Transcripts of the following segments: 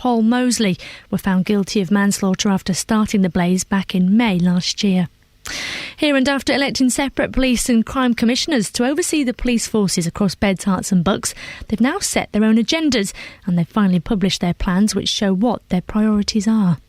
Paul Mosley were found guilty of manslaughter after starting the blaze back in May last year. Here, and after electing separate police and crime commissioners to oversee the police forces across Beds, Herts and Bucks, they've now set their own agendas and they've finally published their plans which show what their priorities are.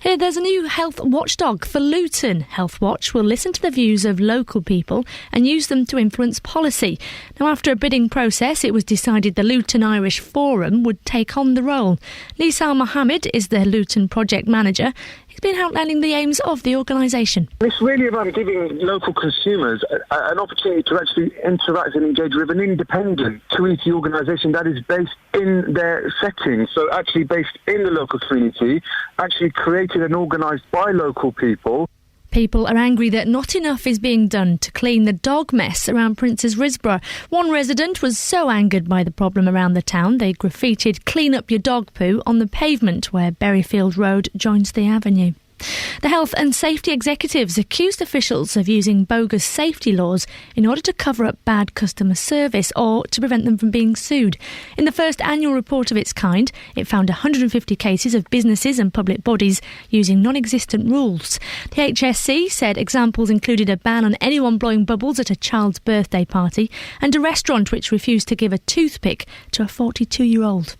Here, there's a new health watchdog for Luton. Health Watch will listen to the views of local people and use them to influence policy. Now, after a bidding process, it was decided the Luton Irish Forum would take on the role. Nisal Mohammed is the Luton project manager. He's been outlining the aims of the organisation. It's really about giving local consumers an opportunity to actually interact and engage with an independent community organisation that is based in their setting, so actually based in the local community, actually created and organised by local people. People are angry that not enough is being done to clean the dog mess around Prince's Risborough. One resident was so angered by the problem around the town, they graffitied "Clean up your dog poo" on the pavement where Berryfield Road joins the avenue. The health and safety executives accused officials of using bogus safety laws in order to cover up bad customer service or to prevent them from being sued. In the first annual report of its kind, it found 150 cases of businesses and public bodies using non-existent rules. The HSC said examples included a ban on anyone blowing bubbles at a child's birthday party and a restaurant which refused to give a toothpick to a 42-year-old.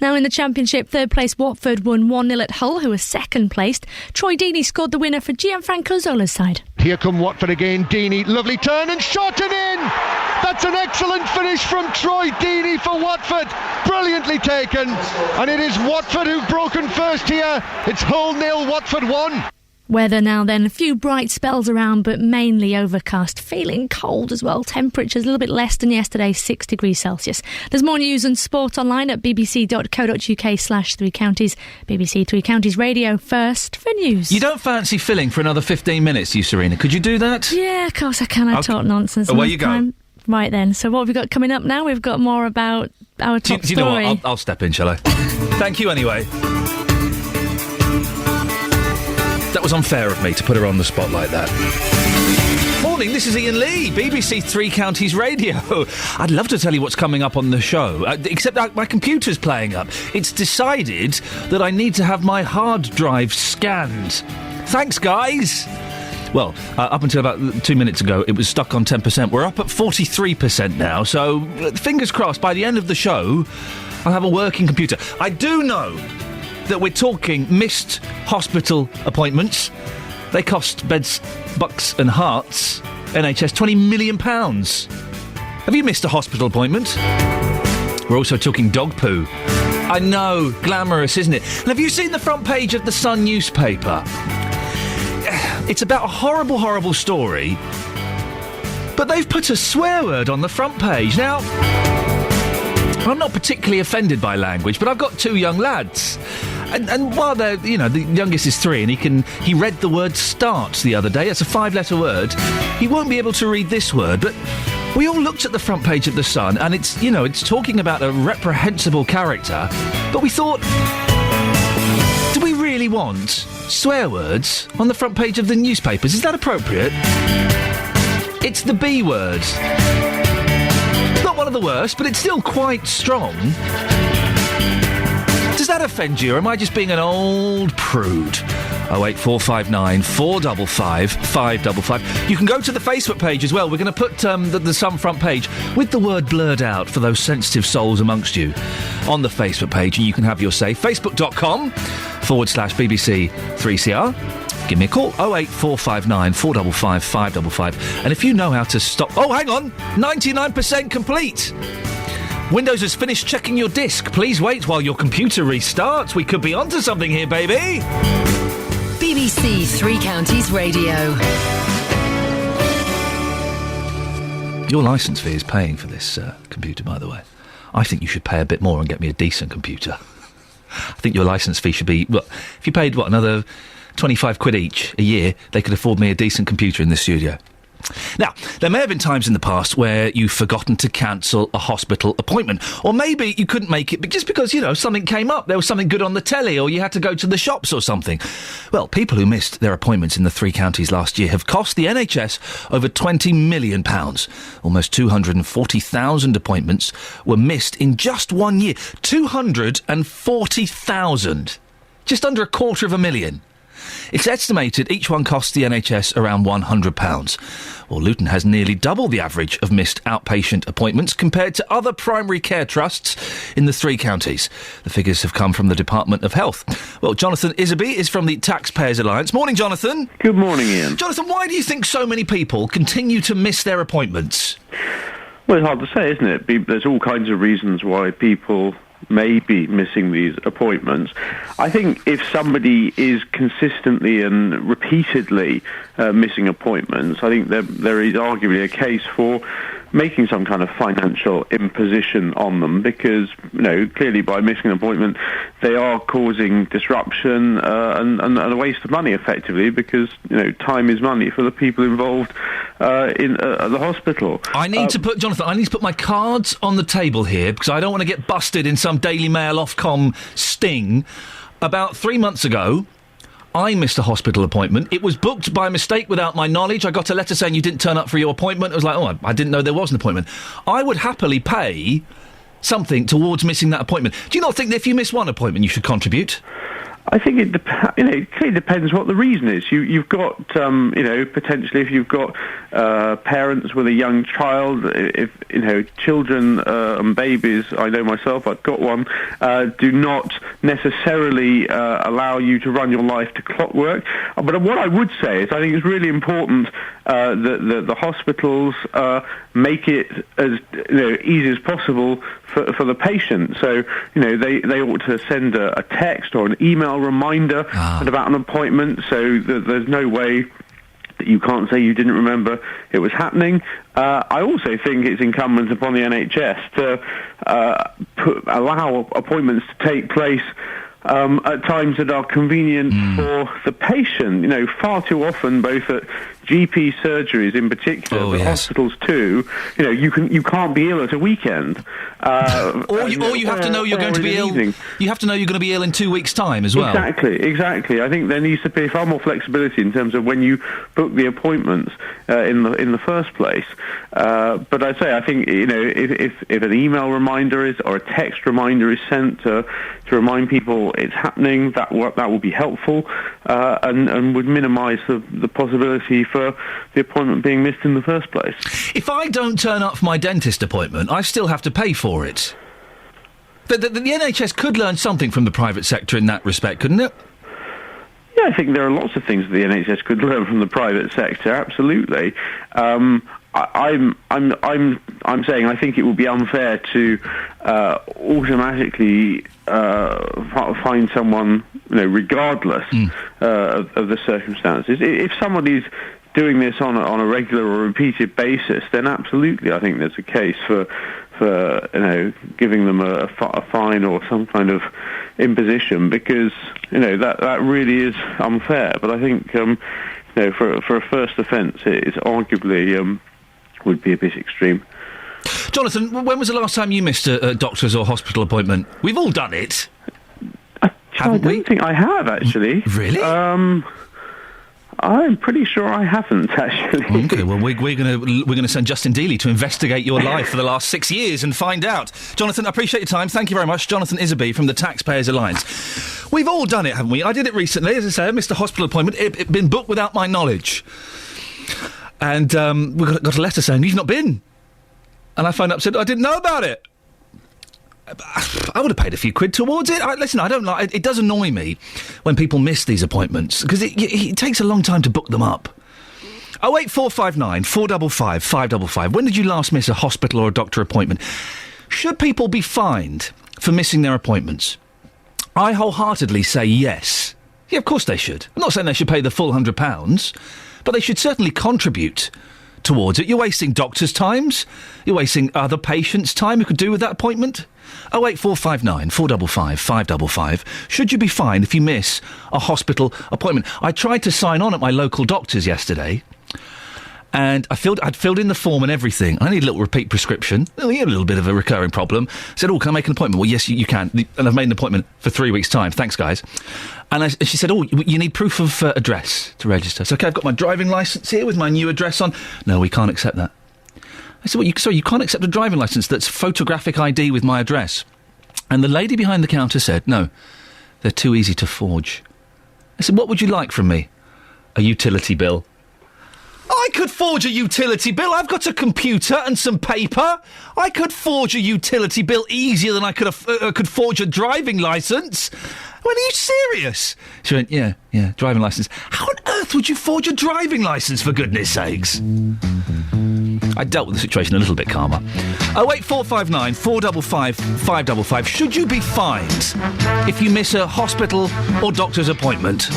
Now in the Championship, third place Watford won 1-0 at Hull, who was second placed. Troy Deeney scored the winner for Gianfranco Zola's side. Here come Watford again. Deeney, lovely turn and shot it in! That's an excellent finish from Troy Deeney for Watford. Brilliantly taken. And it is Watford who've broken first here. It's Hull 0, Watford 1. Weather now then, a few bright spells around but mainly overcast, feeling cold as well. Temperatures a little bit less than yesterday, 6 degrees Celsius. There's more news and sport online at bbc.co.uk/Three Counties. BBC Three Counties Radio first for news. You don't fancy filling for another 15 minutes, do you, Serena? Could you do that? Yeah, of course I can. I talk nonsense. Away you go. Right then, so what have we got coming up now? We've got more about our top do you know what? I'll step in, shall I? Thank you anyway. That was unfair of me to put her on the spot like that. Morning, this is Iain Lee, BBC Three Counties Radio. I'd love to tell you what's coming up on the show, except my computer's playing up. It's decided that I need to have my hard drive scanned. Thanks, guys. Well, up until about 2 minutes ago, it was stuck on 10%. We're up at 43% now, so fingers crossed, by the end of the show, I'll have a working computer. I do know that we're talking missed hospital appointments. They cost Beds, Bucks and Herts, NHS, £20 million. Have you missed a hospital appointment? We're also talking dog poo. I know, glamorous, isn't it? And have you seen the front page of the Sun newspaper? It's about a horrible, horrible story, but they've put a swear word on the front page. Now, I'm not particularly offended by language, but I've got two young lads. And while they're, the youngest is 3 and he read the word start the other day. It's a 5-letter word. He won't be able to read this word, but we all looked at the front page of The Sun and it's talking about a reprehensible character, but we thought, do we really want swear words on the front page of the newspapers? Is that appropriate? It's the B word. It's not one of the worst, but it's still quite strong. Does that offend you, or am I just being an old prude? 08459 455 555. You can go to the Facebook page as well. We're going to put the Sun front page with the word blurred out for those sensitive souls amongst you on the Facebook page, and you can have your say. Facebook.com/BBC 3CR. Give me a call, 08459 455 555. And if you know how to stop... Oh, hang on! 99% complete! Windows has finished checking your disk. Please wait while your computer restarts. We could be onto something here, baby. BBC Three Counties Radio. Your licence fee is paying for this computer, by the way. I think you should pay a bit more and get me a decent computer. I think your licence fee should be... Well, if you paid, another 25 quid each a year, they could afford me a decent computer in the studio. Now, there may have been times in the past where you've forgotten to cancel a hospital appointment. Or maybe you couldn't make it but just because, something came up. There was something good on the telly or you had to go to the shops or something. Well, people who missed their appointments in the 3 counties last year have cost the NHS over £20 million. Almost 240,000 appointments were missed in just 1 year. 240,000. Just under £250,000. It's estimated each one costs the NHS around £100. Well, Luton has nearly double the average of missed outpatient appointments compared to other primary care trusts in the 3 counties. The figures have come from the Department of Health. Well, Jonathan Isaby is from the Taxpayers Alliance. Morning, Jonathan. Good morning, Iain. Jonathan, why do you think so many people continue to miss their appointments? Well, it's hard to say, isn't it? There's all kinds of reasons why people may be missing these appointments. I think if somebody is consistently and repeatedly missing appointments, I think there is arguably a case for making some kind of financial imposition on them because, clearly by missing an appointment, they are causing disruption and a waste of money, effectively, because, time is money for the people involved in the hospital. Jonathan, I need to put my cards on the table here because I don't want to get busted in some Daily Mail Ofcom sting. About 3 months ago, I missed a hospital appointment. It was booked by mistake without my knowledge. I got a letter saying you didn't turn up for your appointment. I was like, I didn't know there was an appointment. I would happily pay something towards missing that appointment. Do you not think that if you miss one appointment, you should contribute? I think it clearly depends what the reason is. You've got, potentially if you've got parents with a young child, if, children and babies, I know myself, I've got one, do not necessarily allow you to run your life to clockwork. But what I would say is I think it's really important that the hospitals make it as easy as possible for the patient. So, they ought to send a text or an email reminder about an appointment so that there's no way that you can't say you didn't remember it was happening. I also think it's incumbent upon the NHS to allow appointments to take place at times that are convenient for the patient. Far too often, both at GP surgeries in particular, hospitals too, you can't be ill at a weekend. Or you have to know you're going to be ill. You have to know you're going to be ill in 2 weeks' time as well. Exactly. I think there needs to be far more flexibility in terms of when you book the appointments in the first place. But I think if an email reminder is or a text reminder is sent to remind people it's happening, that will be helpful and would minimise the possibility for the appointment being missed in the first place. If I don't turn up for my dentist appointment, I still have to pay for it. The NHS could learn something from the private sector in that respect, couldn't it? Yeah, I think there are lots of things that the NHS could learn from the private sector. Absolutely. I'm saying I think it would be unfair to automatically find someone, regardless of the circumstances. If somebody's doing this on a regular or repeated basis, then absolutely, I think there's a case for giving them a fine or some kind of imposition because that really is unfair. But I think for a first offence, it is arguably would be a bit extreme. Jonathan, when was the last time you missed a doctor's or hospital appointment? We've all done it. I don't think I have, actually. Really? I'm pretty sure I haven't, actually. Okay, well, we're going to send Justin Dealey to investigate your life for the last 6 years and find out. Jonathan, I appreciate your time. Thank you very much. Jonathan Isaby from the Taxpayers Alliance. We've all done it, haven't we? I did it recently. As I say, I missed a hospital appointment. It'd been booked without my knowledge. And we got a letter saying, you've not been. And I phoned up and said, I didn't know about it. I would have paid a few quid towards it. Listen, I don't like... It does annoy me when people miss these appointments, because it takes a long time to book them up. 08459 455 555. When did you last miss a hospital or a doctor appointment? Should people be fined for missing their appointments? I wholeheartedly say yes. Yeah, of course they should. I'm not saying they should pay the full £100, but they should certainly contribute towards it. You're wasting doctors' times. You're wasting other patients' time who could do with that appointment. 08459 455 555. Should you be fined if you miss a hospital appointment? I tried to sign on at my local doctor's yesterday, And I'd filled in the form and everything. I need a little repeat prescription. Oh, yeah, a little bit of a recurring problem. I said, can I make an appointment? Well, yes, you can. And I've made an appointment for 3 weeks' time. Thanks, guys. And she said, you need proof of address to register. So, I've got my driving licence here with my new address on. No, we can't accept that. I said, you can't accept a driving licence that's photographic ID with my address. And the lady behind the counter said, no, they're too easy to forge. I said, what would you like from me? A utility bill. I could forge a utility bill. I've got a computer and some paper. I could forge a utility bill easier than I could forge a driving licence. Well, are you serious? She went, yeah, driving licence. How on earth would you forge a driving licence, for goodness sakes? I dealt with the situation a little bit calmer. 08459 455 555. Should you be fined if you miss a hospital or doctor's appointment?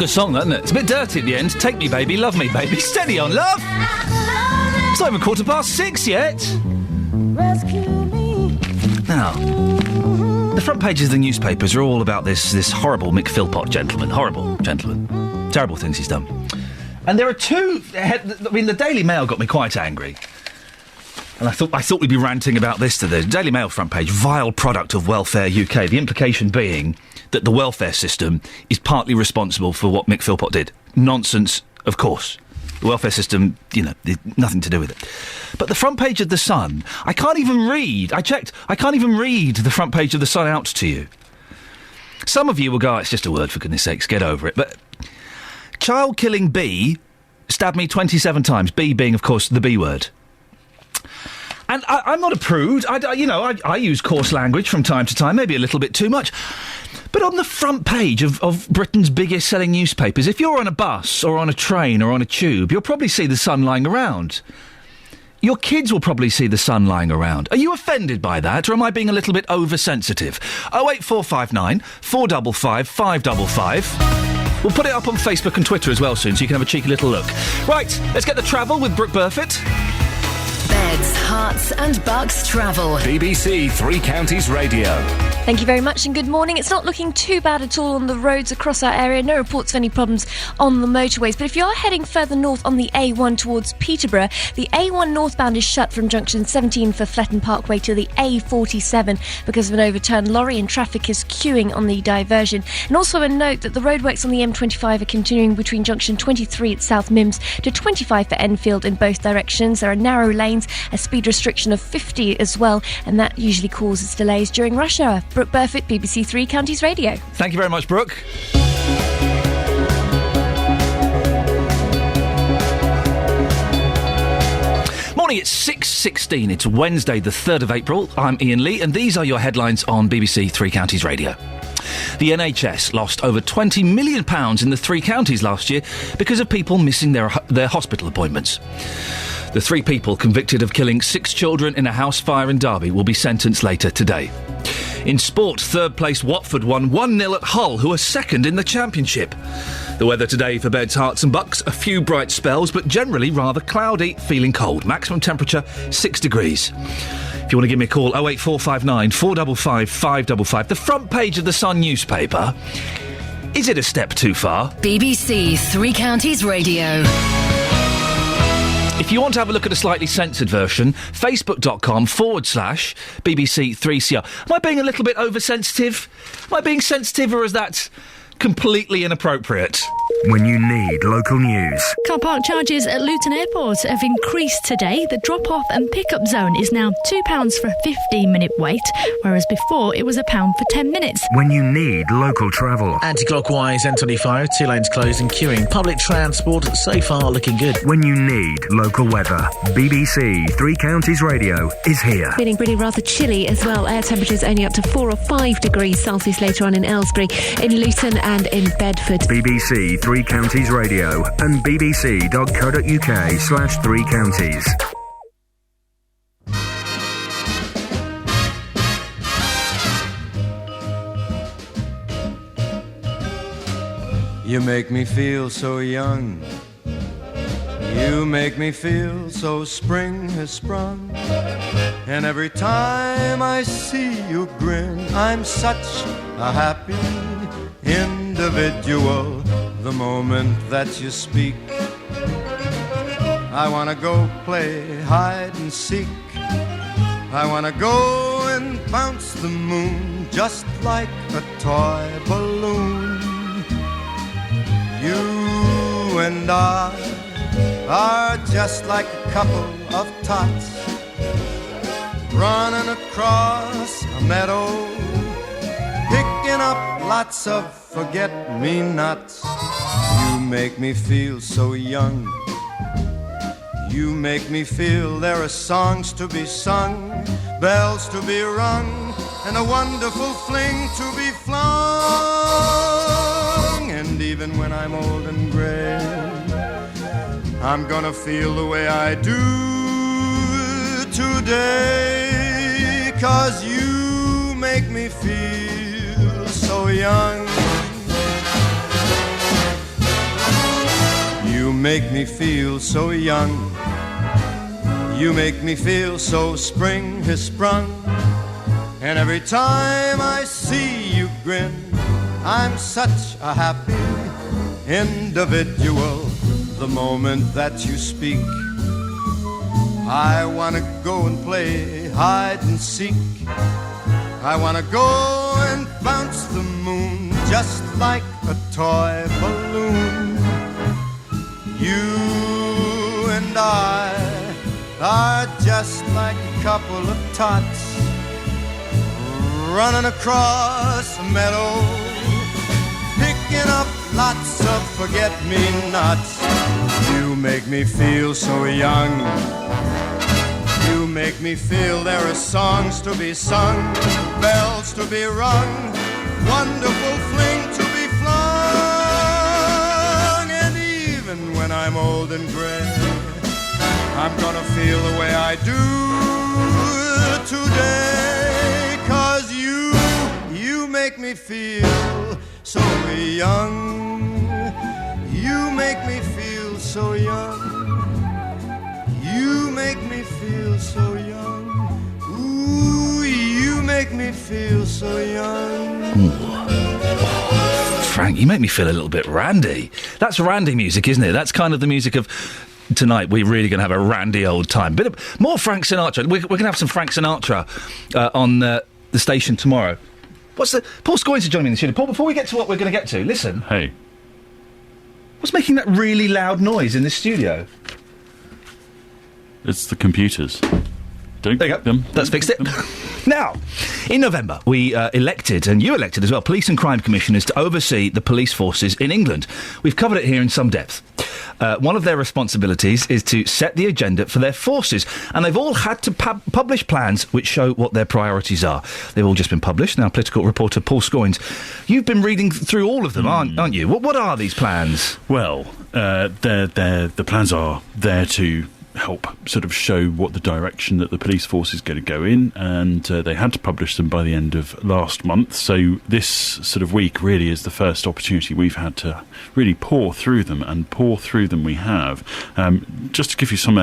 Song, that, isn't it? It's a bit dirty at the end. Take me, baby, love me, baby. Steady on, love. It's not even 6:15 yet. Now, the front pages of the newspapers are all about this horrible Mick Philpott gentleman. Horrible gentleman. Terrible things he's done. And there are two... the Daily Mail got me quite angry. And I thought we'd be ranting about this today. The Daily Mail front page, vile product of Welfare UK. The implication being that the welfare system is partly responsible for what Mick Philpott did. Nonsense, of course. The welfare system, nothing to do with it. But the front page of The Sun, I can't even read. I checked. I can't even read the front page of The Sun out to you. Some of you will go, it's just a word, for goodness sakes, get over it. But child-killing B stabbed me 27 times. B being, of course, the B word. And I'm not a prude. I use coarse language from time to time, maybe a little bit too much. But on the front page of Britain's biggest selling newspapers, if you're on a bus or on a train or on a tube, you'll probably see the Sun lying around. Your kids will probably see the Sun lying around. Are you offended by that, or am I being a little bit oversensitive? 08459 455 555. We'll put it up on Facebook and Twitter as well soon, so you can have a cheeky little look. Right, let's get the travel with Brooke Burfitt. Beds, Hearts and Bucks travel. BBC Three Counties Radio. Thank you very much and good morning. It's not looking too bad at all on the roads across our area. No reports of any problems on the motorways. But if you are heading further north on the A1 towards Peterborough, the A1 northbound is shut from junction 17 for Fletton Parkway to the A47 because of an overturned lorry, and traffic is queuing on the diversion. And also a note that the roadworks on the M25 are continuing between junction 23 at South Mims to 25 for Enfield in both directions. There are narrow lanes, a speed restriction of 50 as well, and that usually causes delays during rush hour. Brooke Burfitt, BBC Three Counties Radio. Thank you very much, Brooke. Morning, it's 6:16. It's Wednesday, the 3rd of April. I'm Iain Lee, and these are your headlines on BBC Three Counties Radio. The NHS lost over £20 million in the three counties last year because of people missing their hospital appointments. The three people convicted of killing 6 children in a house fire in Derby will be sentenced later today. In sport, third place Watford won 1-0 at Hull, who are second in the Championship. The weather today for Beds, Hearts and Bucks, a few bright spells, but generally rather cloudy, feeling cold. Maximum temperature 6 degrees. If you want to give me a call, 08459 455 555. The front page of the Sun newspaper. Is it a step too far? BBC Three Counties Radio. If you want to have a look at a slightly censored version, facebook.com/BBC3CR. Am I being a little bit oversensitive? Am I being sensitive, or is that completely inappropriate? When you need local news. Car park charges at Luton Airport have increased today. The drop-off and pick-up zone is now £2 for a 15-minute wait, whereas before it was £1 for 10 minutes. When you need local travel. Anti-clockwise M25, 2 lanes closed and queuing. Public transport so far looking good. When you need local weather. BBC Three Counties Radio is here. Feeling really rather chilly as well. Air temperatures only up to 4 or 5 degrees Celsius later on in Aylesbury, in Luton and in Bedford. BBC Three Counties Radio and bbc.co.uk/Three Counties. You make me feel so young. You make me feel so spring has sprung. And every time I see you grin, I'm such a happy individual. The moment that you speak, I wanna go play hide and seek. I wanna go and bounce the moon just like a toy balloon. You and I are just like a couple of tots running across a meadow, picking up lots of forget-me-nots. You make me feel so young. You make me feel there are songs to be sung, bells to be rung, and a wonderful fling to be flung. And even when I'm old and gray, I'm gonna feel the way I do today, 'cause you make me feel so young. You make me feel so young. You make me feel so spring has sprung. And every time I see you grin, I'm such a happy individual. The moment that you speak, I wanna go and play hide and seek. I wanna go and bounce the moon just like a toy balloon. You and I are just like a couple of tots running across a meadow, picking up lots of forget-me-nots. You make me feel so young. You make me feel there are songs to be sung, bells to be rung, wonderful fling to be flung. And even when I'm old and gray, I'm gonna feel the way I do today, 'cause you make me feel so young. You make me feel so young. You make me feel feel so young. Ooh, you make me feel so young. Frank, you make me feel a little bit randy. That's randy music, isn't it? That's kind of the music of tonight. We're really going to have a randy old time. Bit of more Frank Sinatra. We're going to have some Frank Sinatra on the station tomorrow. Paul's going to join me in the studio. Paul, before we get to what we're going to get to, listen. Hey. What's making that really loud noise in this studio? It's the computers. Don't there you go. That's fixed it. Now, in November, we elected, and you elected as well, police and crime commissioners to oversee the police forces in England. We've covered it here in some depth. One of their responsibilities is to set the agenda for their forces, and they've all had to publish plans which show what their priorities are. They've all just been published. Now, political reporter Paul Scoins, you've been reading through all of them, aren't you? What are these plans? Well, the plans are there to help sort of show what the direction that the police force is going to go in, and they had to publish them by the end of last month. So this sort of week really is the first opportunity we've had to really pour through them, and pour through them we have. Just to give you some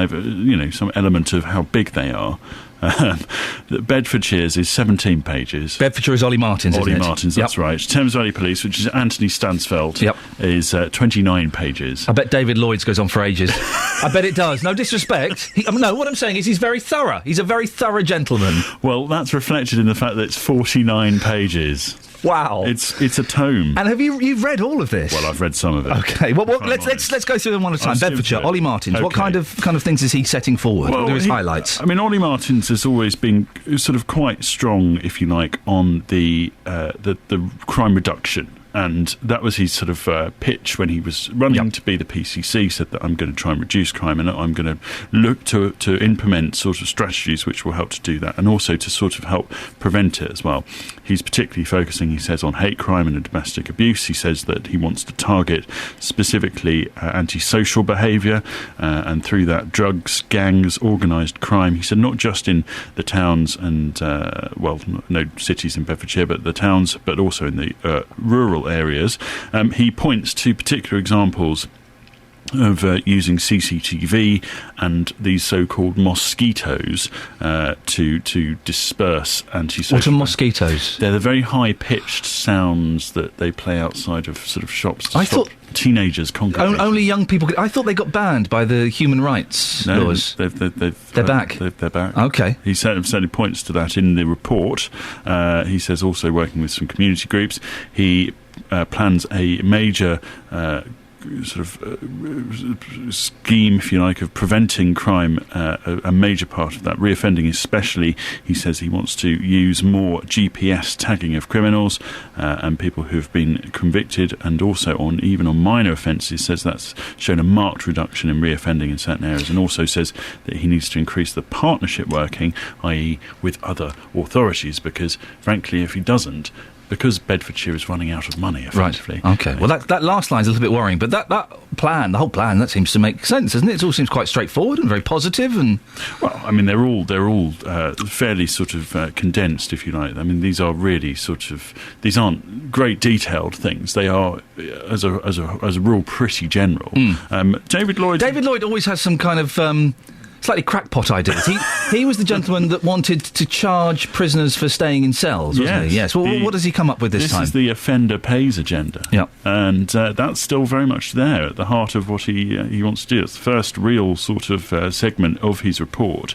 element of how big they are. Bedfordshire's is 17 pages. Bedfordshire is Ollie Martin's, Ollie isn't it? Martin's, that's right. Thames Valley Police, which is Anthony Stansfeld, is 29 pages. I bet David Lloyd's goes on for ages. I bet it does. No disrespect. No, what I'm saying is he's very thorough. He's a very thorough gentleman. Well, that's reflected in the fact that it's 49 pages. Wow, it's a tome. And you've read all of this? Well, I've read some of it. Okay, well, let's go through them one at a time. Bedfordshire, Ollie Martins. Okay. What kind of things is he setting forward? What are his highlights? I mean, Ollie Martins has always been sort of quite strong, if you like, on the crime reduction. And that was his sort of pitch when he was running to be the PCC, said that I'm going to try and reduce crime, and I'm going to look to implement sort of strategies which will help to do that, and also to sort of help prevent it as well. He's particularly focusing, he says, on hate crime and domestic abuse. He says that he wants to target specifically antisocial behaviour, and through that drugs, gangs, organised crime. He said not just in the towns and, no cities in Bedfordshire, but the towns, but also in the rural areas. He points to particular examples of using CCTV and these so-called mosquitoes to disperse antisocial. What are mosquitoes? They're the very high-pitched sounds that they play outside of sort of shops to stop teenagers congregating. Only young people. I thought they got banned by the human rights laws. They're back. They're back. Okay. He certainly points to that in the report. He says also working with some community groups. He plans a major scheme, if you like, of preventing crime, a major part of that, reoffending especially. He says he wants to use more GPS tagging of criminals and people who have been convicted, and also even on minor offences. Says that's shown a marked reduction in reoffending in certain areas, and also says that he needs to increase the partnership working, i.e. with other authorities, because frankly if he doesn't, because Bedfordshire is running out of money, effectively. Right. Okay. Well, that last line's a little bit worrying, but that plan, the whole plan, that seems to make sense, doesn't it? It all seems quite straightforward and very positive. And well, I mean, they're all fairly sort of condensed, if you like. I mean, these are really these aren't great detailed things. They are, as a rule, pretty general. David Lloyd always has some kind of slightly crackpot ideas. He was the gentleman that wanted to charge prisoners for staying in cells, wasn't he? Yes. Well, what does he come up with this time? This is the offender pays agenda. Yeah. And that's still very much there at the heart of what he wants to do. It's the first real sort of segment of his report,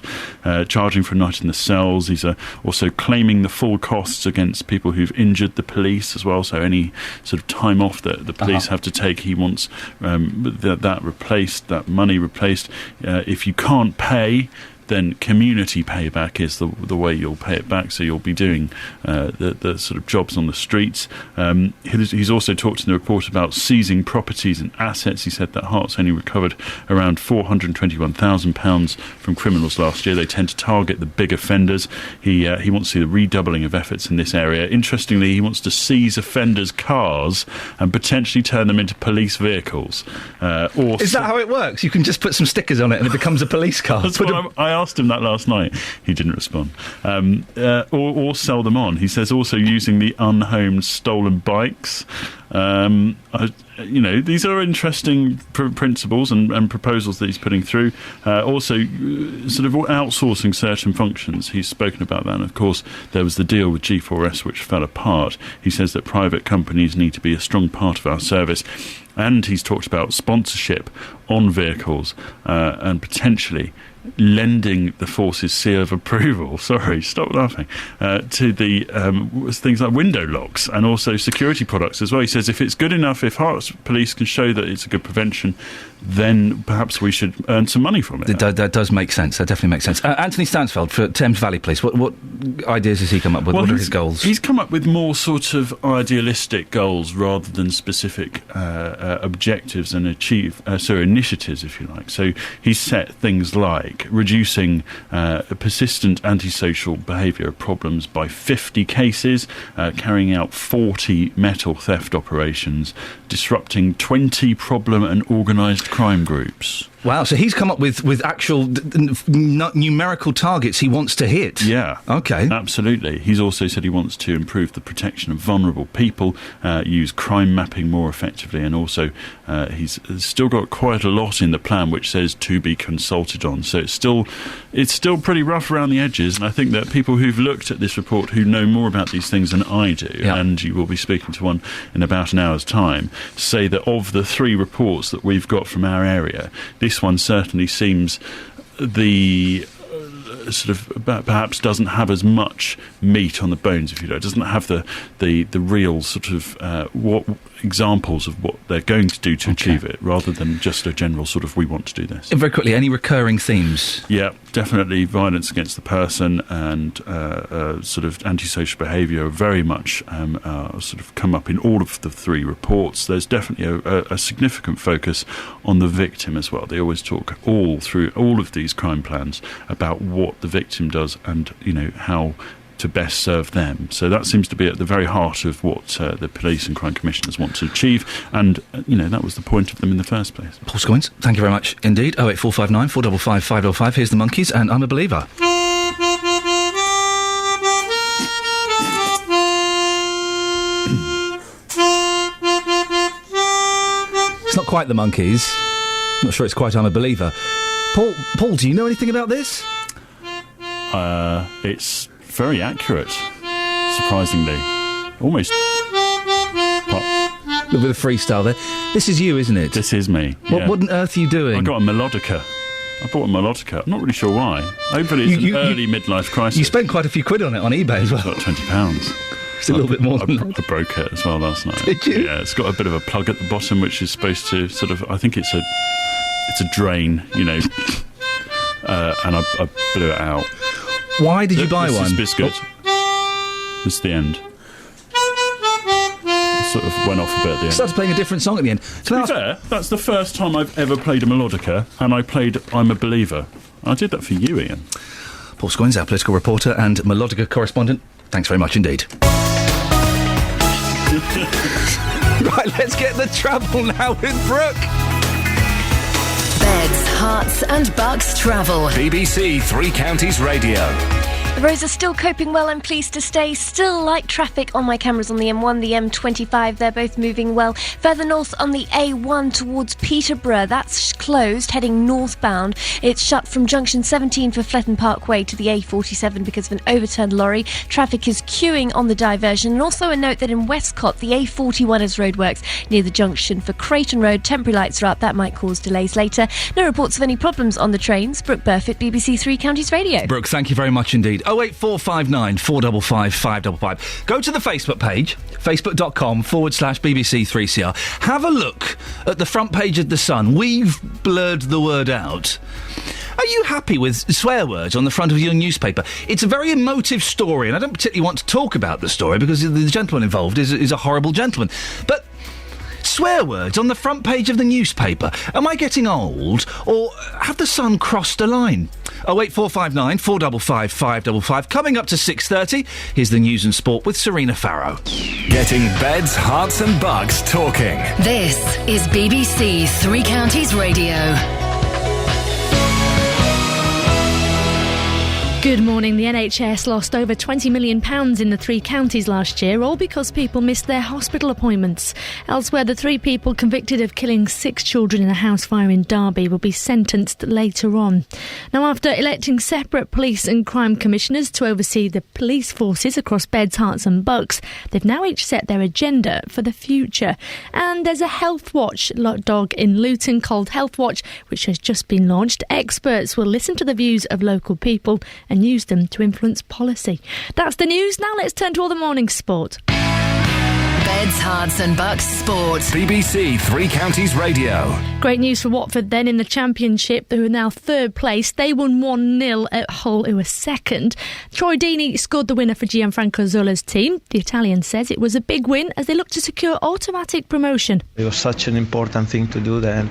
charging for a night in the cells. He's also claiming the full costs against people who've injured the police as well, so any sort of time off that the police have to take, he wants that replaced, that money replaced. If you can't pay, then community payback is the way you'll pay it back. So you'll be doing the sort of jobs on the streets. He's also talked in the report about seizing properties and assets. He said that Herts only recovered around £421,000 from criminals last year. They tend to target the big offenders. He wants to see the redoubling of efforts in this area. Interestingly, he wants to seize offenders' cars and potentially turn them into police vehicles. Is that how it works? You can just put some stickers on it and it becomes a police car. That's what I asked him that last night. He didn't respond. Or sell them on. He says also using the unhomed stolen bikes. These are interesting principles and proposals that he's putting through. Also, sort of outsourcing certain functions. He's spoken about that. And, of course, there was the deal with G4S which fell apart. He says that private companies need to be a strong part of our service. And he's talked about sponsorship on vehicles and potentially lending the force's seal of approval, sorry, stop laughing, to the things like window locks and also security products as well. He says if it's good enough, if Herts Police can show that it's a good prevention, then perhaps we should earn some money from it. That does make sense. That definitely makes sense. Anthony Stansfeld for Thames Valley Police, what ideas has he come up with? What are his goals? He's come up with more sort of idealistic goals rather than specific objectives and initiatives, if you like. So he's set things like reducing persistent antisocial behaviour problems by 50 cases, carrying out 40 metal theft operations, disrupting 20 problem and organised crime groups. Wow, so he's come up with actual numerical targets he wants to hit. Yeah. OK. Absolutely. He's also said he wants to improve the protection of vulnerable people, use crime mapping more effectively, and also he's still got quite a lot in the plan which says to be consulted on. So it's still pretty rough around the edges, and I think that people who've looked at this report, who know more about these things than I do, and you will be speaking to one in about an hour's time, say that of the 3 reports that we've got from our area, this one certainly seems the sort of perhaps doesn't have as much meat on the bones, if you know. It doesn't have the real sort of what examples of what they're going to do to achieve it, rather than just a general sort of we want to do this. Very quickly, any recurring themes? Yeah, definitely violence against the person and sort of antisocial behaviour very much sort of come up in all of the 3 reports. There's definitely a significant focus on the victim as well. They always talk all through all of these crime plans about what the victim does and, how to best serve them. So that seems to be at the very heart of what the police and crime commissioners want to achieve, and that was the point of them in the first place. Paul Scoins, thank you very much indeed. 08459 455 555. Here's the Monkeys and I'm a Believer. It's not quite the Monkeys. Not sure it's quite I'm a Believer. Paul, do you know anything about this? It's very accurate, surprisingly. Almost pop. A little bit of freestyle there. This is you, isn't it? This is me. What on earth are you doing? I got a melodica. I bought a melodica. I'm not really sure why. Hopefully it's an early midlife crisis. You spent quite a few quid on it on eBay as well. About £20. It's a little bit more than that. I broke it as well last night. Did you? Yeah, it's got a bit of a plug at the bottom which is supposed to sort of, I think it's a drain, and I blew it out. Why did you buy one? This is good. This is the end. It sort of went off a bit at the end. Started playing a different song at the end. To be fair, that's the first time I've ever played a melodica, and I played I'm a Believer. I did that for you, Ian. Paul Scoins, our political reporter and melodica correspondent. Thanks very much indeed. Right, let's get the travel now with Brooke. Beds, Herts and Bucks travel. BBC Three Counties Radio. The roads are still coping well, I'm pleased to say. Still light traffic on my cameras on the M1, the M25, they're both moving well. Further north on the A1 towards Peterborough, that's closed, heading northbound. It's shut from junction 17 for Fletton Parkway to the A47 because of an overturned lorry. Traffic is queuing on the diversion. And also a note that in Westcott, the A41 has roadworks near the junction for Creighton Road. Temporary lights are up, that might cause delays later. No reports of any problems on the trains. Brooke Burfitt, BBC Three Counties Radio. Brooke, thank you very much indeed. 08459 455 555. Go to the Facebook page, facebook.com/BBC3CR. Have a look at the front page of The Sun. We've blurred the word out. Are you happy with swear words on the front of your newspaper? It's a very emotive story, and I don't particularly want to talk about the story because the gentleman involved is a horrible gentleman. But swear words on the front page of the newspaper. Am I getting old, or have the Sun crossed a line? 08459 455 555. Coming up to 6:30, here's the news and sport with Serena Farrow. Getting beds, hearts and bugs talking. This is BBC Three Counties Radio. Good morning. The NHS lost over £20 million in the three counties last year, all because people missed their hospital appointments. Elsewhere, the three people convicted of killing 6 children in a house fire in Derby will be sentenced later on. Now, after electing separate police and crime commissioners to oversee the police forces across Beds, Herts and Bucks, they've now each set their agenda for the future. And there's a Health Watch dog in Luton called Health Watch, which has just been launched. Experts will listen to the views of local people and use them to influence policy. That's the news. Now let's turn to all the morning sport. Beds, Herts and Bucks Sport. BBC Three Counties Radio. Great news for Watford then in the Championship, who are now third place. They won 1-0 at Hull, who were second. Troy Deeney scored the winner for Gianfranco Zolla's team. The Italian says it was a big win as they look to secure automatic promotion. It was such an important thing to do then.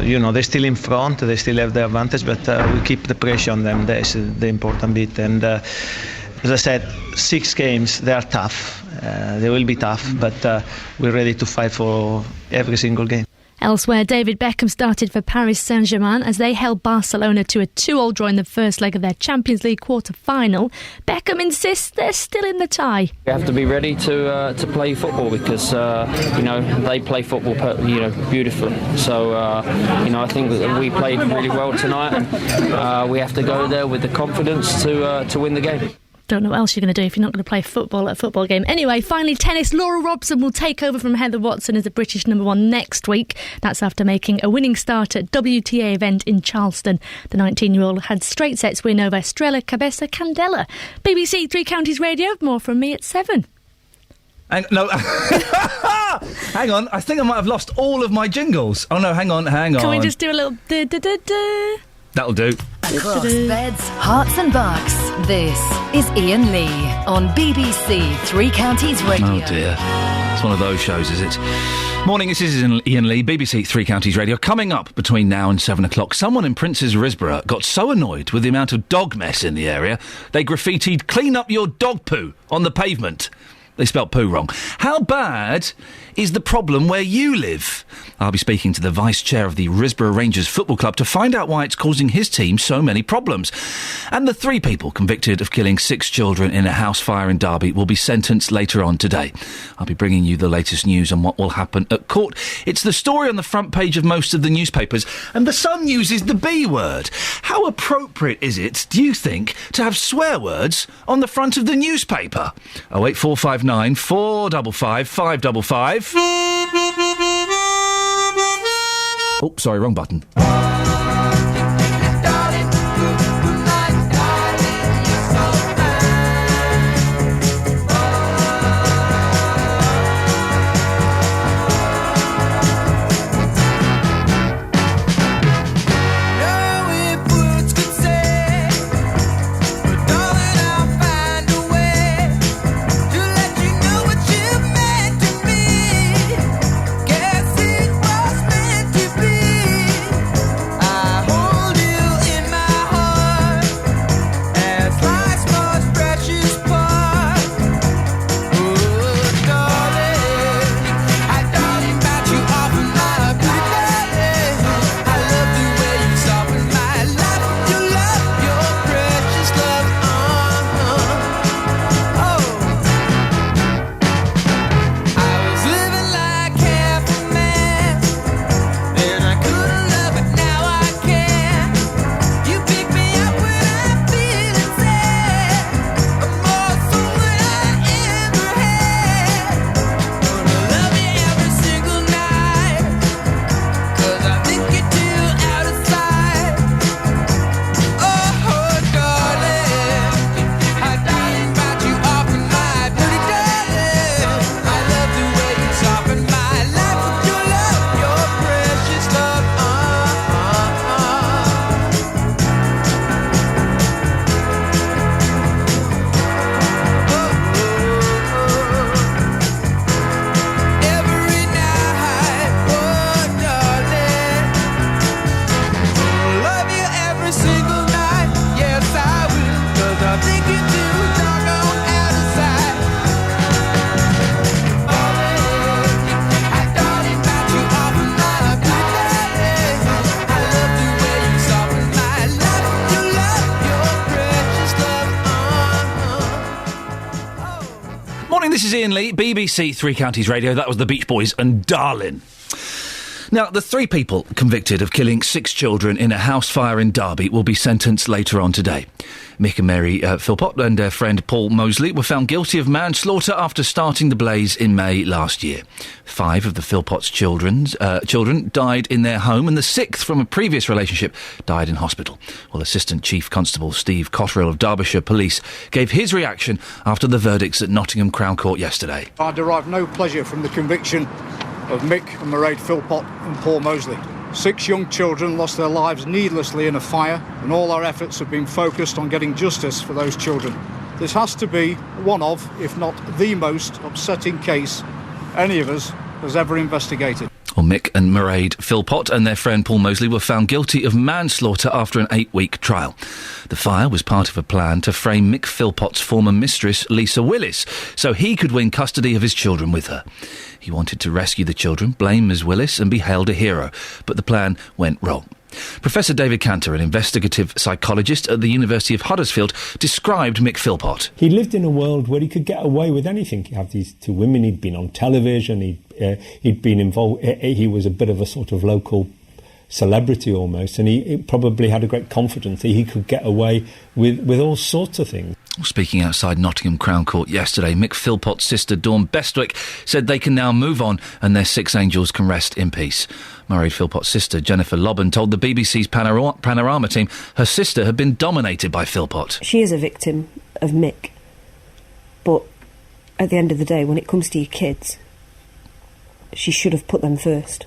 You know, they're still in front, they still have the advantage, but we keep the pressure on them. That's the important bit. And as I said, 6 games, they are tough. They will be tough, but we're ready to fight for every single game. Elsewhere, David Beckham started for Paris Saint-Germain as they held Barcelona to a 2-2 draw in the first leg of their Champions League quarter-final. Beckham insists they're still in the tie. We have to be ready to play football because, they play football, beautifully. So, I think that we played really well tonight and we have to go there with the confidence to win the game. Don't know what else you're going to do if you're not going to play football at a football game. Anyway, finally, tennis. Laura Robson will take over from Heather Watson as the British number 1 next week. That's after making a winning start at WTA event in Charleston. The 19-year-old had straight sets win over Estrella Cabeza Candela. BBC Three Counties Radio. More from me at 7. Hang on, I think I might have lost all of my jingles. Oh no, hang on. Can we just do a little da-da-da-da? That'll do. Across Beds, Herts and Bucks, this is Iain Lee on BBC Three Counties Radio. Oh dear, it's one of those shows, is it? Morning, this is Iain Lee, BBC Three Counties Radio. Coming up between now and 7 o'clock, someone in Prince's Risborough got so annoyed with the amount of dog mess in the area, they graffitied "Clean up your dog poo" on the pavement. They spelt poo wrong. How bad is the problem where you live? I'll be speaking to the vice chair of the Risborough Rangers Football Club to find out why it's causing his team so many problems. And the 3 people convicted of killing 6 children in a house fire in Derby will be sentenced later on today. I'll be bringing you the latest news on what will happen at court. It's the story on the front page of most of the newspapers, and the Sun uses the B word. How appropriate is it, do you think, to have swear words on the front of the newspaper? 08459 455 555. Oh, sorry, wrong button. Iain Lee, BBC Three Counties Radio. That was the Beach Boys and Darlin'. Now, the 3 people convicted of killing 6 children in a house fire in Derby will be sentenced later on today. Mick and Mary Philpott and their friend Paul Mosley were found guilty of manslaughter after starting the blaze in May last year. 5 of the Philpotts' children died in their home, and the 6th from a previous relationship died in hospital. Well, Assistant Chief Constable Steve Cotterill of Derbyshire Police gave his reaction after the verdicts at Nottingham Crown Court yesterday. I derive no pleasure from the conviction of Mick and Mairead Philpott and Paul Mosley. 6 young children lost their lives needlessly in a fire, and all our efforts have been focused on getting justice for those children. This has to be one of, if not the most upsetting case any of us has ever investigated. Well, Mick and Mairead Philpott and their friend Paul Mosley were found guilty of manslaughter after an 8-week trial. The fire was part of a plan to frame Mick Philpott's former mistress, Lisa Willis, so he could win custody of his children with her. He wanted to rescue the children, blame Ms Willis and be hailed a hero, but the plan went wrong. Professor David Cantor, an investigative psychologist at the University of Huddersfield, described Mick Philpott. He lived in a world where he could get away with anything. He had these 2 women, he'd been on television, he'd been involved, he was a bit of a sort of local celebrity almost, and he probably had a great confidence that he could get away with all sorts of things. Speaking outside Nottingham Crown Court yesterday, Mick Philpott's sister Dawn Bestwick said they can now move on and their 6 angels can rest in peace. Mairead Philpott's sister Jennifer Lobban told the BBC's Panorama team her sister had been dominated by Philpott. She is a victim of Mick, but at the end of the day, when it comes to your kids, she should have put them first.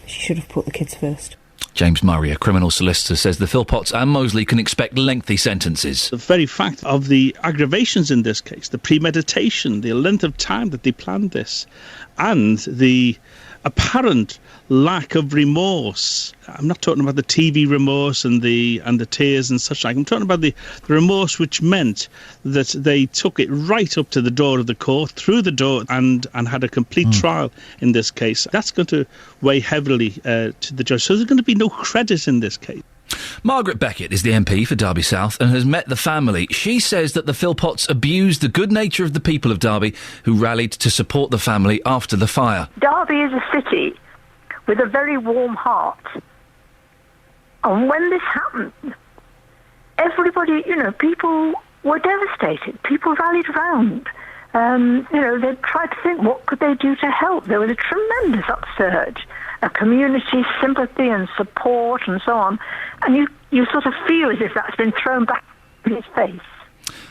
She should have put the kids first. James Murray, a criminal solicitor, says the Philpotts and Mosley can expect lengthy sentences. The very fact of the aggravations in this case, the premeditation, the length of time that they planned this, and the apparent lack of remorse. I'm not talking about the TV remorse and the tears and such like. I'm talking about the remorse which meant that they took it right up to the door of the court, through the door, and had a complete trial in this case. That's going to weigh heavily to the judge. So there's going to be no credit in this case. Margaret Beckett is the MP for Derby South and has met the family. She says that the Philpotts abused the good nature of the people of Derby who rallied to support the family after the fire. Derby is a city with a very warm heart. And when this happened, everybody, people were devastated. People rallied round. They tried to think, what could they do to help? There was a tremendous upsurge, a community sympathy and support and so on. And you sort of feel as if that's been thrown back in his face.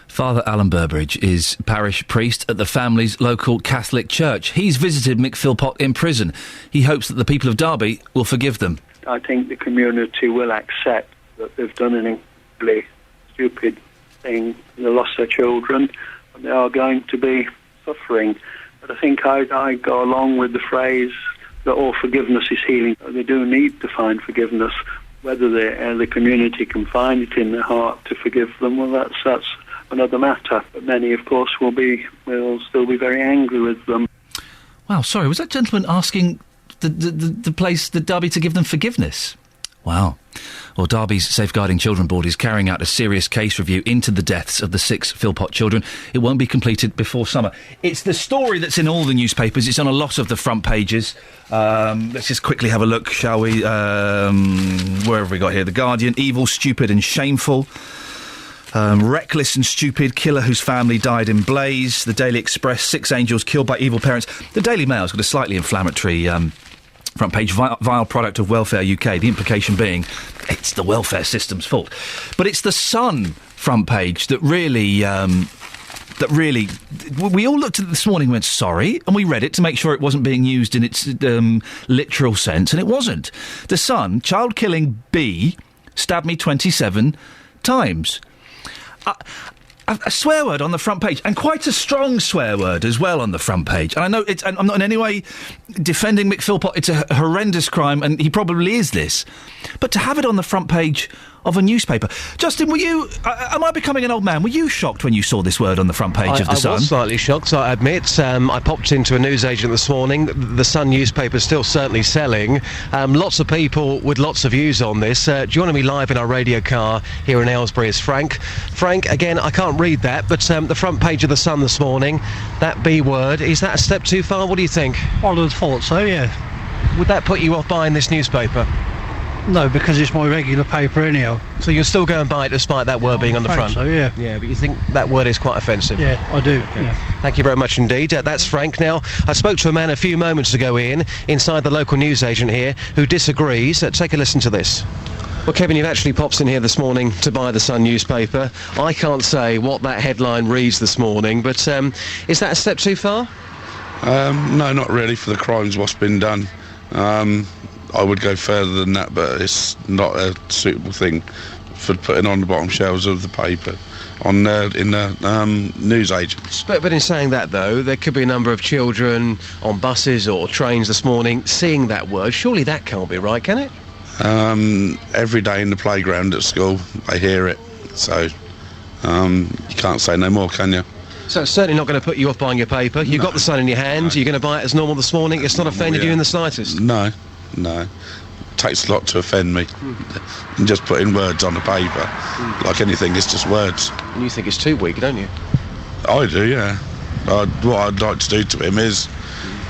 Father Alan Burbridge is parish priest at the family's local Catholic church. He's visited Mick Philpott in prison. He hopes that the people of Derby will forgive them. I think the community will accept that they've done an incredibly stupid thing. They lost their children, and they are going to be suffering. But I think I go along with the phrase that all forgiveness is healing. They do need to find forgiveness. Whether the community can find it in their heart to forgive them, well, that's another matter. But many, of course, will still be very angry with them. Wow, sorry, was that gentleman asking the Derby to give them forgiveness? Wow. Well, Derby's Safeguarding Children Board is carrying out a serious case review into the deaths of the 6 Philpott children. It won't be completed before summer. It's the story that's in all the newspapers. It's on a lot of the front pages. Let's just quickly have a look, shall we? Where have we got here? The Guardian, evil, stupid and shameful. Reckless and stupid, killer whose family died in blaze. The Daily Express, 6 angels killed by evil parents. The Daily Mail's got a slightly inflammatory front page, vile product of Welfare UK, the implication being it's the welfare system's fault. But it's the Sun front page that really, we all looked at it this morning and went, sorry, and we read it to make sure it wasn't being used in its literal sense, and it wasn't. The Sun, child-killing B, stabbed me 27 times. A swear word on the front page, and quite a strong swear word as well on the front page. And I know I'm not in any way defending Mick Philpott. It's a horrendous crime, and he probably is this. But to have it on the front page of a newspaper. Justin, were you... am I becoming an old man? Were you shocked when you saw this word on the front page of The Sun? I was slightly shocked, I admit. I popped into a newsagent this morning. The Sun newspaper is still certainly selling. Lots of people with lots of views on this. Joining me live in our radio car here in Aylesbury is Frank. Frank, again, I can't read that, but the front page of The Sun this morning, that B word, is that a step too far? What do you think? I would have thought so, yeah. Would that put you off buying this newspaper? No, because it's my regular paper anyhow. So you'll still go and buy it despite that word being on the front? So, yeah. Yeah, but you think that word is quite offensive? Yeah, I do. Okay. Yeah. Thank you very much indeed. That's Frank. Now, I spoke to a man a few moments ago, Ian, inside the local newsagent here, who disagrees. Take a listen to this. Well, Kevin, you've actually popped in here this morning to buy the Sun newspaper. I can't say what that headline reads this morning, but is that a step too far? No, not really, for the crimes what's been done. I would go further than that, but it's not a suitable thing for putting on the bottom shelves of the paper in the newsagents. But in saying that, though, there could be a number of children on buses or trains this morning seeing that word. Surely that can't be right, can it? Every day in the playground at school, they hear it. So you can't say no more, can you? So it's certainly not going to put you off buying your paper. You've got the Sun in your hand. You're going to buy it as normal this morning. It's not offended you in the slightest? No. It takes a lot to offend me. And just putting words on the paper, like anything, it's just words. And you think it's too weak, don't you? I do, yeah. What I'd like to do to him is...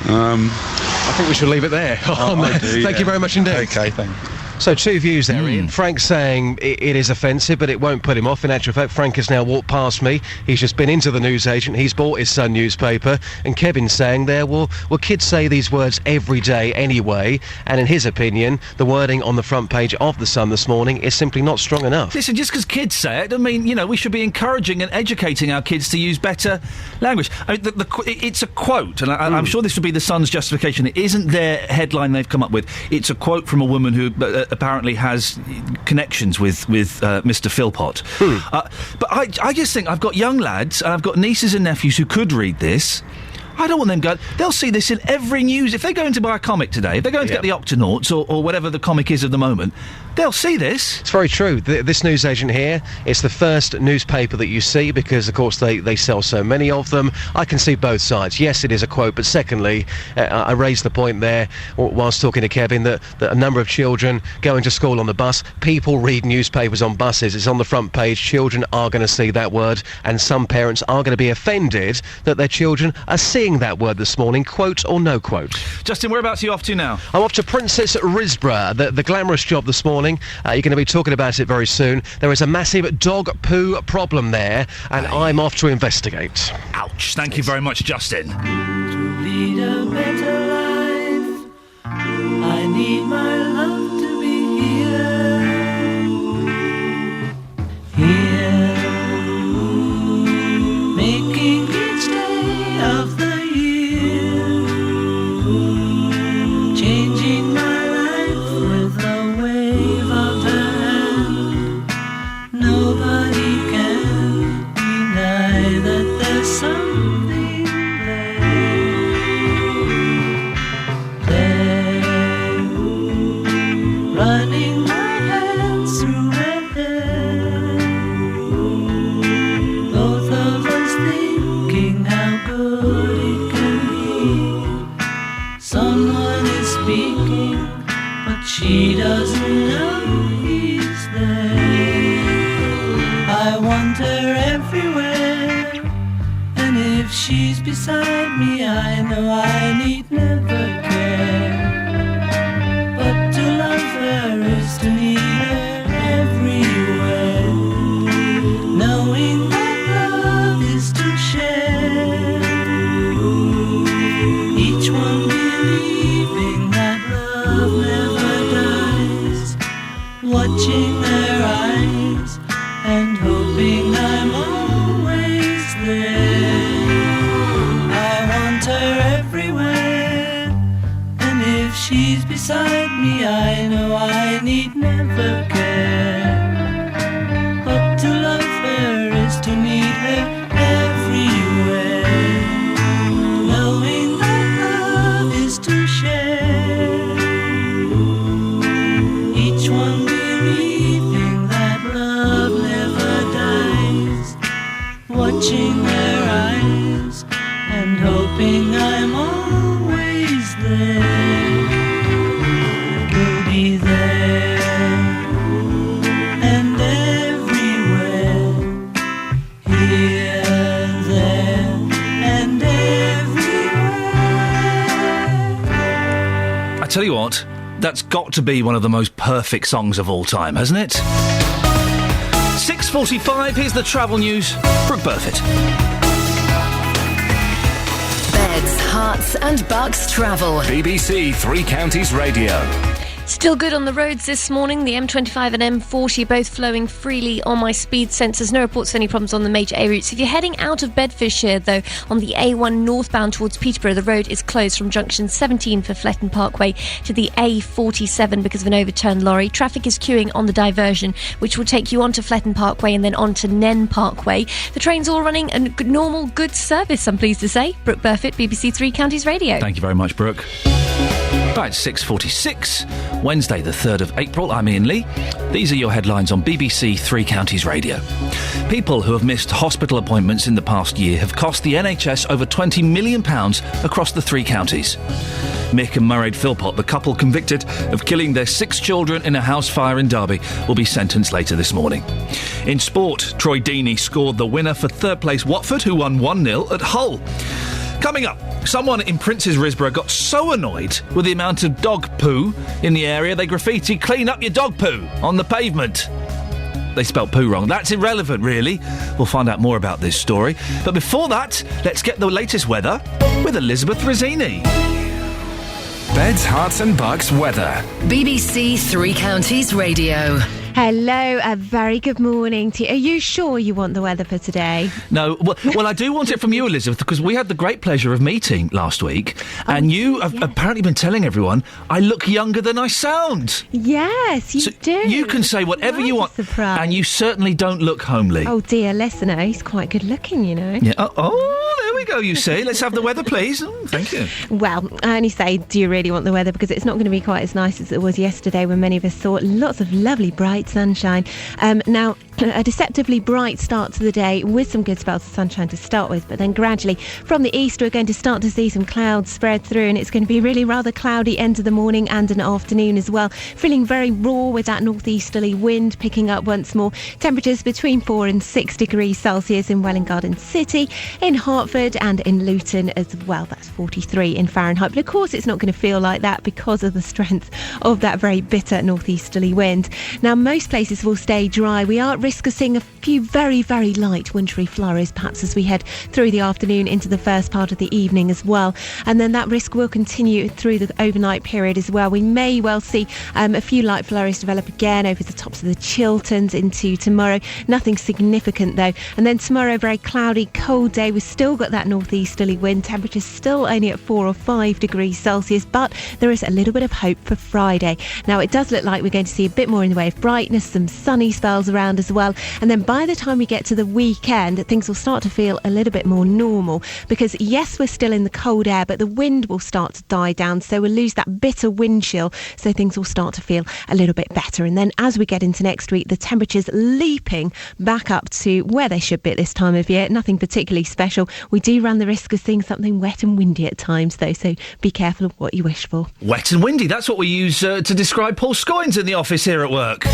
I think we should leave it there. Thank you very much indeed. Okay, thank you. So two views there, Ian. Frank's saying it is offensive, but it won't put him off. In actual fact, Frank has now walked past me. He's just been into the newsagent. He's bought his Sun newspaper. And Kevin's saying there, well, kids say these words every day anyway. And in his opinion, the wording on the front page of The Sun this morning is simply not strong enough. Listen, just because kids say it, I mean, we should be encouraging and educating our kids to use better language. I mean, it's a quote, and I'm sure this would be The Sun's justification. It isn't their headline they've come up with. It's a quote from a woman who... apparently has connections with Mr. Philpott. But I just think I've got young lads and I've got nieces and nephews who could read this. I don't want them going... They'll see this in every news. If they're going to buy a comic today, if they're going to get the Octonauts or whatever the comic is of the moment, they'll see this. It's very true. This newsagent here, it's the first newspaper that you see because, of course, they sell so many of them. I can see both sides. Yes, it is a quote, but secondly, I raised the point there whilst talking to Kevin that a number of children going to school on the bus, people read newspapers on buses. It's on the front page. Children are going to see that word, and some parents are going to be offended that their children are seeing that word this morning, quote or no quote. Justin, whereabouts are you off to now? I'm off to Princess Risborough, the glamorous job this morning. You're going to be talking about it very soon. There is a massive dog poo problem there, and I'm off to investigate. Ouch. Thank you very much, Justin. To lead a better life, I need my love to be here, making each day of the changing my life with a wave of the hand. Nobody can deny that there's something there, running my hands through her hair. Both of us thinking how good it can be. Someone is speaking, but she doesn't know he's there. I want her everywhere, and if she's beside me, I know I need never care. But to love her is to need her everywhere, knowing that love is to share. Each one believing that love never dies, watching their eyes and hoping I'm always there. I want her everywhere, and if she's beside me, I know I need never care. But to love her is to need her everywhere, knowing that love is to share. Each one believing that hoping I'm always there. We'll be there and everywhere, here, there, and everywhere. I tell you what, that's got to be one of the most perfect songs of all time, hasn't it? 6:45, here's the travel news. Brooke Burfitt. Beds, Hearts and Bucks travel. BBC Three Counties Radio. Still good on the roads this morning. The M25 and M40 are both flowing freely on my speed sensors. No reports of any problems on the major A routes. If you're heading out of Bedfordshire, though, on the A1 northbound towards Peterborough, the road is closed from junction 17 for Fletton Parkway to the A47 because of an overturned lorry. Traffic is queuing on the diversion, which will take you onto Fletton Parkway and then onto Nen Parkway. The train's all running a normal, good service, I'm pleased to say. Brooke Burfitt, BBC Three Counties Radio. Thank you very much, Brooke. Right, 6:46, Wednesday the 3rd of April. I'm Iain Lee. These are your headlines on BBC Three Counties Radio. People who have missed hospital appointments in the past year have cost the NHS over £20 million across the three counties. Mick and Mairead Philpott, the couple convicted of killing their 6 children in a house fire in Derby, will be sentenced later this morning. In sport, Troy Deeney scored the winner for third place Watford, who won 1-0 at Hull. Coming up, someone in Prince's Risborough got so annoyed with the amount of dog poo in the area they graffitied "Clean up your dog poo" on the pavement. They spelt poo wrong. That's irrelevant, really. We'll find out more about this story. But before that, let's get the latest weather with Elizabeth Rizzini. Beds, Hearts and Bucks weather. BBC Three Counties Radio. Hello, a very good morning to you. Are you sure you want the weather for today? No, well, I do want it from you, Elizabeth, because we had the great pleasure of meeting last week, and you have apparently been telling everyone I look younger than I sound. Yes, you do. You can say whatever you want, and you certainly don't look homely. Oh, dear listener, he's quite good looking, you know. Yeah. Oh, there we go, you see. Let's have the weather, please. Oh, thank you. Well, I only say, do you really want the weather? Because it's not going to be quite as nice as it was yesterday when many of us saw lots of lovely bright sunshine. Now, a deceptively bright start to the day with some good spells of sunshine to start with, but then gradually from the east we're going to start to see some clouds spread through, and it's going to be really rather cloudy end of the morning and an afternoon as well. Feeling very raw with that northeasterly wind picking up once more. Temperatures between 4 and 6 degrees Celsius in Welwyn Garden City, in Hertford and in Luton as well. That's 43 in Fahrenheit. But of course it's not going to feel like that because of the strength of that very bitter northeasterly wind. Now, most places will stay dry. We are at risk of seeing a few very, very light wintry flurries perhaps as we head through the afternoon into the first part of the evening as well. And then that risk will continue through the overnight period as well. We may well see a few light flurries develop again over the tops of the Chilterns into tomorrow. Nothing significant though. And then tomorrow, very cloudy, cold day. We've still got that northeasterly wind. Temperatures still only at 4 or 5 degrees Celsius, but there is a little bit of hope for Friday. Now, it does look like we're going to see a bit more in the way of brightness, some sunny spells around as well. And then by the time we get to the weekend, things will start to feel a little bit more normal because, yes, we're still in the cold air, but the wind will start to die down. So we'll lose that bitter wind chill. So things will start to feel a little bit better. And then as we get into next week, the temperatures leaping back up to where they should be at this time of year. Nothing particularly special. We do run the risk of seeing something wet and windy at times, though. So be careful of what you wish for. Wet and windy. That's what we use to describe Paul Scoins in the office here at work.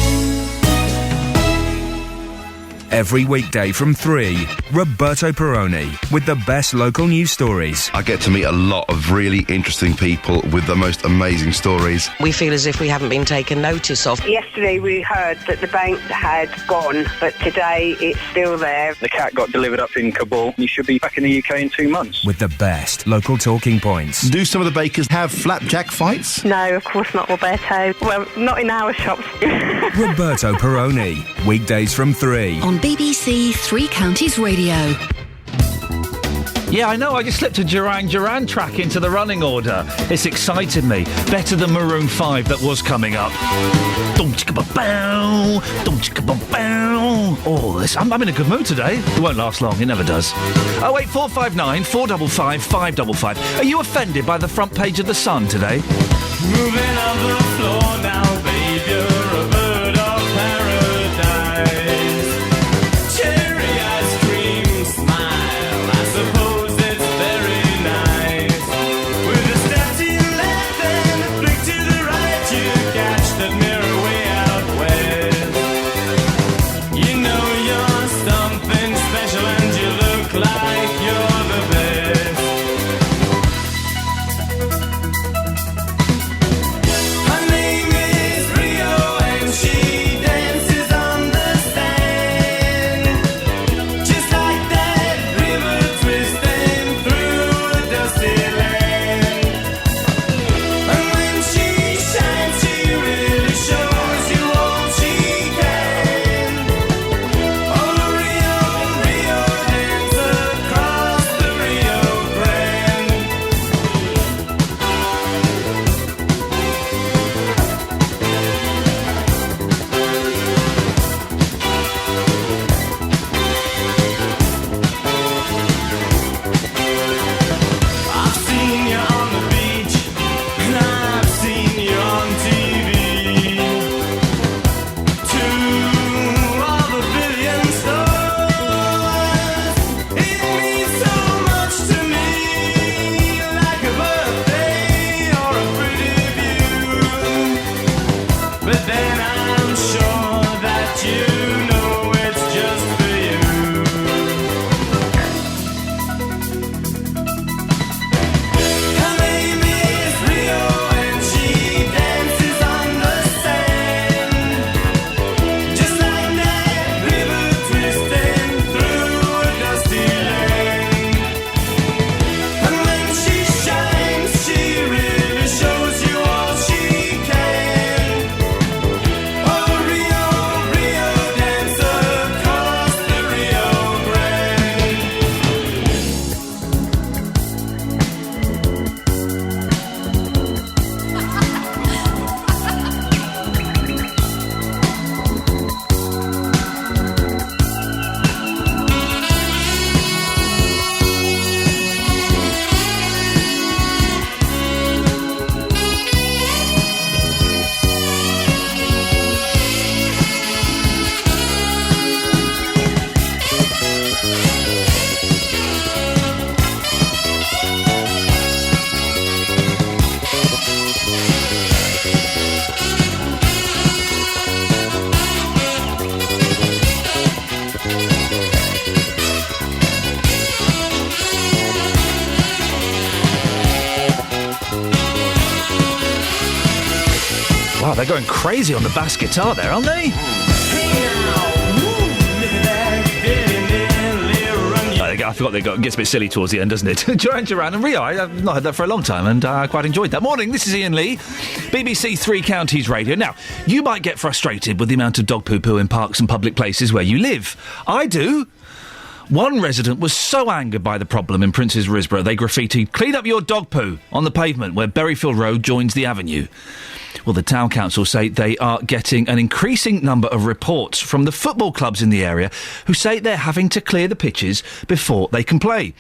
Every weekday from 3, Roberto Perrone with the best local news stories. I get to meet a lot of really interesting people with the most amazing stories. We feel as if we haven't been taken notice of. Yesterday we heard that the bank had gone, but today it's still there. The cat got delivered up in Kabul. He should be back in the UK in 2 months. With the best local talking points. Do some of the bakers have flapjack fights? No, of course not, Roberto. Well, not in our shops. Roberto Perrone, weekdays from 3. On BBC Three Counties Radio. Yeah, I know, I just slipped a Duran Duran track into the running order. It's excited me. Better than Maroon 5 that was coming up. Oh, I'm in a good mood today. It won't last long, it never does. 08459 455 555. Are you offended by the front page of The Sun today? Moving on the floor now, babe, you're a bird of paradise. Cherry ice cream smile, I suppose it's very nice. God, they're going crazy on the bass guitar there, aren't they? I forgot it gets a bit silly towards the end, doesn't it? Duran Duran and Rio. I've not heard that for a long time, and I quite enjoyed that. Morning, this is Iain Lee, BBC Three Counties Radio. Now, you might get frustrated with the amount of dog poo-poo in parks and public places where you live. I do. One resident was so angered by the problem in Prince's Risborough, they graffitied, "Clean up your dog poo" on the pavement where Berryfield Road joins the avenue. Well, the town council say they are getting an increasing number of reports from the football clubs in the area who say they're having to clear the pitches before they can play.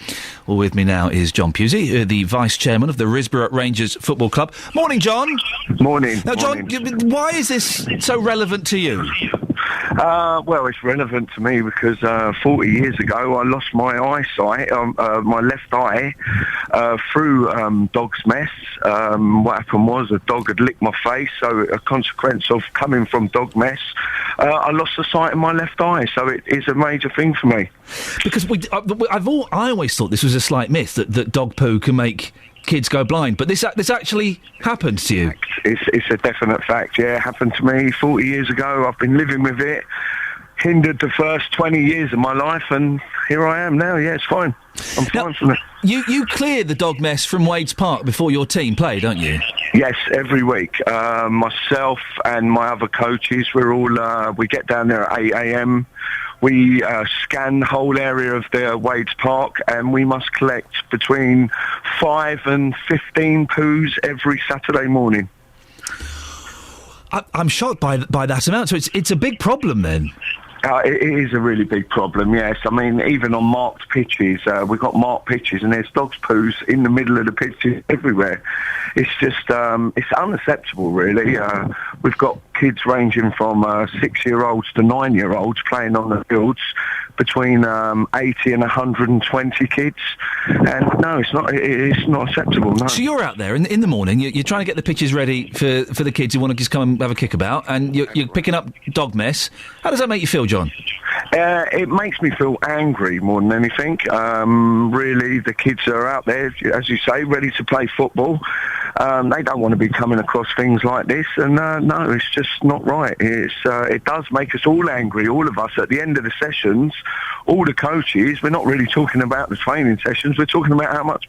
Well, with me now is John Pusey, the vice chairman of the Risborough Rangers Football Club. Morning, John. Morning. Now, John, why is this so relevant to you? Well, it's relevant to me because 40 years ago I lost my eyesight, my left eye, through dog's mess. What happened was a dog had licked my face, so a consequence of coming from dog mess, I lost the sight in my left eye, so it is a major thing for me. Because I always thought this was a slight myth, that dog poo can make kids go blind, but this actually happened to you. It's a definite fact, yeah. It happened to me 40 years ago. I've been living with it, hindered the first 20 years of my life, and here I am now. Yeah, it's fine. I'm fine from it. You clear the dog mess from Wades Park before your team play, don't you? Yes, every week. Myself and my other coaches, we get down there at 8 a.m. We scan the whole area of the Wades Park, and we must collect between 5 and 15 poos every Saturday morning. I'm shocked by that amount. So it's a big problem then. It is a really big problem, yes. I mean, even on marked pitches, we've got marked pitches and there's dogs' poos in the middle of the pitches everywhere. It's just, it's unacceptable, really. We've got kids ranging from 6-year-olds to 9-year-olds playing on the fields, between 80 and 120 kids. And no, it's not acceptable, no. So you're out there in the morning, you're trying to get the pitches ready for the kids who want to just come and have a kickabout, and you're picking up dog mess. How does that make you feel, John? It makes me feel angry more than anything. Really, the kids are out there, as you say, ready to play football. They don't want to be coming across things like this, and no, it's just not right. It does make us all angry, all of us. At the end of the sessions, all the coaches, we're not really talking about the training sessions, we're talking about how much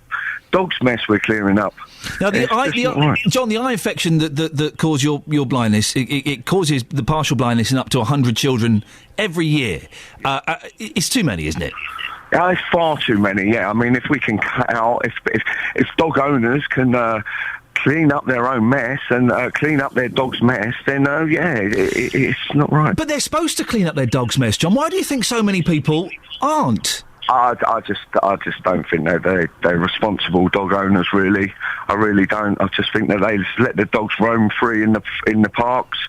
dog's mess we're clearing up. Now, John, the eye infection that caused your blindness, it causes the partial blindness in up to 100 children every year. It's too many, isn't it? It's far too many, yeah. I mean, if we can cut out, if dog owners can clean up their own mess and clean up their dog's mess, then it's not right. But they're supposed to clean up their dog's mess, John. Why do you think so many people aren't? I just don't think they're responsible dog owners, really. I really don't. I just think that they just let the dogs roam free in the parks,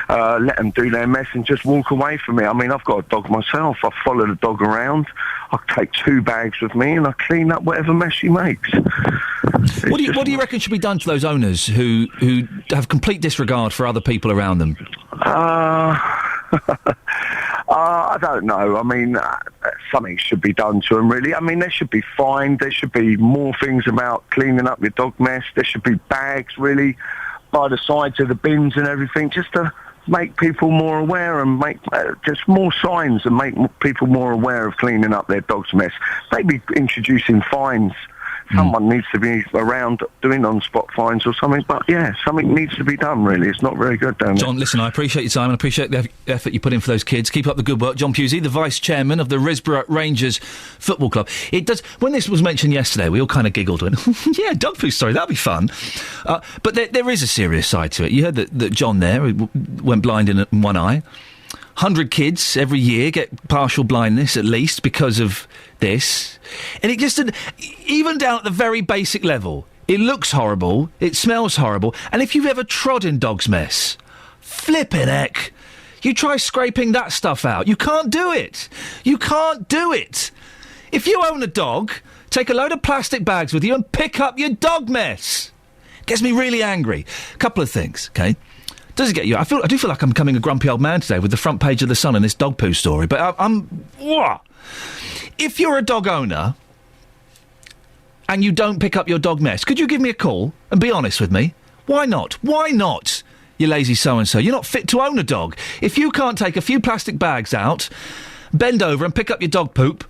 let them do their mess and just walk away from it. I mean, I've got a dog myself. I follow the dog around. I take 2 bags with me and I clean up whatever mess she makes. What do you reckon should be done to those owners who have complete disregard for other people around them? I don't know. I mean, something should be done to them, really. I mean, they should be fined. There should be more things about cleaning up your dog mess. There should be bags, really, by the sides of the bins and everything, just to make people more aware and make just more signs and make people more aware of cleaning up their dog's mess. Maybe introducing fines. Someone needs to be around doing on-spot fines or something, but yeah, something needs to be done, really. It's not very good down there. John, listen, I appreciate your time and I appreciate the effort you put in for those kids. Keep up the good work. John Pusey, the vice-chairman of the Risborough Rangers Football Club. It does. When this was mentioned yesterday, we all kind of giggled and yeah, dog poo story, that'll be fun. But there is a serious side to it. You heard that John there went blind in one eye. 100 kids every year get partial blindness, at least, because of this. And it just, even down at the very basic level, it looks horrible, it smells horrible, and if you've ever trod in dog's mess, flippin' heck, you try scraping that stuff out. You can't do it. You can't do it. If you own a dog, take a load of plastic bags with you and pick up your dog mess. Gets me really angry. Couple of things, okay? Does it get you? I do feel like I'm becoming a grumpy old man today with the front page of The Sun and this dog poo story, but if you're a dog owner and you don't pick up your dog mess, could you give me a call and be honest with me? Why not? Why not? you lazy so-and-so. You're not fit to own a dog. If you can't take a few plastic bags out, bend over and pick up your dog poop,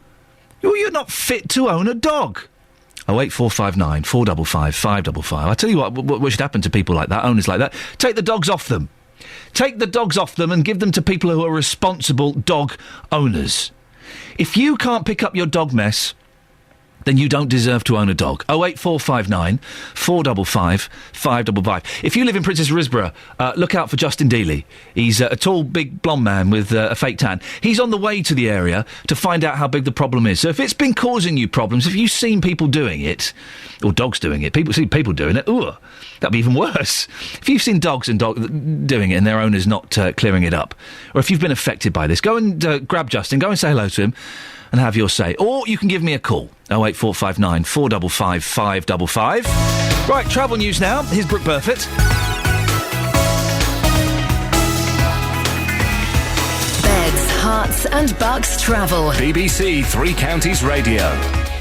you're not fit to own a dog. 08459 455 555. I tell you what should happen to people like that, owners like that. Take the dogs off them. Take the dogs off them and give them to people who are responsible dog owners. If you can't pick up your dog mess, then you don't deserve to own a dog. 08459 455 555. If you live in Princess Risborough, look out for Justin Dealey. He's a tall, big, blonde man with a fake tan. He's on the way to the area to find out how big the problem is. So if it's been causing you problems, if you've seen people doing it, or dogs doing it, people see people doing it, that'd be even worse. If you've seen dogs doing it and their owners not clearing it up, or if you've been affected by this, go and grab Justin, go and say hello to him, and have your say. Or you can give me a call, 08459 455 555. Right, travel news now. Here's Brooke Burfett. Beds, Hearts and Bucks travel. BBC Three Counties Radio.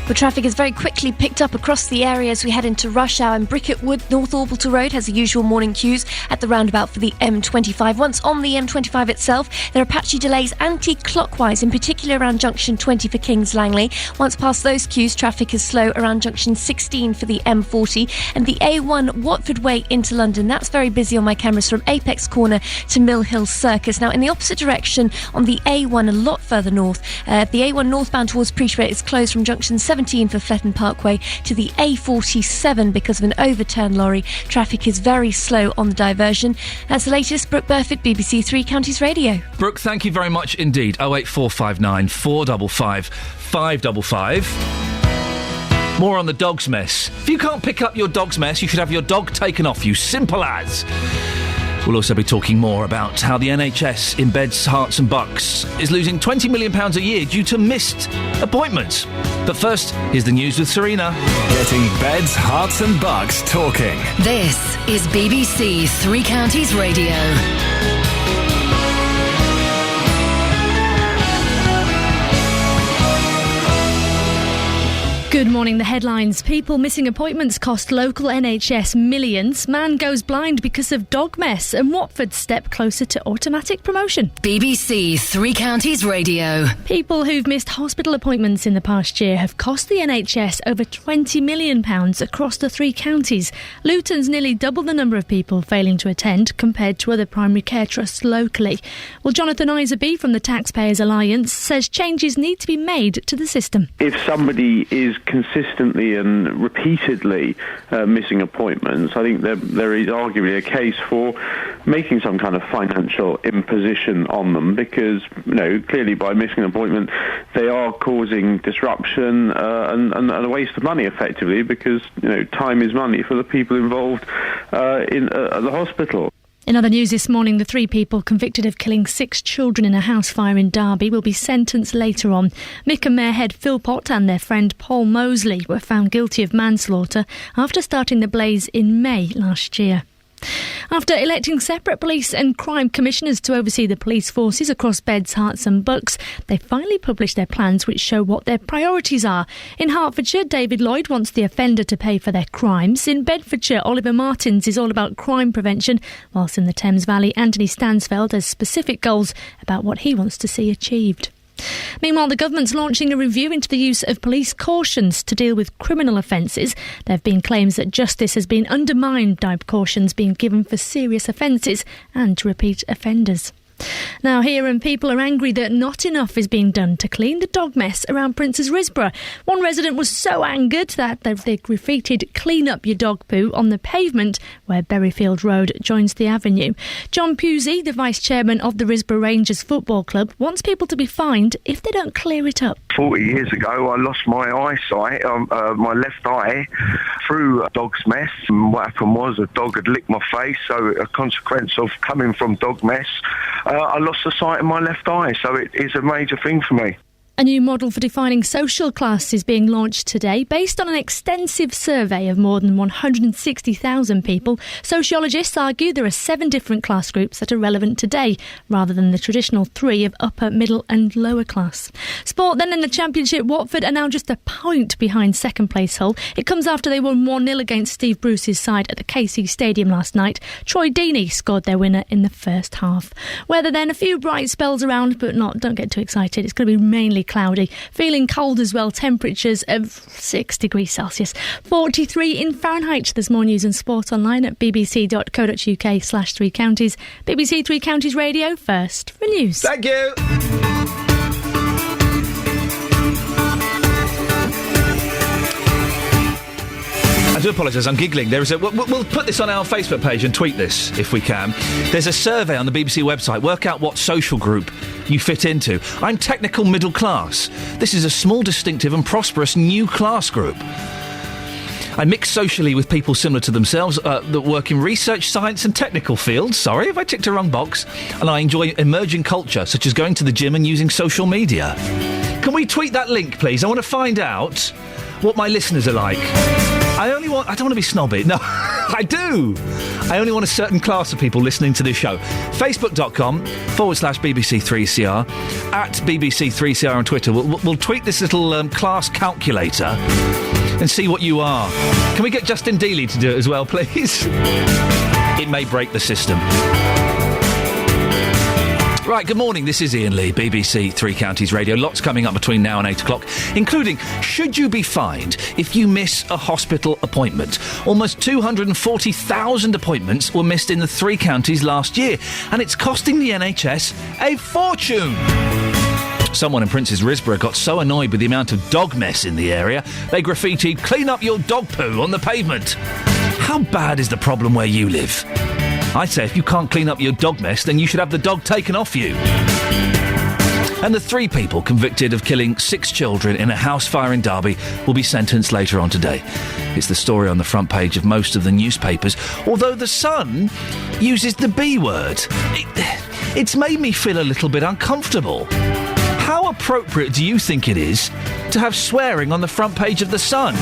Well, traffic is very quickly picked up across the area as we head into rush hour. And Bricket Wood, North Orbital Road, has the usual morning queues at the roundabout for the M25. Once on the M25 itself, there are patchy delays anti-clockwise, in particular around junction 20 for Kings Langley. Once past those queues, traffic is slow around junction 16 for the M40. And the A1 Watford Way into London, that's very busy on my cameras from Apex Corner to Mill Hill Circus. Now, in the opposite direction, on the A1 a lot further north, the A1 northbound towards Peterborough is closed from junction 17 for Fletton Parkway to the A47 because of an overturned lorry. Traffic is very slow on the diversion. That's the latest. Brooke Burford, BBC Three Counties Radio. Brooke, thank you very much indeed. 08459 455 555. More on the dog's mess. If you can't pick up your dog's mess, you should have your dog taken off you. Simple as. We'll also be talking more about how the NHS in Beds, Hearts and Bucks is losing £20 million a year due to missed appointments. But first, here's the news with Serena. Getting Beds, Hearts and Bucks talking. This is BBC Three Counties Radio. Good morning. The headlines. People missing appointments cost local NHS millions. Man goes blind because of dog mess. And Watford step closer to automatic promotion. BBC Three Counties Radio. People who've missed hospital appointments in the past year have cost the NHS over £20 million across the three counties. Luton's nearly double the number of people failing to attend compared to other primary care trusts locally. Well, Jonathan Isaby from the Taxpayers Alliance says changes need to be made to the system. If somebody is consistently and repeatedly missing appointments, I think there is arguably a case for making some kind of financial imposition on them because, clearly by missing an appointment, they are causing disruption and a waste of money, effectively, because, time is money for the people involved at the hospital. In other news this morning, the three people convicted of killing 6 children in a house fire in Derby will be sentenced later on. Mick and Mayorhead Philpott and their friend Paul Mosley were found guilty of manslaughter after starting the blaze in May last year. After electing separate police and crime commissioners to oversee the police forces across Beds, Hearts and Bucks, they finally published their plans which show what their priorities are. In Hertfordshire, David Lloyd wants the offender to pay for their crimes. In Bedfordshire, Oliver Martins is all about crime prevention, whilst in the Thames Valley, Anthony Stansfeld has specific goals about what he wants to see achieved. Meanwhile, the government's launching a review into the use of police cautions to deal with criminal offences. There have been claims that justice has been undermined by cautions being given for serious offences and to repeat offenders. Now here, and people are angry that not enough is being done to clean the dog mess around Princess Risborough. One resident was so angered that they graffitied "Clean up your dog poo" on the pavement where Berryfield Road joins the avenue. John Pusey, the vice chairman of the Risborough Rangers Football Club, wants people to be fined if they don't clear it up. 40 years ago, I lost my eyesight, my left eye, through a dog's mess. And what happened was a dog had licked my face, so a consequence of coming from dog mess, I lost the sight in my left eye, so it is a major thing for me. A new model for defining social class is being launched today. Based on an extensive survey of more than 160,000 people, sociologists argue there are 7 different class groups that are relevant today, rather than the traditional 3 of upper, middle and lower class. Sport then in the Championship, Watford are now just a point behind second place Hull. It comes after they won 1-0 against Steve Bruce's side at the KC Stadium last night. Troy Deeney scored their winner in the first half. Weather then, a few bright spells around, but don't get too excited. It's going to be mainly cloudy. Feeling cold as well, temperatures of 6 degrees Celsius. 43 in Fahrenheit. There's more news and sport online at bbc.co.uk/3 counties. BBC 3 Counties Radio, first for news. Thank you. I do apologise, I'm giggling. There is we'll put this on our Facebook page and tweet this if we can. There's a survey on the BBC website. Work out what social group you fit into. I'm technical middle class. This is a small, distinctive and prosperous new class group. I mix socially with people similar to themselves that work in research, science and technical fields. Sorry if I ticked a wrong box. And I enjoy emerging culture, such as going to the gym and using social media. Can we tweet that link, please? I want to find out what my listeners are like. I don't want to be snobby. No, I do. I only want a certain class of people listening to this show. Facebook.com/BBC3CR, at BBC3CR on Twitter. We'll tweet this little class calculator and see what you are. Can we get Justin Dealey to do it as well, please? It may break the system. Right, good morning, this is Iain Lee, BBC 3 Counties Radio. Lots coming up between now and 8 o'clock, including, should you be fined if you miss a hospital appointment? Almost 240,000 appointments were missed in the 3 counties last year, and it's costing the NHS a fortune. Someone in Prince's Risborough got so annoyed with the amount of dog mess in the area, they graffitied, "Clean up your dog poo" on the pavement. How bad is the problem where you live? I say if you can't clean up your dog mess, then you should have the dog taken off you. And the 3 people convicted of killing 6 children in a house fire in Derby will be sentenced later on today. It's the story on the front page of most of the newspapers, although The Sun uses the B word. It's made me feel a little bit uncomfortable. How appropriate do you think it is to have swearing on the front page of The Sun?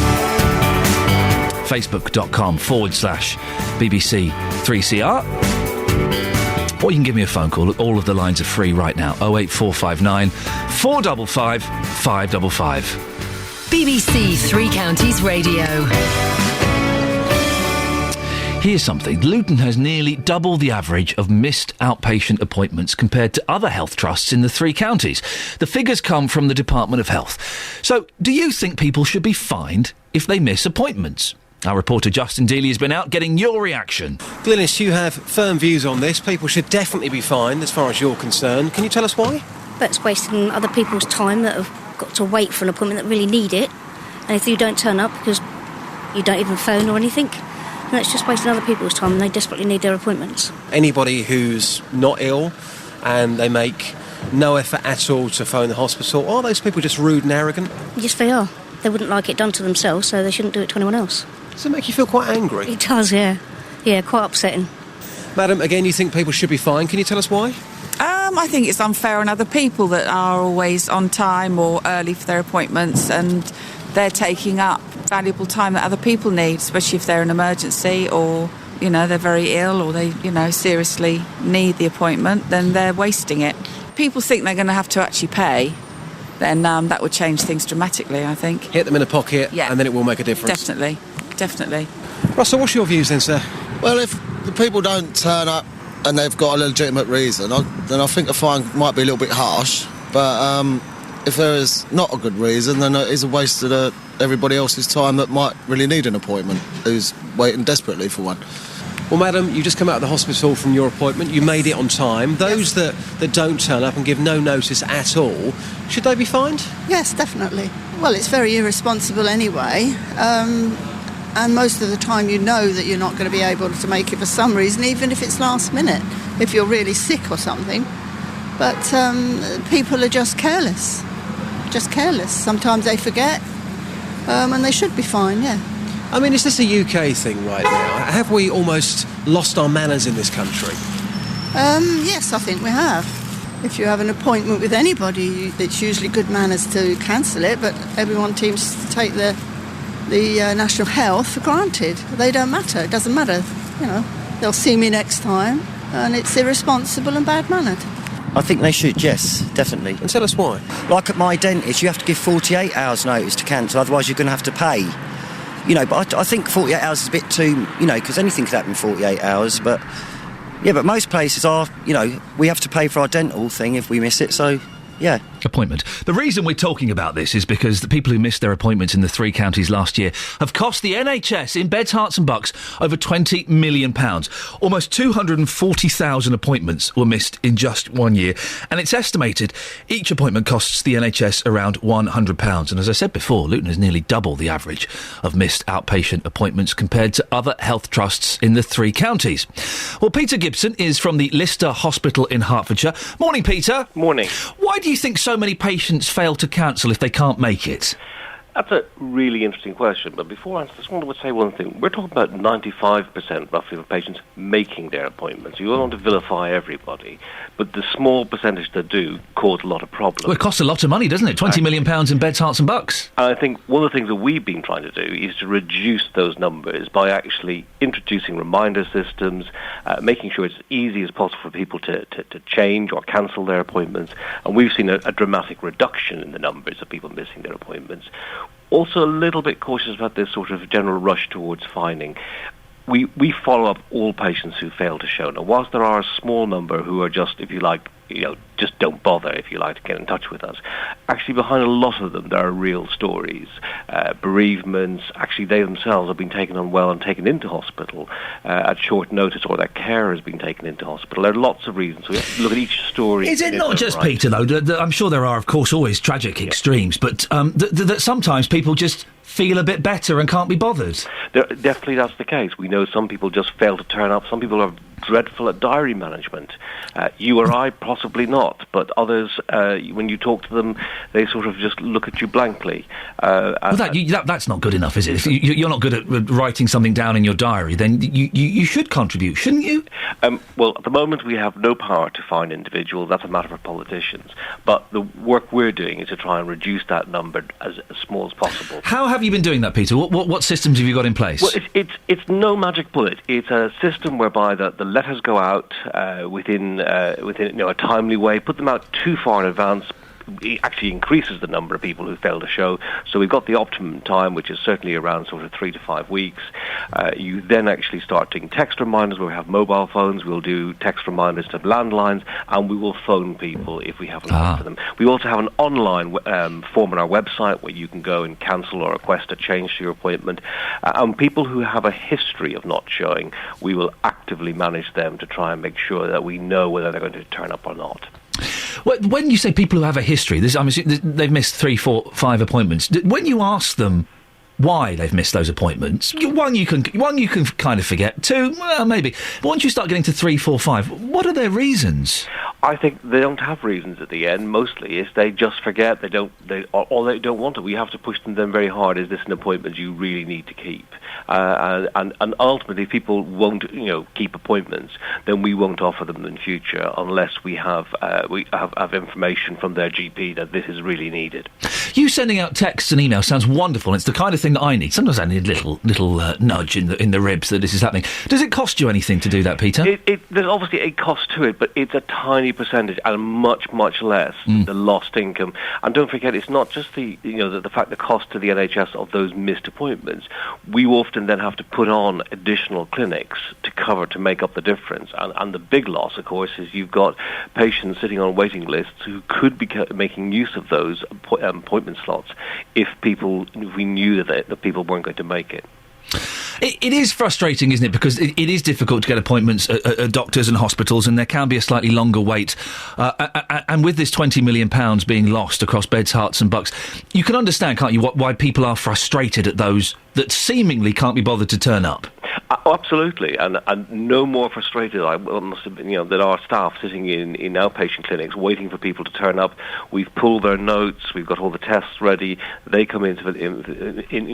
Facebook.com/BBC3CR. Or you can give me a phone call. All of the lines are free right now. 08459 455 555. BBC 3 Counties Radio. Here's something. Luton has nearly double the average of missed outpatient appointments compared to other health trusts in the 3 counties. The figures come from the Department of Health. So, do you think people should be fined if they miss appointments? Our reporter Justin Dealey has been out getting your reaction. Glynis, you have firm views on this. People should definitely be fined as far as you're concerned. Can you tell us why? That's wasting other people's time that have got to wait for an appointment that really need it. And if you don't turn up because you don't even phone or anything, then it's just wasting other people's time and they desperately need their appointments. Anybody who's not ill and they make no effort at all to phone the hospital, are those people just rude and arrogant? Yes, they are. They wouldn't like it done to themselves, so they shouldn't do it to anyone else. Does it make you feel quite angry? It does, yeah. Yeah, quite upsetting. Madam, again, you think people should be fined. Can you tell us why? I think it's unfair on other people that are always on time or early for their appointments, and they're taking up valuable time that other people need, especially if they're an emergency or, they're very ill or they, seriously need the appointment, then they're wasting it. People think they're going to have to actually pay, then that would change things dramatically, I think. Hit them in the pocket, and then it will make a difference. Definitely. Russell, what's your views then, sir? Well, if the people don't turn up and they've got a legitimate reason, then I think the fine might be a little bit harsh. But if there is not a good reason, then it is a waste of everybody else's time that might really need an appointment, who's waiting desperately for one. Well, madam, you just come out of the hospital from your appointment. You made it on time. Those that don't turn up and give no notice at all, should they be fined? Yes, definitely. Well, it's very irresponsible anyway. And most of the time you know that you're not going to be able to make it for some reason, even if it's last minute, if you're really sick or something. But people are just careless. Sometimes they forget, and they should be fined, yeah. I mean, is this a UK thing right now? Have we almost lost our manners in this country? Yes, I think we have. if you have an appointment with anybody, it's usually good manners to cancel it, but everyone seems to take the national health for granted. They don't matter. It doesn't matter. You know, they'll see me next time, and it's irresponsible and bad-mannered. I think they should, yes, definitely. And tell us why. Like at my dentist, you have to give 48 hours notice to cancel, otherwise you're going to have to pay. You know, but I think 48 hours is a bit too, you know, because anything could happen in 48 hours, but... Yeah, but most places are, you know, we have to pay for our dental thing if we miss it, so, yeah. Appointment. The reason we're talking about this is because the people who missed their appointments in the 3 counties last year have cost the NHS in Beds, Herts and Bucks over £20 million. Almost 240,000 appointments were missed in just 1 year, and it's estimated each appointment costs the NHS around £100. And as I said before, Luton is nearly double the average of missed outpatient appointments compared to other health trusts in the 3 counties. Well, Peter Gibson is from the Lister Hospital in Hertfordshire. Morning, Peter. Morning. Why do you think so many patients fail to cancel if they can't make it? That's a really interesting question, but before I answer, I just want to say one thing. We're talking about 95% roughly of patients making their appointments. You don't want to vilify everybody, but the small percentage that do cause a lot of problems. Well, it costs a lot of money, doesn't it? £20 million in Beds, Herts and Bucks. And I think one of the things that we've been trying to do is to reduce those numbers by actually introducing reminder systems, making sure it's as easy as possible for people to change or cancel their appointments. And we've seen a dramatic reduction in the numbers of people missing their appointments. Also a little bit cautious about this sort of general rush towards fining. We follow up all patients who fail to show. Now, whilst there are a small number who are just, if you like, just don't bother, if you like, to get in touch with us, actually behind a lot of them there are real stories. Bereavements, actually they themselves have been taken unwell and taken into hospital at short notice, or their carer has been taken into hospital. There are lots of reasons. We have to look at each story. Is it not just, Peter, though? I'm sure there are, of course, always tragic extremes, but that sometimes people just feel a bit better and can't be bothered. Definitely that's the case. We know some people just fail to turn up. Some people are dreadful at diary management. You or I, possibly not, but others, when you talk to them, they sort of just look at you blankly. Well, that's not good enough, is it? If you're not good at writing something down in your diary, then you should contribute, shouldn't you? Well, at the moment we have no power to fine individuals. That's a matter for politicians. But the work we're doing is to try and reduce that number as small as possible. How have you been doing that, Peter? What systems have you got in place? Well, it's no magic bullet. It's a system whereby the letters go out within a timely way. Put them out too far in advance. It actually increases the number of people who fail to show. So we've got the optimum time, which is certainly around sort of 3 to 5 weeks. You then actually start doing text reminders where we have mobile phones. We'll do text reminders to landlines, and we will phone people if we haven't got to them. We also have an online form on our website where you can go and cancel or request a change to your appointment. And people who have a history of not showing, we will actively manage them to try and make sure that we know whether they're going to turn up or not. When you say people who have a history, I'm assuming they've missed 3, 4, 5 appointments. When you ask them why they've missed those appointments, one you can kind of forget. 2, well, maybe. But once you start getting to 3, 4, 5, what are their reasons? I think they don't have reasons at the end. Mostly, is they just forget. They don't want it. We have to push them very hard. Is this an appointment you really need to keep? And ultimately, if people won't, keep appointments, then we won't offer them in future unless we have information from their GP that this is really needed. You sending out texts and emails sounds wonderful. It's the kind of thing that I need. Sometimes I need a little nudge in the ribs that this is happening. Does it cost you anything to do that, Peter? There's obviously a cost to it, but it's a tiny percentage and much, much less than the lost income. And don't forget, it's not just the fact the cost to the NHS of those missed appointments. We often then have to put on additional clinics to make up the difference. And the big loss, of course, is you've got patients sitting on waiting lists who could be making use of those appointment slots if we knew that the people weren't going to make it. It is frustrating, isn't it? Because it is difficult to get appointments at doctors and hospitals, and there can be a slightly longer wait. And with this £20 million being lost across Beds, Herts and Bucks, you can understand, can't you, why people are frustrated at those that seemingly can't be bothered to turn up? Absolutely, and no more frustrated I must have been, that our staff sitting in outpatient clinics waiting for people to turn up. We've pulled their notes, we've got all the tests ready. They come in,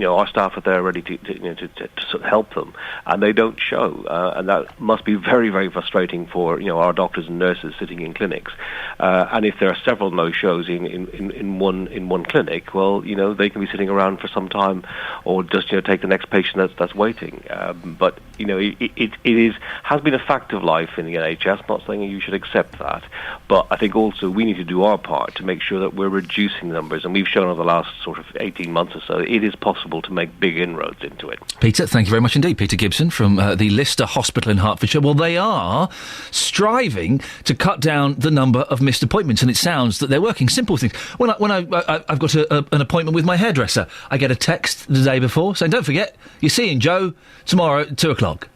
our staff are there ready to sort of help them, and they don't show, and that must be very, very frustrating for our doctors and nurses sitting in clinics. And if there are several no-shows in one clinic, well, they can be sitting around for some time, or just take the next patient that's waiting. But it has been a fact of life in the NHS. Not saying you should accept that, but I think also we need to do our part to make sure that we're reducing the numbers. And we've shown over the last sort of 18 months or so, it is possible to make big inroads into it. Peter, thank you very much indeed. Peter Gibson from the Lister Hospital in Hertfordshire. Well, they are striving to cut down the number of missed appointments, and it sounds that they're working. Simple things. When I've got an appointment with my hairdresser, I get a text the day before saying, "Don't forget, you're seeing Joe tomorrow at 2:00.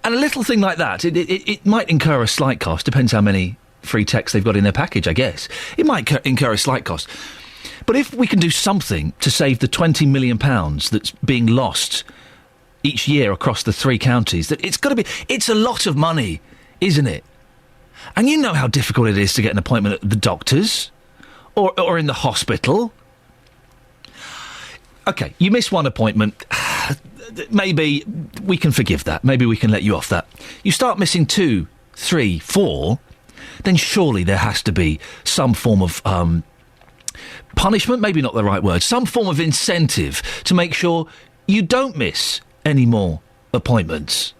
And a little thing like that, it might incur a slight cost. Depends how many free texts they've got in their package, I guess. It might incur a slight cost. But if we can do something to save the £20 million that's being lost each year across the 3 counties, that it's a lot of money, isn't it? And you know how difficult it is to get an appointment at the doctor's or in the hospital. OK, you miss one appointment. Maybe we can forgive that. Maybe we can let you off that. You start missing 2, 3, 4, then surely there has to be some form of punishment, maybe not the right word, some form of incentive to make sure you don't miss any more appointments.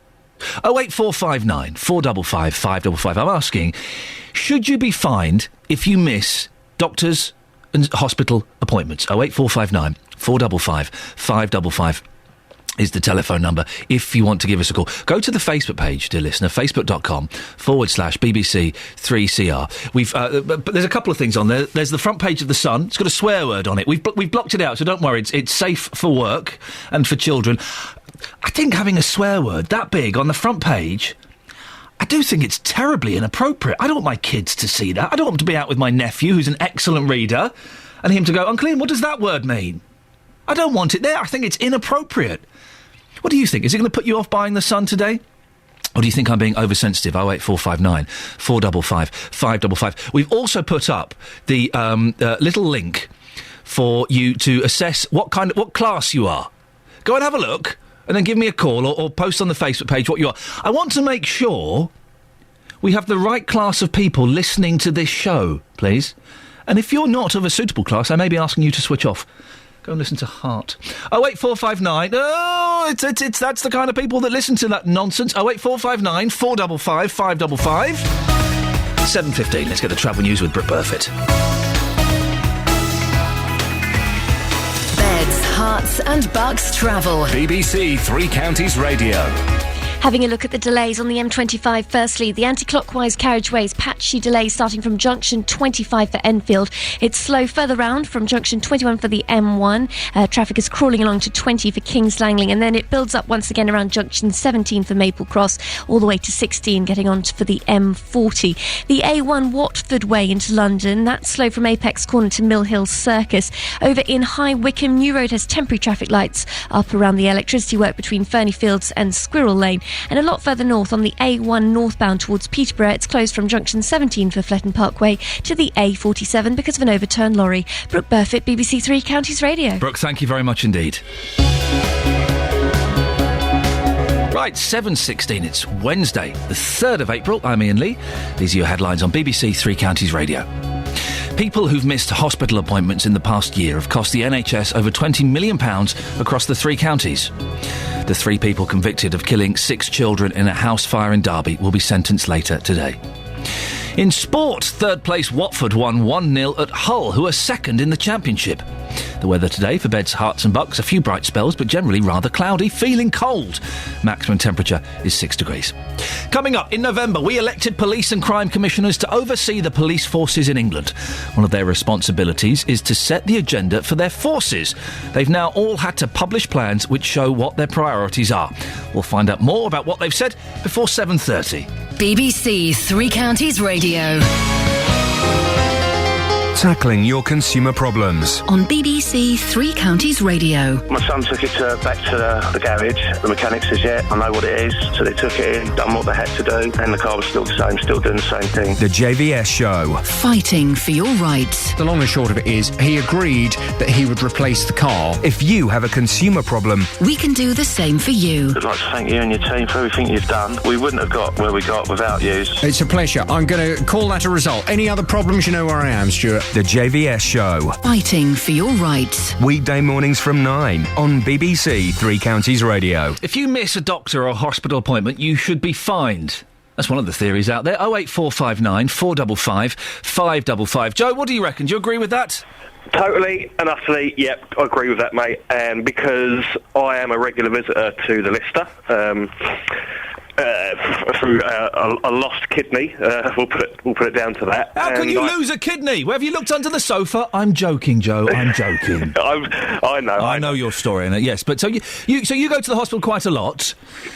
08459 455 555. I'm asking, should you be fined if you miss doctors' and hospital appointments? 08459 455 555 is the telephone number if you want to give us a call. Go to the Facebook page, dear listener, facebook.com/BBC3CR. But there's a couple of things on there. There's the front page of The Sun. It's got a swear word on it. We've blocked it out, so don't worry. It's safe for work and for children. I think having a swear word that big on the front page, I do think it's terribly inappropriate. I don't want my kids to see that. I don't want them to be out with my nephew, who's an excellent reader, and him to go, "Uncle Ian, what does that word mean?" I don't want it there. I think it's inappropriate. What do you think? Is it going to put you off buying The Sun today? Or do you think I'm being oversensitive? 08459 455 555. We've also put up the little link for you to assess what class you are. Go and have a look, and then give me a call or post on the Facebook page what you are. I want to make sure we have the right class of people listening to this show, please. And if you're not of a suitable class, I may be asking you to switch off. Go and listen to Heart. 08459. Oh, that's the kind of people that listen to that nonsense. 08459 455 555. 7:15. Let's get the travel news with Brooke Burfitt. Beds, Hearts and Bucks travel. BBC 3 Counties Radio. Having a look at the delays on the M25. Firstly, the anti-clockwise carriageways patchy delays starting from junction 25 for Enfield. It's slow further round from junction 21 for the M1. Traffic is crawling along to 20 for Kings Langley, and then it builds up once again around junction 17 for Maple Cross, all the way to 16 getting on for the M40. The A1 Watford Way into London, that's slow from Apex Corner to Mill Hill Circus. Over in High Wycombe, New Road has temporary traffic lights up around the electricity work between Ferny Fields and Squirrel Lane. And a lot further north on the A1 northbound towards Peterborough, it's closed from junction 17 for Fletton Parkway to the A47 because of an overturned lorry. Brooke Burfitt, BBC 3 Counties Radio. Brooke, thank you very much indeed. Right, 7:16, it's Wednesday, the 3rd of April. I'm Iain Lee. These are your headlines on BBC 3 Counties Radio. People who've missed hospital appointments in the past year have cost the NHS over £20 million across the 3 counties. The 3 people convicted of killing 6 children in a house fire in Derby will be sentenced later today. In sport, third place Watford won 1-0 at Hull, who are second in the Championship. The weather today for Beds, Hearts and Bucks, a few bright spells, but generally rather cloudy, feeling cold. Maximum temperature is 6 degrees. Coming up, in November, we elected police and crime commissioners to oversee the police forces in England. One of their responsibilities is to set the agenda for their forces. They've now all had to publish plans which show what their priorities are. We'll find out more about what they've said before 7:30. BBC 3 Counties Radio. tackling your consumer problems. On BBC Three Counties Radio. My son took it back to the garage. The mechanic says, yeah, I know what it is. So they took it in, done what they had to do, and the car was still the same, still doing the same thing. The JVS Show. Fighting for your rights. The long and short of it is, he agreed that he would replace the car. If you have a consumer problem, we can do the same for you. I'd like to thank you and your team for everything you've done. We wouldn't have got where we got without you. It's a pleasure. I'm going to call that a result. Any other problems, you know where I am, Stuart. The JVS Show. Fighting for your rights. Weekday mornings from 9 on BBC Three Counties Radio. If you miss a doctor or hospital appointment, you should be fined. That's one of the theories out there. 08459 455 555. Joe, what do you reckon? Do you agree with that? Totally and utterly, yep, I agree with that, mate. And because I am a regular visitor to the Lister, through a lost kidney, we'll put it down to that. How can you lose a kidney? Where have you looked under the sofa? I'm joking, Joe. I'm joking. I know your story, innit? Yes, but so you go to the hospital quite a lot.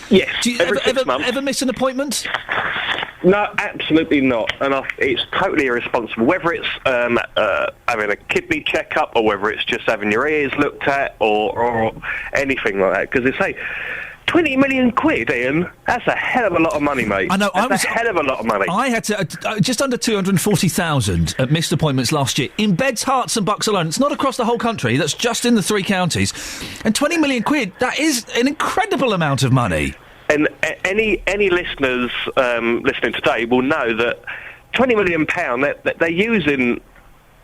Yes. Do you every 6 months. ever miss an appointment? No, absolutely not. And it's totally irresponsible. Whether it's having a kidney checkup or whether it's just having your ears looked at or anything like that. Because they say 20 million quid, Ian, that's a hell of a lot of money, mate. I know. That's a hell of a lot of money. I had to just under 240,000 at missed appointments last year in Beds, Herts and Bucks alone. It's not across the whole country. That's just in the 3 counties. And 20 million quid, that is an incredible amount of money. And any listeners listening today will know that £20 million, they're using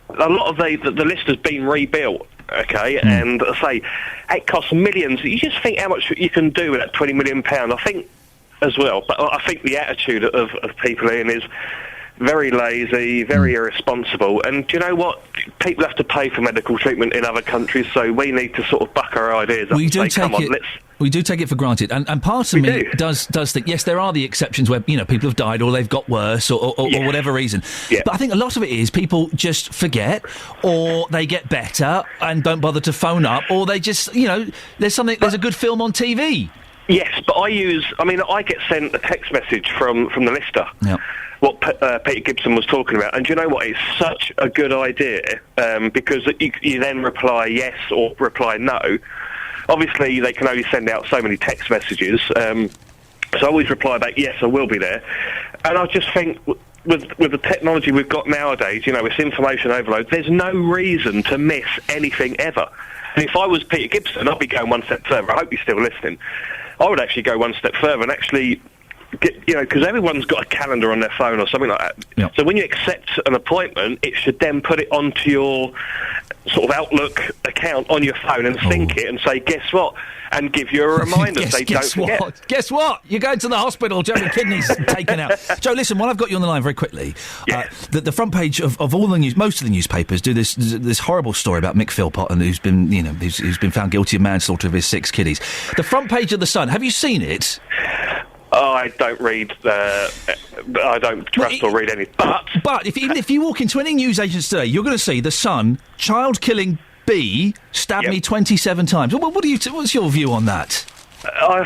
a lot of the list has been rebuilt. Okay, and I say it costs millions. You just think how much you can do with that £20 million. I think as well, but I think the attitude of people, Ian, is very lazy, very irresponsible. And do you know what? People have to pay for medical treatment in other countries, so we need to sort of buck our ideas up and say, come on, let's... We do take it for granted, and part of me does think, yes, there are the exceptions where, you know, people have died or they've got worse or whatever reason. Yeah. But I think a lot of it is people just forget, or they get better and don't bother to phone up, or they just, you know, there's a good film on TV. Yes, but I get sent a text message from the Lister. Yeah. What Peter Gibson was talking about. And do you know what? It's such a good idea because you then reply yes or reply no. Obviously, they can only send out so many text messages. So I always reply back, yes, I will be there. And I just think with the technology we've got nowadays, you know, it's information overload, there's no reason to miss anything ever. And if I was Peter Gibson, I'd be going one step further. I hope you're still listening. I would actually go one step further and actually... because everyone's got a calendar on their phone or something like that. Yep. So when you accept an appointment, it should then put it onto your sort of Outlook account on your phone and sync it and say, guess what? And give you a reminder. Say, don't forget. Guess what? You're going to the hospital. Joe, your kidney's taken out. Joe, listen, while I've got you on the line very quickly, the front page of all the news, most of the newspapers do this horrible story about Mick Philpott and who's been found guilty of manslaughter of his 6 kiddies. The front page of the Sun. Have you seen it? I don't read. I don't trust or read anything. But if you walk into any newsagents today, you're going to see the Sun, child killing B stabbed me 27 times. What's your view on that? I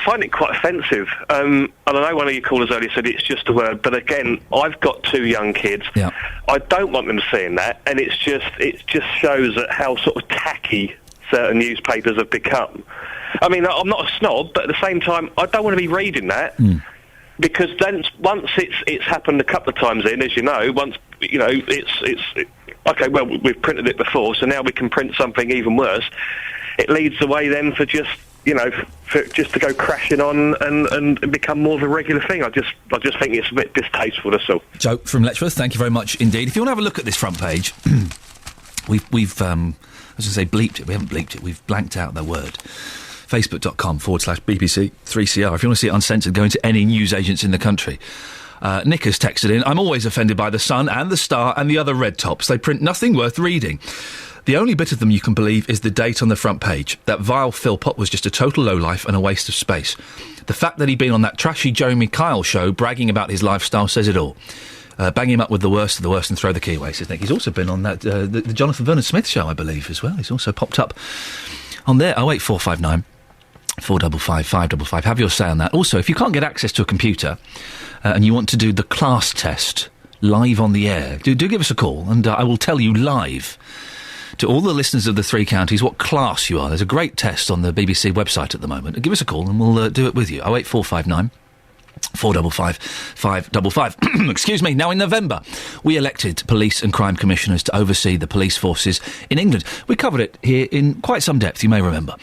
find it quite offensive. I don't know, one of your callers earlier said it's just a word, but again, I've got 2 young kids. Yeah. I don't want them seeing that, and it just shows that how sort of tacky certain newspapers have become. I mean, I'm not a snob, but at the same time, I don't want to be reading that because then once it's happened a couple of times as you know, once you know it's okay. Well, we've printed it before, so now we can print something even worse. It leads the way then for just to go crashing on and become more of a regular thing. I just think it's a bit distasteful. That's all. Joe from Letchworth, thank you very much indeed. If you want to have a look at this front page, we've I was going to say bleeped it. We haven't bleeped it. We've blanked out the word. Facebook.com/BBC 3CR. If you want to see it uncensored, go into any newsagents in the country. Nick has texted in, I'm always offended by the Sun and the Star and the other red tops. They print nothing worth reading. The only bit of them you can believe is the date on the front page. That vile Philpott was just a total lowlife and a waste of space. The fact that he'd been on that trashy Jeremy Kyle show bragging about his lifestyle says it all. Bang him up with the worst of the worst and throw the key away, says Nick. He's also been on that the Jonathan Vernon-Smith show, I believe, as well. He's also popped up on there. 08459 455 555. Have your say on that. Also, if you can't get access to a computer and you want to do the class test live on the air, do give us a call, and I will tell you live, to all the listeners of the three counties, what class you are. There's a great test on the BBC website at the moment. Give us a call and we'll do it with you. 08459 455 555. Excuse me. Now, in November, we elected police and crime commissioners to oversee the police forces in England. We covered it here in quite some depth, you may remember.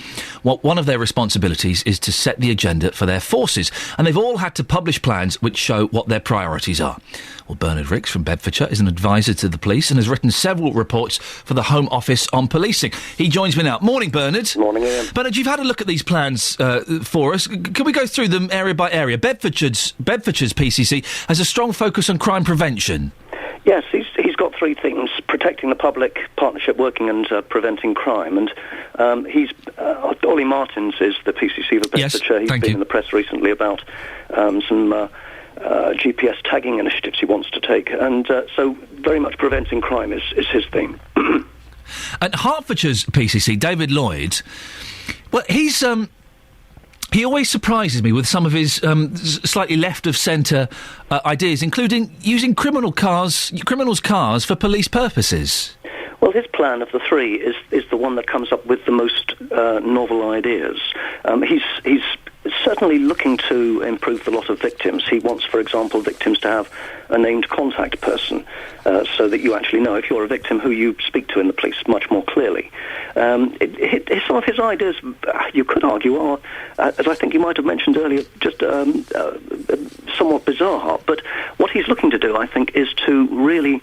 Well, one of their responsibilities is to set the agenda for their forces, and they've all had to publish plans which show what their priorities are. Well, Bernard Ricks from Bedfordshire is an advisor to the police and has written several reports for the Home Office on policing. He joins me now. Morning, Bernard. Morning, Ian. Bernard, you've had a look at these plans for us. Can we go through them area by area? Bedfordshire's PCC has a strong focus on crime prevention. Yes, he's got three things: protecting the public, partnership working, and preventing crime. And Ollie Martins is the PCC for Bedfordshire. He's been in the press recently about some GPS tagging initiatives he wants to take, and so very much preventing crime is his theme. At Hertfordshire's PCC, David Lloyd, well, he always surprises me with some of his slightly left-of-centre ideas, including using criminals' cars for police purposes. Well, his plan of the three is the one that comes up with the most novel ideas. He's certainly looking to improve the lot of victims. He wants, for example, victims to have a named contact person, so that you actually know, if you're a victim, who you speak to in the police much more clearly. Some of his ideas, you could argue, are, as I think you might have mentioned earlier, just somewhat bizarre. But what he's looking to do, I think, is to really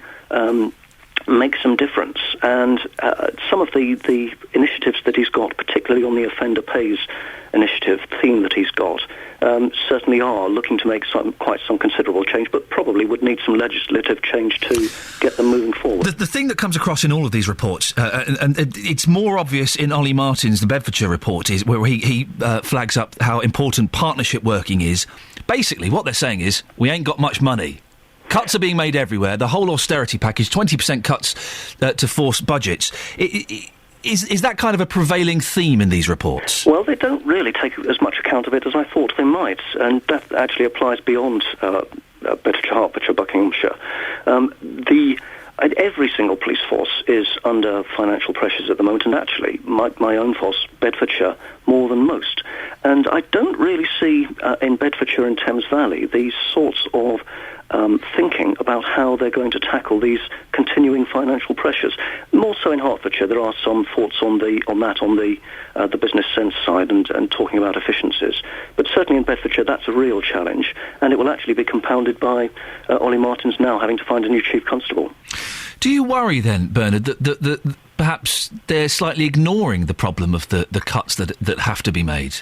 make some difference. And some of the initiatives that he's got, particularly on the offender pays initiative theme that he's got, certainly are looking to make quite some considerable change, but probably would need some legislative change to get them moving forward. The thing that comes across in all of these reports, and it's more obvious in Ollie Martin's The Bedfordshire report, is where he flags up how important partnership working is. Basically, what they're saying is, we ain't got much money. Cuts are being made everywhere. The whole austerity package, 20% cuts to force budgets. Is that kind of a prevailing theme in these reports? Well, they don't really take as much account of it as I thought they might, and that actually applies beyond Bedfordshire, Hertfordshire, Buckinghamshire. Every single police force is under financial pressures at the moment, and actually, my own force, Bedfordshire, more than most. And I don't really see in Bedfordshire and Thames Valley these sorts of thinking about how they're going to tackle these continuing financial pressures. More so in Hertfordshire, there are some thoughts on the business sense side and talking about efficiencies. But certainly in Bedfordshire, that's a real challenge, and it will actually be compounded by Ollie Martins now having to find a new chief constable. Do you worry then, Bernard, that perhaps they're slightly ignoring the problem of the cuts that have to be made?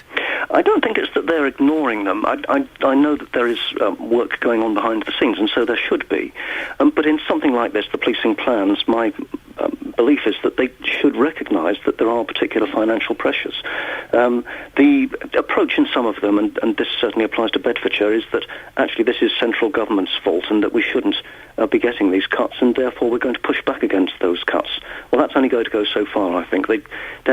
I don't think it's that they're ignoring them. I know that there is work going on behind the scenes, and so there should be. But in something like this, the policing plans, my belief is that they should recognise that there are particular financial pressures. The approach in some of them, and this certainly applies to Bedfordshire, is that actually this is central government's fault and that we shouldn't be getting these cuts, and therefore we're going to push back against those cuts. Well, that's only going to go so far, I think. They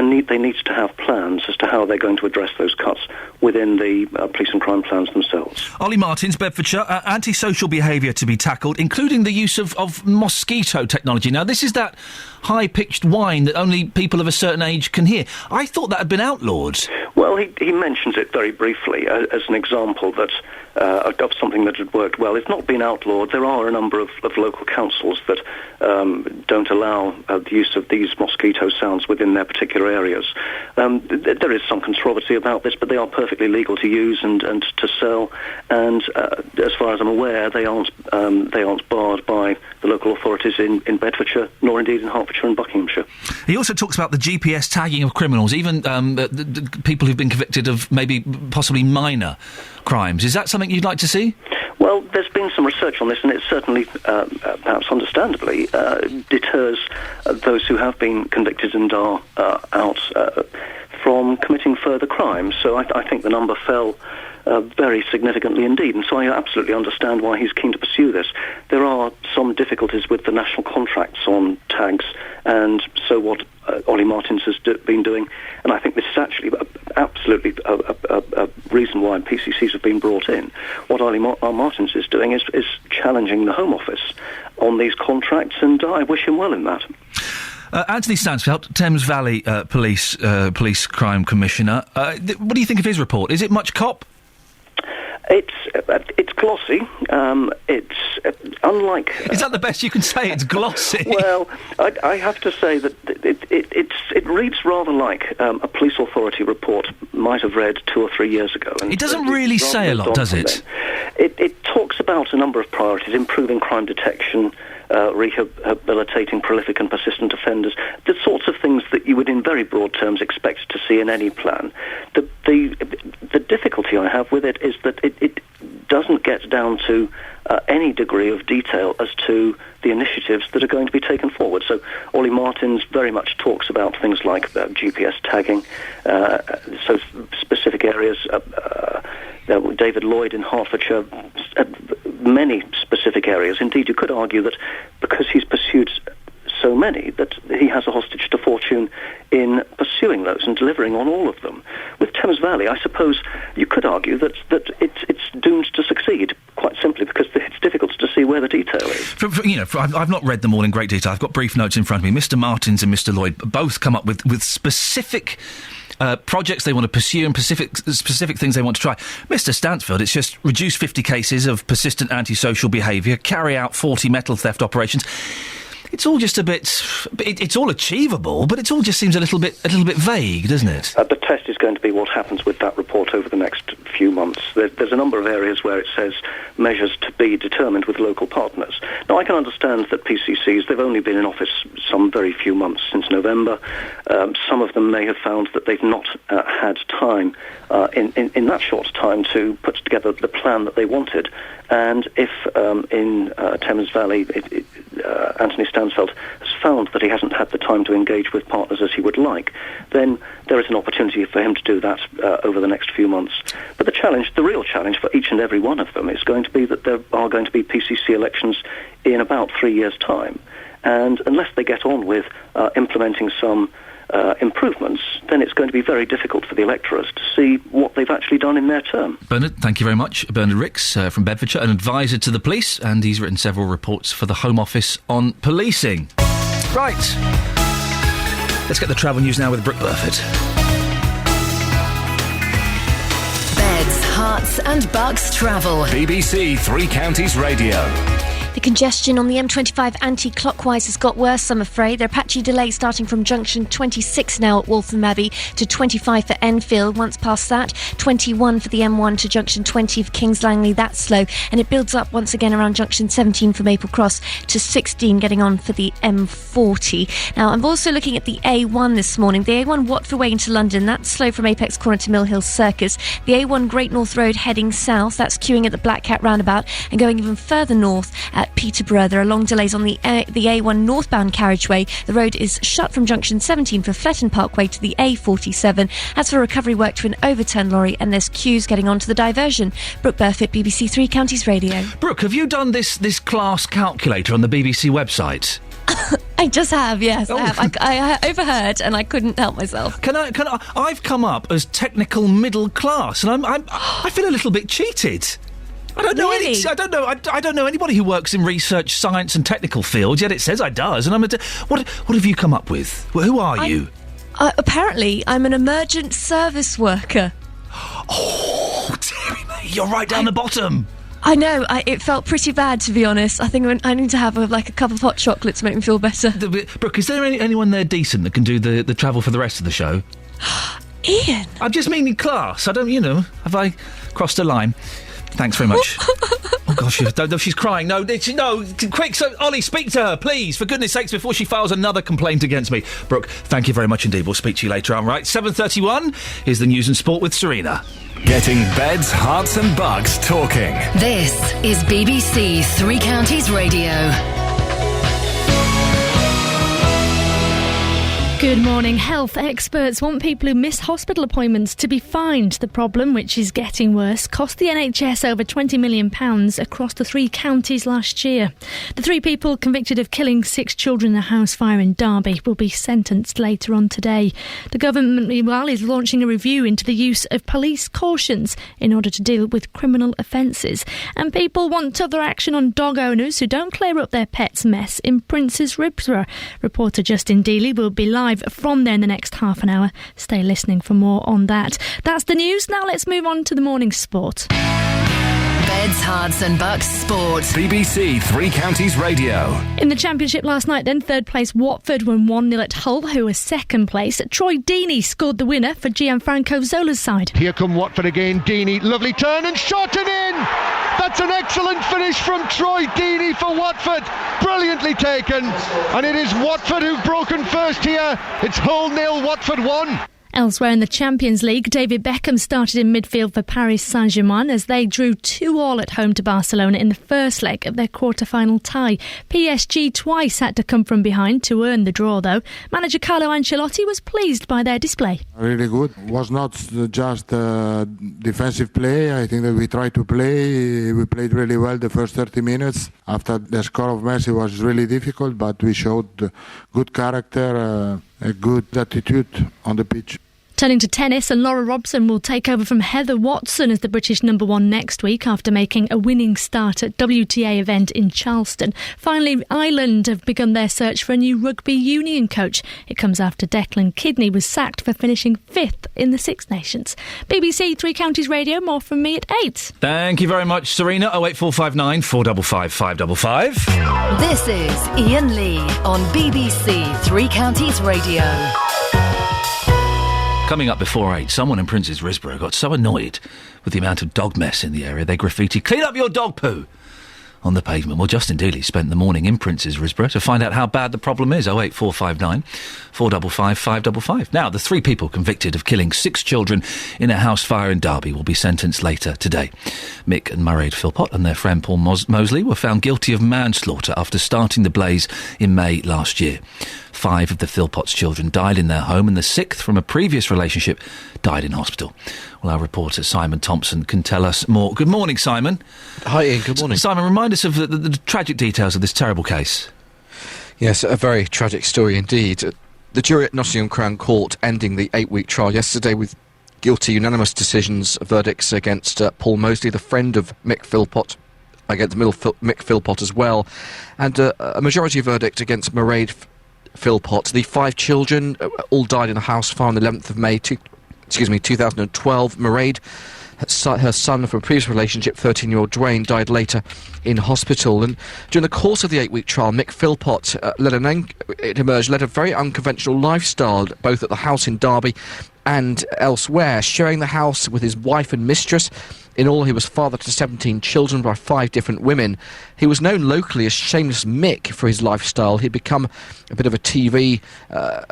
need to have plans as to how they're going to address those cuts within the police and crime plans themselves. Ollie Martins, Bedfordshire, antisocial behaviour to be tackled, including the use of mosquito technology. Now, this is that high-pitched whine that only people of a certain age can hear. I thought that had been outlawed. Well, he mentions it very briefly as an example that of something that had worked well. It's not been outlawed. There are a number of local councils that don't allow the use of these mosquito sounds within their particular areas. There is some controversy about this, but they are perfectly legal to use and to sell. And as far as I'm aware, they aren't barred by the local authorities in Bedfordshire, nor indeed in Hertfordshire and Buckinghamshire. He also talks about the GPS tagging of criminals, even the people who've been convicted of possibly minor crimes. Is that something you'd like to see? Well, there's been some research on this, and it certainly, perhaps understandably, deters those who have been convicted and are out from committing further crimes. So I think the number fell very significantly indeed, and so I absolutely understand why he's keen to pursue this. There are some difficulties with the national contracts on tags, and so what Ollie Martins has been doing, and I think this is actually absolutely a reason why PCCs have been brought in. What Ollie Martins is doing is challenging the Home Office on these contracts, and I wish him well in that. Anthony Stansfeld, Thames Valley Police Crime Commissioner. What do you think of his report? Is it much cop? It's glossy. It's unlike. Is that the best you can say? It's glossy. Well, I have to say that it reads rather like a police authority report might have read 2 or 3 years ago. And it doesn't really say a lot, does it? It talks about a number of priorities: improving crime detection, rehabilitating prolific and persistent offenders, the sorts of things that you would in very broad terms expect to see in any plan. The difficulty I have with it is that it doesn't get down to any degree of detail as to the initiatives that are going to be taken forward. So Ollie Martins very much talks about things like GPS tagging, so specific areas. David Lloyd in Hertfordshire, many specific areas. Indeed, you could argue that because he's pursued so many, that he has a hostage to fortune in pursuing those and delivering on all of them. With Thames Valley, I suppose you could argue that it's doomed to succeed, quite simply because it's difficult to see where the detail is. I've not read them all in great detail. I've got brief notes in front of me. Mr. Martins and Mr. Lloyd both come up with specific projects they want to pursue and specific things they want to try. Mr. Stansfeld, it's just reduce 50 cases of persistent antisocial behaviour, carry out 40 metal theft operations. It's all just a bit. It's all achievable, but it all just seems a little bit vague, doesn't it? The test is going to be what happens with that report over the next few months. There's a number of areas where it says measures to be determined with local partners. Now, I can understand that PCCs, they've only been in office some very few months, since November. Some of them may have found that they've not had time in that short time to put together the plan that they wanted. And if in Thames Valley, Anthony Stansfeld has found that he hasn't had the time to engage with partners as he would like, then there is an opportunity for him to do that over the next few months. But the real challenge for each and every one of them is going to be that there are going to be PCC elections in about 3 years' time. And unless they get on with implementing some improvements, then it's going to be very difficult for the electorate to see what they've actually done in their term. Bernard, thank you very much. Bernard Ricks from Bedfordshire, an advisor to the police, and he's written several reports for the Home Office on policing. Right. Let's get the travel news now with Brooke Burford. Beds, Herts and Bucks travel. BBC Three Counties Radio. The congestion on the M25 anti-clockwise has got worse, I'm afraid. There are patchy delays starting from junction 26 now at Waltham Abbey to 25 for Enfield. Once past that, 21 for the M1 to junction 20 for Kings Langley. That's slow. And it builds up once again around junction 17 for Maple Cross to 16 getting on for the M40. Now, I'm also looking at the A1 this morning. The A1 Watford way into London, that's slow from Apex Corner to Mill Hill Circus. The A1 Great North Road heading south, that's queuing at the Black Cat roundabout and going even further north at Peterborough. There are long delays on the A1 northbound carriageway. The road is shut from junction 17 for Fletton Parkway to the A47. As for recovery work to an overturned lorry, and there's queues getting onto the diversion. Brooke Burford, BBC Three Counties Radio. Brooke, have you done this class calculator on the BBC website? I just have, yes, I have. I overheard and I couldn't help myself. I've come up as technical middle class, and I feel a little bit cheated. I don't know really? I don't know anybody who works in research, science, and technical fields. Yet it says I does, and what have you come up with? Well, who are you? Apparently, I'm an emergent service worker. Oh, dearie me! You're right down the bottom. I know. It felt pretty bad, to be honest. I think I need to have a cup of hot chocolate to make me feel better. Brooke, is there anyone there decent that can do the travel for the rest of the show? Ian, I'm just meaning class. I don't, have I crossed a line? Thanks very much. Oh, gosh, she's crying. No, quick, so, Ollie, speak to her, please, for goodness sakes, before she files another complaint against me. Brooke, thank you very much indeed. We'll speak to you later on, right? 7:31, here's the news and sport with Serena. Getting beds, hearts and bugs talking. This is BBC Three Counties Radio. Good morning. Health experts want people who miss hospital appointments to be fined. The problem, which is getting worse, cost the NHS over £20 million across the 3 counties last year. The 3 people convicted of killing 6 children in a house fire in Derby will be sentenced later on today. The government, meanwhile, is launching a review into the use of police cautions in order to deal with criminal offences. And people want tougher action on dog owners who don't clear up their pets' mess in Prince's Risborough. Reporter Justin Dealey will be live from there in the next half an hour. Stay listening for more on that. That's the news. Now let's move on to the morning sport. Beds, Hearts and Bucks Sport. BBC Three Counties Radio. In the Championship last night then, third place Watford won 1-0 at Hull, who was second place. Troy Deeney scored the winner for Gianfranco Zola's side. Here come Watford again. Deeney, lovely turn and shot it in! That's an excellent finish from Troy Deeney for Watford. Brilliantly taken. And it is Watford who've broken first here. It's Hull 0, Watford 1. Elsewhere in the Champions League, David Beckham started in midfield for Paris Saint-Germain as they drew 2-2 at home to Barcelona in the first leg of their quarter-final tie. PSG twice had to come from behind to earn the draw, though. Manager Carlo Ancelotti was pleased by their display. Really good. It was not just defensive play. I think that we tried to play. We played really well the first 30 minutes. After the score of Messi was really difficult, but we showed good character, a good attitude on the pitch. Turning to tennis, and Laura Robson will take over from Heather Watson as the British number 1 next week after making a winning start at WTA event in Charleston. Finally, Ireland have begun their search for a new rugby union coach. It comes after Declan Kidney was sacked for finishing 5th in the Six Nations. BBC Three Counties Radio, more from me at 8. Thank you very much, Serena. 08459 455 555. This is Iain Lee on BBC Three Counties Radio. Coming up before 8, someone in Prince's Risborough got so annoyed with the amount of dog mess in the area, they graffiti, "Clean up your dog poo," on the pavement. Well, Justin Dealey spent the morning in Prince's Risborough to find out how bad the problem is. 08459 455 555. Now, the 3 people convicted of killing 6 children in a house fire in Derby will be sentenced later today. Mick and Mairead Philpott and their friend Paul Mosley were found guilty of manslaughter after starting the blaze in May last year. 5 of the Philpotts' children died in their home and the 6th from a previous relationship died in hospital. Well, our reporter Simon Thompson can tell us more. Good morning, Simon. Hi, Ian. Good morning. Simon, remind us of the tragic details of this terrible case. Yes, a very tragic story indeed. The jury at Nottingham Crown Court ending the 8-week trial yesterday with guilty unanimous verdicts against Paul Mosley, the friend of Mick Philpott, against Mick Philpott as well, and a majority verdict against Mairead Philpott. The 5 children all died in a house fire on the 11th of May 2012. Mairead, her son from a previous relationship, 13-year-old Dwayne, died later in hospital. And during the course of the 8-week trial, Mick Philpott led a very unconventional lifestyle, both at the house in Derby and elsewhere, sharing the house with his wife and mistress. In all, he was father to 17 children by 5 different women. He was known locally as Shameless Mick for his lifestyle. He'd become a bit of a TV,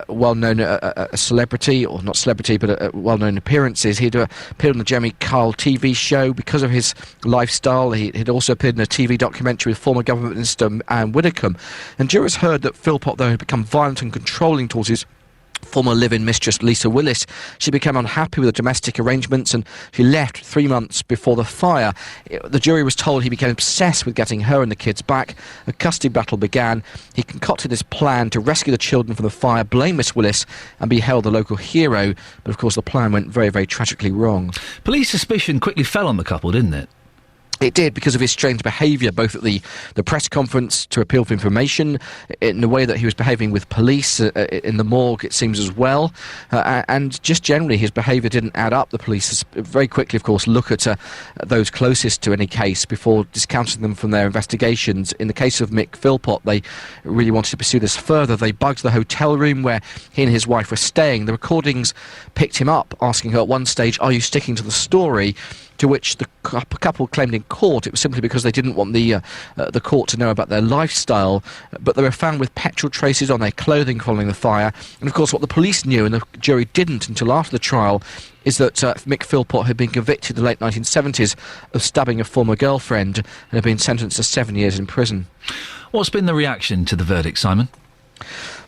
well-known a celebrity, or not celebrity, but well-known appearances. He'd appeared on the Jeremy Kyle TV show because of his lifestyle. He'd also appeared in a TV documentary with former government minister Anne Widdecombe. And jurors heard that Philpott, though, had become violent and controlling towards his former live-in mistress Lisa Willis. She became unhappy with the domestic arrangements and she left 3 months before the fire. The jury was told he became obsessed with getting her and the kids back. A custody battle began. He concocted his plan to rescue the children from the fire, blame Miss Willis and be held the local hero. But of course the plan went very, very tragically wrong. Police suspicion quickly fell on the couple, didn't it? It did, because of his strange behaviour, both at the press conference to appeal for information, in the way that he was behaving with police, in the morgue, it seems, as well. And just generally, his behaviour didn't add up. The police very quickly, of course, look at those closest to any case before discounting them from their investigations. In the case of Mick Philpott, they really wanted to pursue this further. They bugged the hotel room where he and his wife were staying. The recordings picked him up, asking her at one stage, "Are you sticking to the story?" To which the couple claimed in court it was simply because they didn't want the court to know about their lifestyle. But they were found with petrol traces on their clothing following the fire. And of course what the police knew, and the jury didn't until after the trial, is that Mick Philpott had been convicted in the late 1970s of stabbing a former girlfriend and had been sentenced to 7 years in prison. What's been the reaction to the verdict, Simon?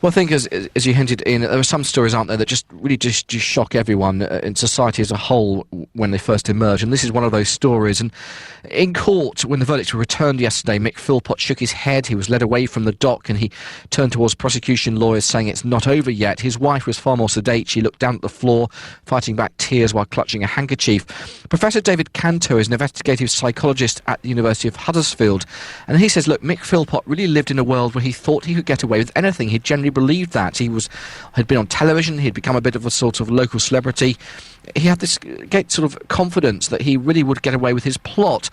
Well, I think, as you hinted, Ian, there are some stories, aren't there, that just really just shock everyone in society as a whole when they first emerge, and this is one of those stories. And in court, when the verdicts were returned yesterday, Mick Philpott shook his head. He was led away from the dock, and he turned towards prosecution lawyers, saying it's not over yet. His wife was far more sedate. She looked down at the floor, fighting back tears while clutching a handkerchief. Professor David Canto is an investigative psychologist at the University of Huddersfield, and he says, look, Mick Philpott really lived in a world where he thought he could get away with anything. He generally believed that. He had been on television, he'd become a bit of a sort of local celebrity. He had this great sort of confidence that he really would get away with his plot.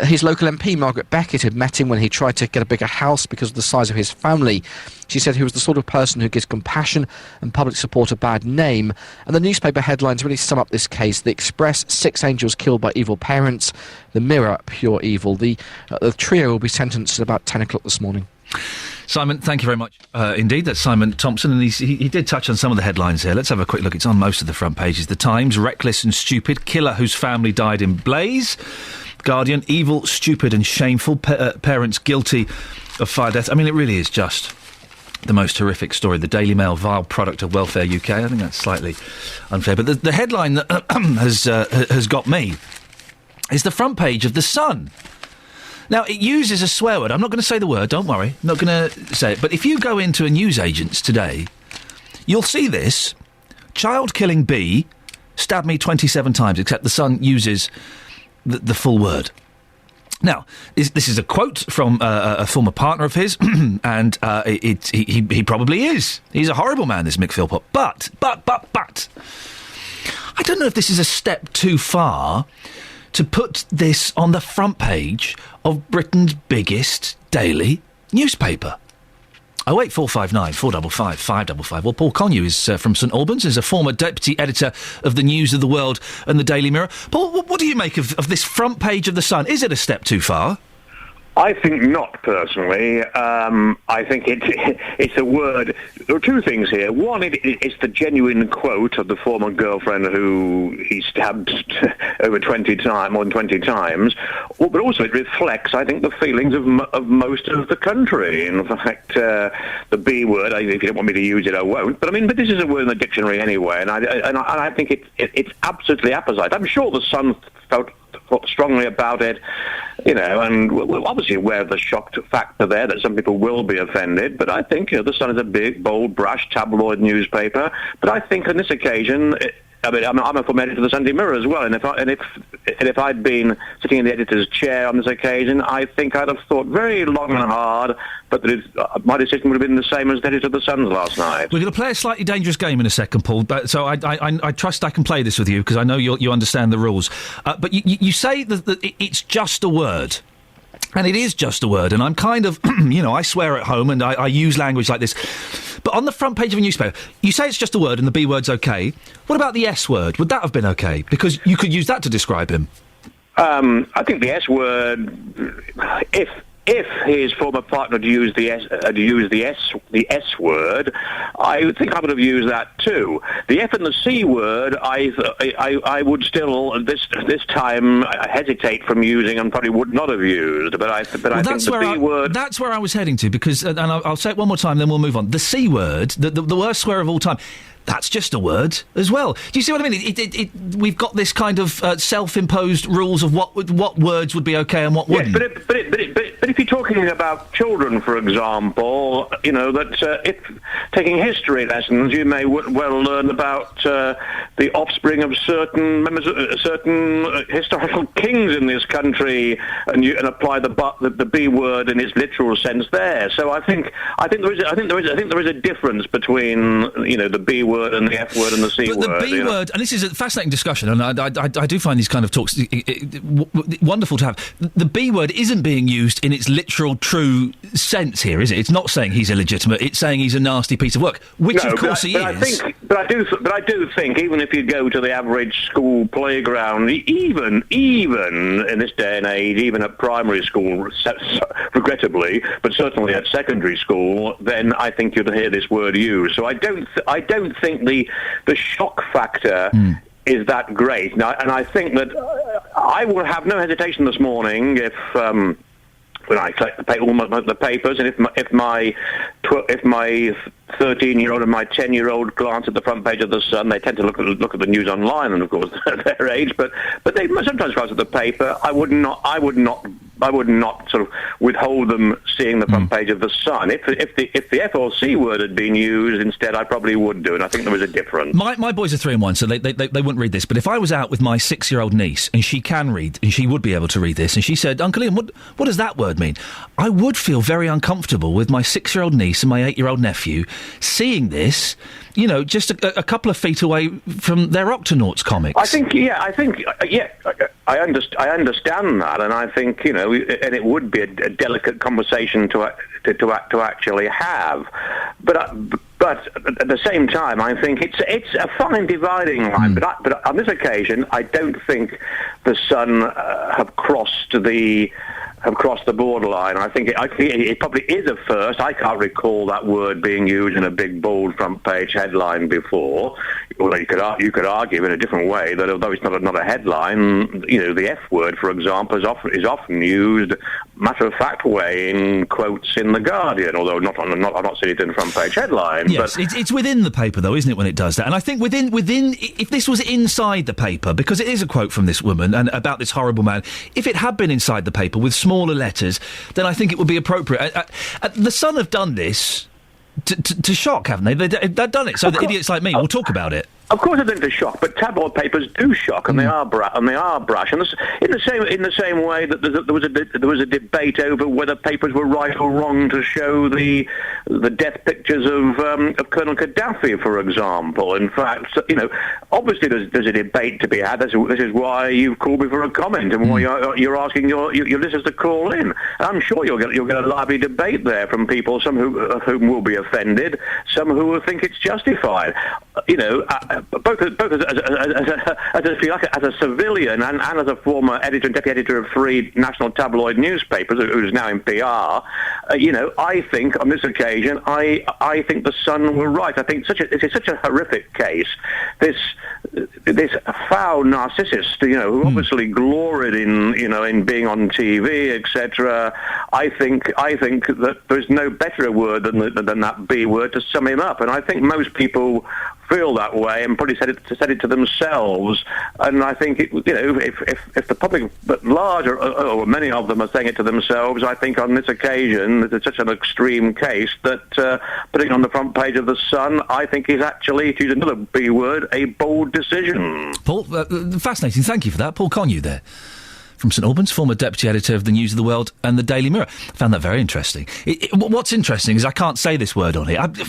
His local MP, Margaret Beckett, had met him when he tried to get a bigger house because of the size of his family. She said he was the sort of person who gives compassion and public support a bad name. And the newspaper headlines really sum up this case. The Express, 6 angels killed by evil parents. The Mirror, pure evil. The trio will be sentenced at about 10 o'clock this morning. Simon, thank you very much indeed. That's Simon Thompson, and he did touch on some of the headlines here. Let's have a quick look. It's on most of the front pages. The Times, reckless and stupid, killer whose family died in blaze. Guardian, evil, stupid and shameful, parents guilty of fire death. I mean, it really is just the most horrific story. The Daily Mail, vile product of Welfare UK. I think that's slightly unfair. But the headline that has got me is the front page of The Sun. Now, it uses a swear word. I'm not going to say the word, don't worry. I'm not going to say it. But if you go into a newsagent's today, you'll see this. Child-killing bee stabbed me 27 times, except The Sun uses the full word. Now, this is a quote from a former partner of his, and he probably is. He's a horrible man, this Mick Philpott. But, I don't know if this is a step too far to put this on the front page of Britain's biggest daily newspaper. 08459 455 555. Well, Paul Connew is from St Albans, is a former deputy editor of the News of the World and the Daily Mirror. Paul, what do you make of this front page of The Sun? Is it a step too far? I think not, personally. I think it's a word. There are two things here. One, it's the genuine quote of the former girlfriend who he stabbed more than 20 times. But also it reflects, I think, the feelings of most of the country. In fact, the B word, if you don't want me to use it, I won't. But this is a word in the dictionary anyway, and I think it's absolutely apposite. I'm sure the Sun thought strongly about it, and we're obviously aware of the shock factor there, that some people will be offended, but I think The Sun is a big, bold, brash tabloid newspaper, but I think on this occasion, I'm a former editor of the Sunday Mirror as well, and if I'd been sitting in the editor's chair on this occasion, I think I'd have thought very long and hard, but my decision would have been the same as the editor of the Sun's last night. We're going to play a slightly dangerous game in a second, Paul, but so I trust I can play this with you, because I know you understand the rules. But you say that it's just a word. And it is just a word, and I'm kind of, I swear at home and I use language like this. But on the front page of a newspaper, you say it's just a word and the B word's okay. What about the S word? Would that have been okay? Because you could use that to describe him. I think the S word, if his former partner had used the S word, I think I would have used that too. The F and the C word, I would still this time hesitate from using and probably would not have used. But I think the B word. That's where I was heading to, because and I'll say it one more time, then we'll move on. The C word, the worst swear of all time. That's just a word as well. Do you see what I mean? We've got this kind of self-imposed rules of what words would be okay and what wouldn't. Yes, but if you're talking about children, for example, that if taking history lessons, you may well learn about the offspring of certain members, certain historical kings in this country, and apply the B word in its literal sense there. So I think there is a difference between the B word and the F word and the C word. But the B word, and this is a fascinating discussion, and I do find these kind of talks wonderful to have. The B word isn't being used in its literal, true sense here, is it? It's not saying he's illegitimate. It's saying he's a nasty piece of work, which of course he is. But I do think, even if you go to the average school playground, even in this day and age, even at primary school, regrettably, but certainly at secondary school, then I think you'd hear this word used. So I don't think the shock factor is that great. Now, and I think that I will have no hesitation this morning if when I collect the papers, and if my 13-year-old and my 10-year-old glance at the front page of the Sun, they tend to look at the news online, and of course at their age, but they sometimes glance at the paper. I would not sort of withhold them seeing the front page of the Sun. If the F or C word had been used instead, I probably would do, and I think there was a difference. My boys are 3 and 1, so they wouldn't read this. But if I was out with my 6-year-old niece and she can read, and she would be able to read this, and she said, "Uncle Ian, what does that word mean?" I would feel very uncomfortable with my 6-year-old niece and my 8-year-old nephew seeing this, just a couple of feet away from their Octonauts comics. I understand that, and I think and it would be a delicate conversation to actually have, but at the same time, I think it's a fine dividing line. But on this occasion, I don't think the Sun have crossed the borderline. I think it probably is a first. I can't recall that word being used in a big, bold front-page headline before. Although you could argue in a different way that although it's not a headline, the F word, for example, is often used matter-of-fact way in quotes in The Guardian. Although I'm not seeing it in the front-page headline. Yes, but it's within the paper, though, isn't it, when it does that? And I think within, if this was inside the paper, because it is a quote from this woman and about this horrible man, if it had been inside the paper with smaller letters, then I think it would be appropriate. The Sun have done this to shock, haven't they? They've done it so that idiots like me will talk about it. Of course, I think to shock, but tabloid papers do shock, and they are brash. And in the same way that there was a debate over whether papers were right or wrong to show the death pictures of Colonel Gaddafi, for example. In fact, obviously there's a debate to be had. This is why you've called me for a comment, and why you're asking your listeners to call in. And I'm sure you'll get a lively debate there from people, some of whom will be offended, some who will think it's justified. Both as a civilian and as a former editor and deputy editor of 3 national tabloid newspapers, who's now in PR, I think on this occasion, I think the Sun were right. I think this is such a horrific case. This foul narcissist, who obviously gloried in being on TV, etc. I think that there's no better word than that B word to sum him up, and I think most people feel that way and probably said it to themselves. And I think if the public at large or many of them are saying it to themselves, I think on this occasion it's such an extreme case that putting it on the front page of the Sun, I think is actually, to use another B word, a bold decision. Paul, fascinating. Thank you for that, Paul Connew there. From St Albans, former deputy editor of the News of the World and the Daily Mirror. I found that very interesting. What's interesting is I can't say this word on here. Do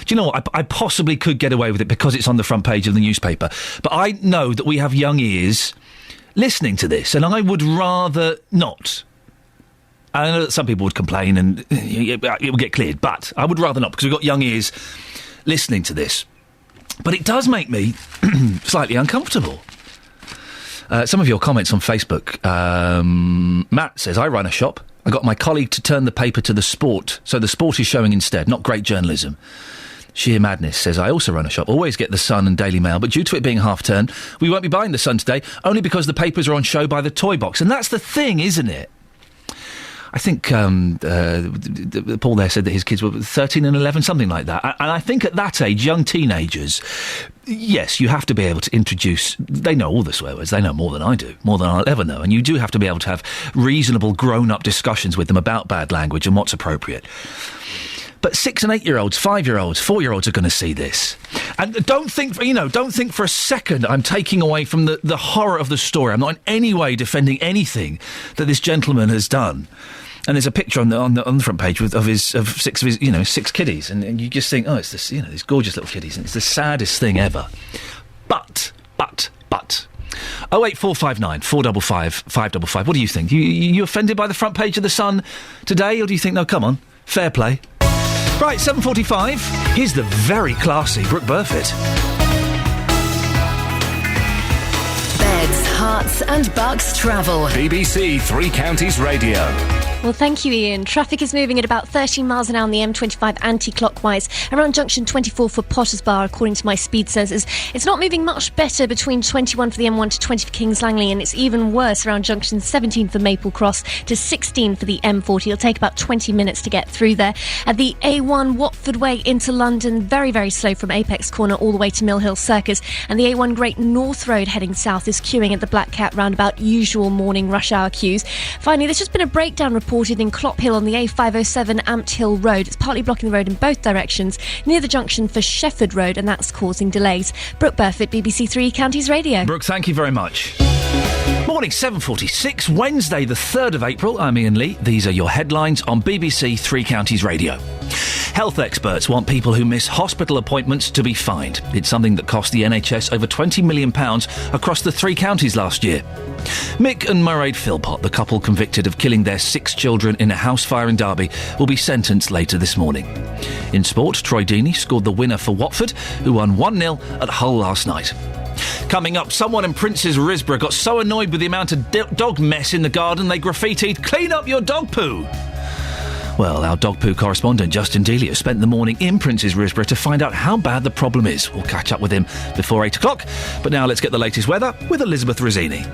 you know what? I possibly could get away with it because it's on the front page of the newspaper. But I know that we have young ears listening to this, and I would rather not. I know that some people would complain and it will get cleared, but I would rather not, because we've got young ears listening to this. But it does make me slightly uncomfortable. Some of your comments on Facebook. Matt says, I run a shop. I got my colleague to turn the paper to the Sport, so the Sport is showing instead. Not great journalism. Sheer Madness says, I also run a shop. Always get the Sun and Daily Mail, but due to it being half-term, we won't be buying the Sun today, only because the papers are on show by the Toy Box. And that's the thing, isn't it? I think Paul there said that his kids were 13 and 11, something like that. And I think at that age, young teenagers, yes, you have to be able to introduce... They know all the swear words. They know more than I do, more than I'll ever know. And you do have to be able to have reasonable, grown-up discussions with them about bad language and what's appropriate. But 6 and 8-year-olds, 5-year-olds, 4-year-olds are going to see this. And don't think for a second I'm taking away from the horror of the story. I'm not in any way defending anything that this gentleman has done. And there's a picture on the front page of six of his 6 kiddies, and you just think, oh, it's this, these gorgeous little kiddies, and it's the saddest thing ever. But 08459 455 555. What do you think? You offended by the front page of the Sun today, or do you think, no, come on, fair play? Right, 7:45. Here's the very classy Brooke Burfitt. Beds, hearts and bucks travel. BBC 3 Counties Radio. Well, thank you, Ian. Traffic is moving at about 13 miles an hour on the M25 anti-clockwise around junction 24 for Potters Bar, according to my speed sensors. It's not moving much better between 21 for the M1 to 20 for Kings Langley, and it's even worse around junction 17 for Maple Cross to 16 for the M40. It'll take about 20 minutes to get through there. At the A1 Watford Way into London, very, very slow from Apex Corner all the way to Mill Hill Circus, and the A1 Great North Road heading south is queuing at the Black Cat roundabout, usual morning rush hour queues. Finally, there's just been a breakdown reported in Clop Hill on the A507 Amped Hill Road. It's partly blocking the road in both directions near the junction for Shefford Road, and that's causing delays. Brooke Burfitt, BBC Three Counties Radio. Brooke, thank you very much. Morning, 7:46, Wednesday the 3rd of April. I'm Ian Lee. These are your headlines on BBC Three Counties Radio. Health experts want people who miss hospital appointments to be fined. It's something that cost the NHS over £20 million across the 3 counties last year. Mick and Mairead Philpott, the couple convicted of killing their 6 children in a house fire in Derby, will be sentenced later this morning. In sport, Troy Deeney scored the winner for Watford, who won 1-0 at Hull last night. Coming up, someone in Prince's Risborough got so annoyed with the amount of dog mess in the garden they graffitied, "Clean up your dog poo." Well, our dog poo correspondent, Justin Delia, spent the morning in Prince's Risborough to find out how bad the problem is. We'll catch up with him before 8 o'clock. But now let's get the latest weather with Elizabeth Rizzini.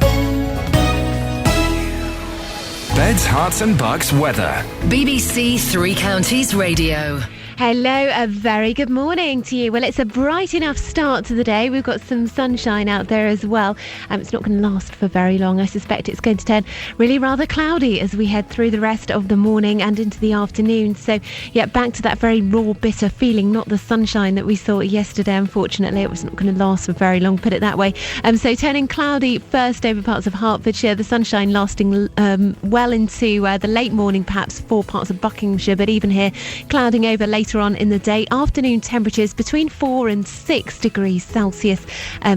Beds, Hearts and Bucks weather. BBC Three Counties Radio. Hello, a very good morning to you. Well, it's a bright enough start to the day. We've got some sunshine out there as well. It's not going to last for very long. I suspect it's going to turn really rather cloudy as we head through the rest of the morning and into the afternoon. So, yeah, back to that very raw, bitter feeling, not the sunshine that we saw yesterday, unfortunately. It was not going to last for very long, put it that way. So turning cloudy first over parts of Hertfordshire, the sunshine lasting well into the late morning, perhaps for parts of Buckinghamshire, but even here, clouding over later on in the day. Afternoon temperatures between 4 and 6 degrees Celsius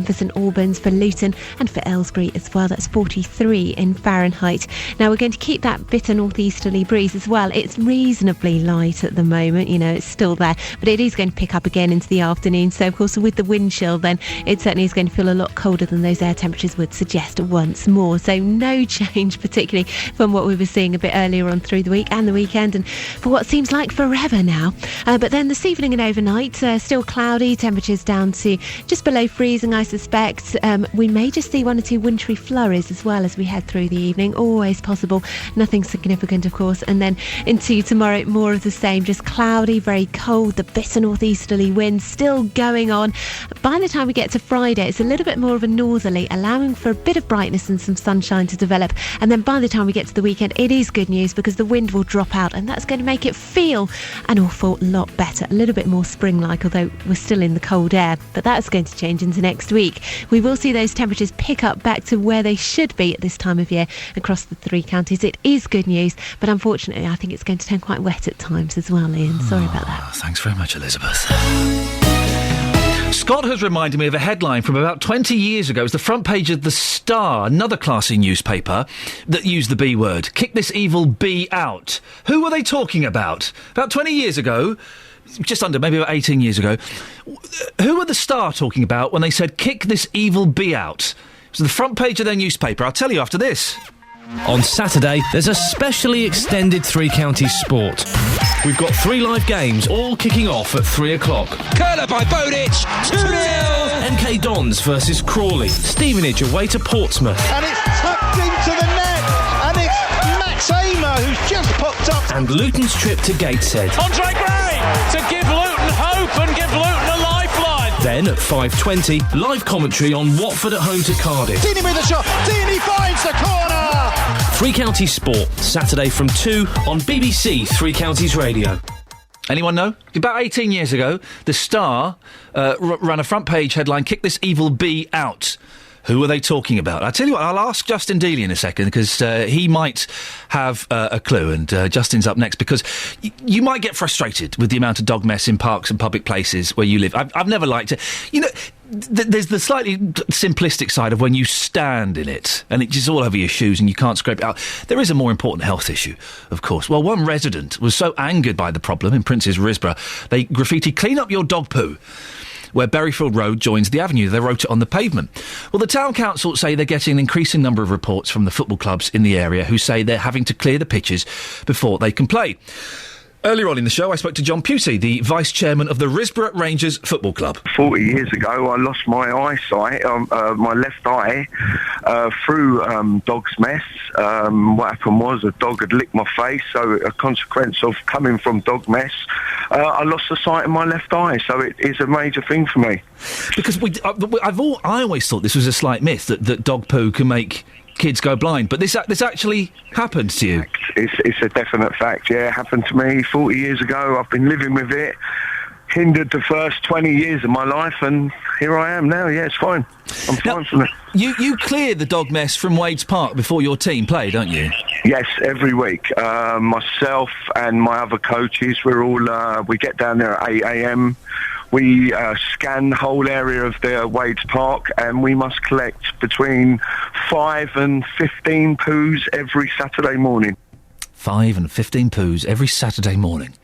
for St Albans, for Luton and for Aylesbury as well. That's 43 in Fahrenheit. Now we're going to keep that bitter northeasterly breeze as well. It's reasonably light at the moment, you know, it's still there, but it is going to pick up again into the afternoon. So of course with the wind chill then it certainly is going to feel a lot colder than those air temperatures would suggest once more. So no change particularly from what we were seeing a bit earlier on through the week and the weekend, and for what seems like forever now. But then this evening and overnight, still cloudy, temperatures down to just below freezing, I suspect. We may just see 1 or 2 wintry flurries as well as we head through the evening. Always possible. Nothing significant, of course. And then into tomorrow, more of the same. Just cloudy, very cold. The bitter northeasterly wind still going on. By the time we get to Friday, it's a little bit more of a northerly, allowing for a bit of brightness and some sunshine to develop. And then by the time we get to the weekend, it is good news because the wind will drop out, and that's going to make it feel an awful lot better, a little bit more spring-like, although we're still in the cold air. But that's going to change into next week. We will see those temperatures pick up back to where they should be at this time of year across the 3 counties. It is good news, but unfortunately I think it's going to turn quite wet at times as well, Ian. Sorry about that. Thanks very much, Elizabeth. Scott has reminded me of a headline from about 20 years ago. It was the front page of The Star, another classy newspaper that used the B word. Kick this evil bee out. Who were they talking about? About 20 years ago, just under, maybe about 18 years ago. Who were The Star talking about when they said, kick this evil bee out? It was the front page of their newspaper. I'll tell you after this. On Saturday, there's a specially extended 3 counties sport. We've got 3 live games, all kicking off at 3 o'clock. Curler by Bowditch, 2-0! MK Dons versus Crawley. Stevenage away to Portsmouth. And it's tucked into the net, and it's Max Amer who's just popped up. And Luton's trip to Gateshead. Andre Gray to give Luton hope and give Luton a lifeline. Then at 5:20, live commentary on Watford at home to Cardiff. Deeney with the shot, Deeney finds the corner! 3 Counties Sport, Saturday from 2 on BBC Three Counties Radio. Anyone know? About 18 years ago, The Star ran a front page headline, kick this evil bee out. Who are they talking about? I'll tell you what, I'll ask Justin Dealey in a second, because he might have a clue, and Justin's up next, because you might get frustrated with the amount of dog mess in parks and public places where you live. I've never liked it. You know, there's the slightly simplistic side of when you stand in it, and it's just all over your shoes and you can't scrape it out. There is a more important health issue, of course. Well, one resident was so angered by the problem in Prince's Risborough, they graffitied, clean up your dog poo. where Berryfield Road joins the avenue. They wrote it on the pavement. Well, the town council say they're getting an increasing number of reports from the football clubs in the area who say they're having to clear the pitches before they can play. Earlier on in the show, I spoke to John Pusey, the vice-chairman of the Risborough Rangers Football Club. 40 years ago, I lost my eyesight, my left eye, through dog's mess. What happened was a dog had licked my face, so a consequence of coming from dog mess, I lost the sight in my left eye, so it is a major thing for me. Because I always thought this was a slight myth, that dog poo can make kids go blind, but this actually happened to you. It's a definite fact, yeah. It happened to me 40 years ago. I've been living with it, hindered the first 20 years of my life, and here I am now. Yeah, it's fine. I'm fine from it. You clear the dog mess from Wades Park before your team play, don't you? Yes, every week. Myself and my other coaches, we get down there at 8 a.m. We scan the whole area of the Wades Park, and we must collect between 5 and 15 poos every Saturday morning. 5 and 15 poos every Saturday morning.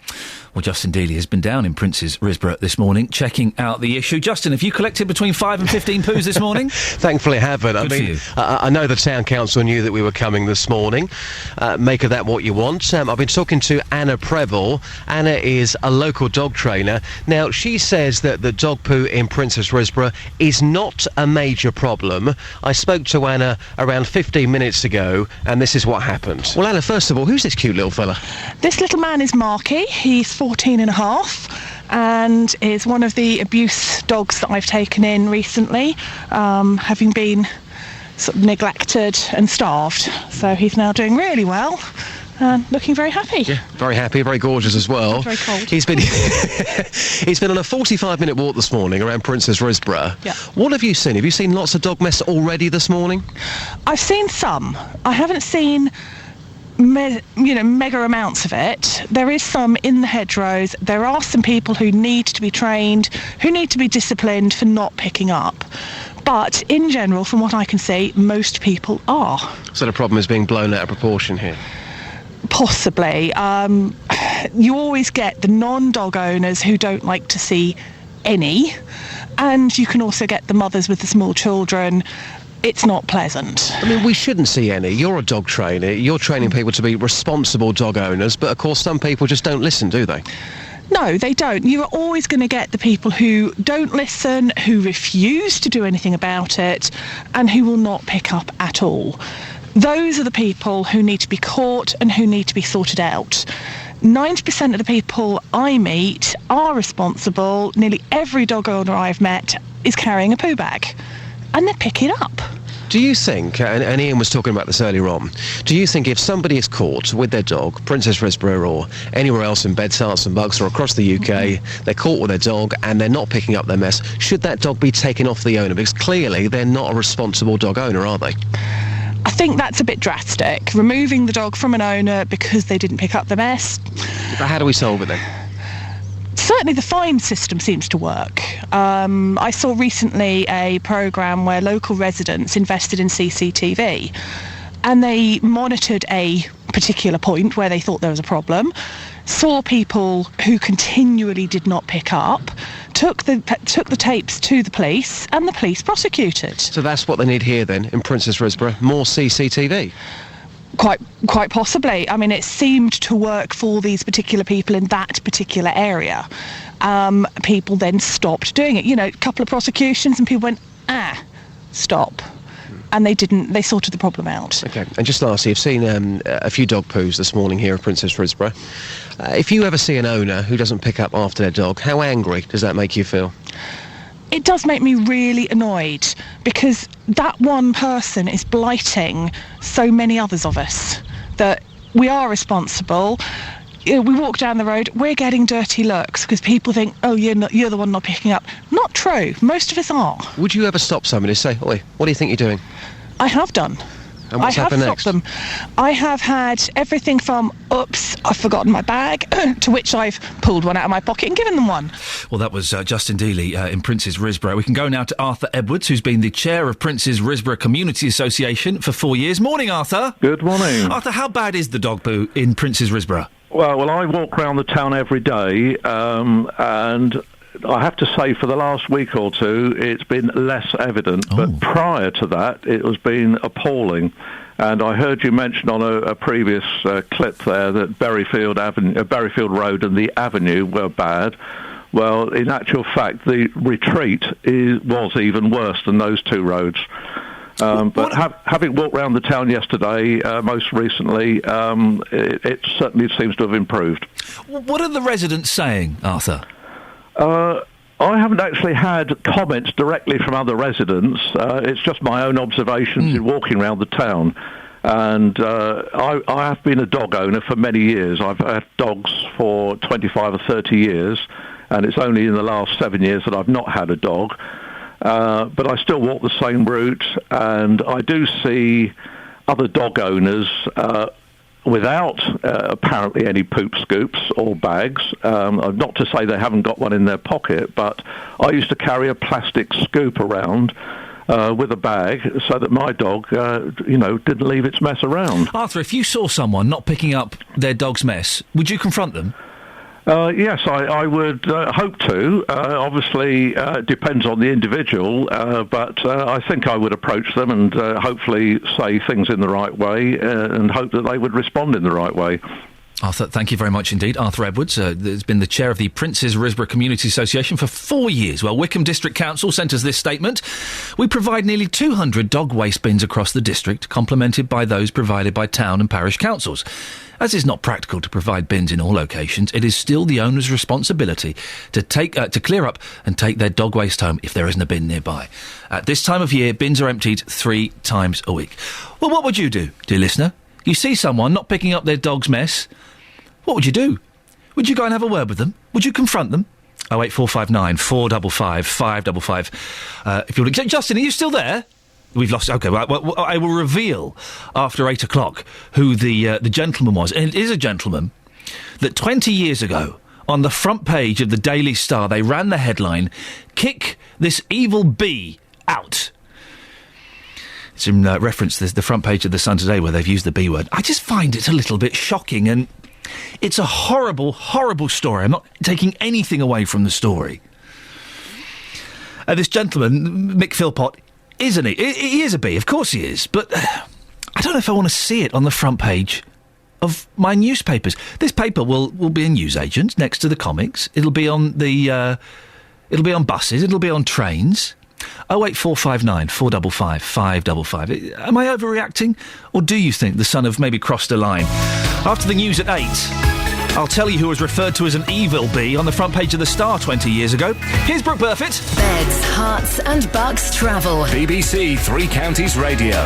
Well, Justin Dealey has been down in Prince's Risborough this morning, checking out the issue. Justin, have you collected between 5 and 15 poos this morning? Thankfully, I haven't. Good for you. I know the town council knew that we were coming this morning. Make of that what you want. I've been talking to Anna Preble. Anna is a local dog trainer. Now, she says that the dog poo in Prince's Risborough is not a major problem. I spoke to Anna around 15 minutes ago, and this is what happened. Well, Anna, first of all, who's this cute little fella? This little man is Marky. He's 14 and a half and is one of the abuse dogs that I've taken in recently, having been sort of neglected and starved. So he's now doing really well and looking very happy. Yeah, very happy, very gorgeous as well. Very cold. He's been on a 45-minute walk this morning around Prince's Risborough. Yeah. What have you seen? Have you seen lots of dog mess already this morning? I've seen some. I haven't seen mega amounts of it. There is some in the hedgerows. There are some people who need to be trained, who need to be disciplined for not picking up. But in general, from what I can see, most people are. So the problem is being blown out of proportion here? Possibly. You always get the non-dog owners who don't like to see any, and you can also get the mothers with the small children. It's not pleasant. I mean, we shouldn't see any. You're a dog trainer. You're training people to be responsible dog owners, but of course some people just don't listen, do they? No, they don't. You are always going to get the people who don't listen, who refuse to do anything about it, and who will not pick up at all. Those are the people who need to be caught and who need to be sorted out. 90% of the people I meet are responsible. Nearly every dog owner I've met is carrying a poo bag. And they pick it up. Do you think, and Iain was talking about this earlier on, do you think if somebody is caught with their dog, Prince's Risborough or anywhere else in Beds, Herts and Bucks or across the UK, they're caught with their dog and they're not picking up their mess, should that dog be taken off the owner? Because clearly they're not a responsible dog owner, are they? I think that's a bit drastic. Removing the dog from an owner because they didn't pick up the mess. But how do we solve it then? Certainly the fine system seems to work. I saw recently a programme where local residents invested in CCTV and they monitored a particular point where they thought there was a problem, saw people who continually did not pick up, took the tapes to the police, and the police prosecuted. So that's what they need here then, in Prince's Risborough, more CCTV? Quite possibly. I mean, it seemed to work for these particular people in that particular area. People then stopped doing it. You know, a couple of prosecutions and people went, stop. And they sorted the problem out. OK, and just lastly, you've seen a few dog poos this morning here at Prince's Risborough. If you ever see an owner who doesn't pick up after their dog, how angry does that make you feel? It does make me really annoyed because that one person is blighting so many others of us, that we are responsible. We walk down the road, we're getting dirty looks because people think, oh, you're the one not picking up. Not true. Most of us are. Would you ever stop somebody and say, oi, what do you think you're doing? I have done. And what's happened next? I have stopped them. I have had everything from, oops, I've forgotten my bag, to which I've pulled one out of my pocket and given them one. Well, that was Justin Dealey in Prince's Risborough. We can go now to Arthur Edwards, who's been the chair of Prince's Risborough Community Association for 4 years. Morning, Arthur. Good morning. Arthur, how bad is the dog poo in Prince's Risborough? Well, I walk around the town every day, and I have to say for the last week or two it's been less evident, but prior to that it has been appalling. And I heard you mention on a previous clip there that Berryfield Road and the Avenue were bad. Well, in actual fact, the Retreat was even worse than those two roads. But having walked around the town yesterday, most recently, it certainly seems to have improved. What are the residents saying, Arthur? I haven't actually had comments directly from other residents. It's just my own observations in walking around the town. And I have been a dog owner for many years. I've had dogs for 25 or 30 years, and it's only in the last 7 years that I've not had a dog. But I still walk the same route, and I do see other dog owners without apparently any poop scoops or bags. Not to say they haven't got one in their pocket, but I used to carry a plastic scoop around with a bag so that my dog, didn't leave its mess around. Arthur, if you saw someone not picking up their dog's mess, would you confront them? Yes, I would hope to. Obviously, it depends on the individual, but I think I would approach them and hopefully say things in the right way and hope that they would respond in the right way. Arthur, thank you very much indeed. Arthur Edwards has been the chair of the Princes Risborough Community Association for 4 years. Well, Wickham District Council sent us this statement. We provide nearly 200 dog waste bins across the district, complemented by those provided by town and parish councils. As it's not practical to provide bins in all locations, it is still the owner's responsibility to clear up and take their dog waste home if there isn't a bin nearby. At this time of year, bins are emptied 3 times a week. Well, what would you do, dear listener? You see someone not picking up their dog's mess. What would you do? Would you go and have a word with them? Would you confront them? 08459 455 555. If you're Justin, are you still there? We've lost. Okay, well, I will reveal after 8 o'clock who the gentleman was, and it is a gentleman that 20 years ago, on the front page of the Daily Star, they ran the headline, "Kick this evil bee out." It's in reference to the front page of the Sun today, where they've used the B word. I just find it a little bit shocking, and it's a horrible, horrible story. I'm not taking anything away from the story. This gentleman, Mick Philpott, isn't he? He is a bee, of course he is, but I don't know if I want to see it on the front page of my newspapers. This paper will be in newsagents next to the comics. It'll be on it'll be on buses. It'll be on trains. 08459 455 555. Am I overreacting, or do you think the Sun have maybe crossed a line? After the news at 8, I'll tell you who was referred to as an evil bee on the front page of the Star 20 years ago. Here's Brooke Burfitt. Beds, Herts and Bucks travel. BBC Three Counties Radio.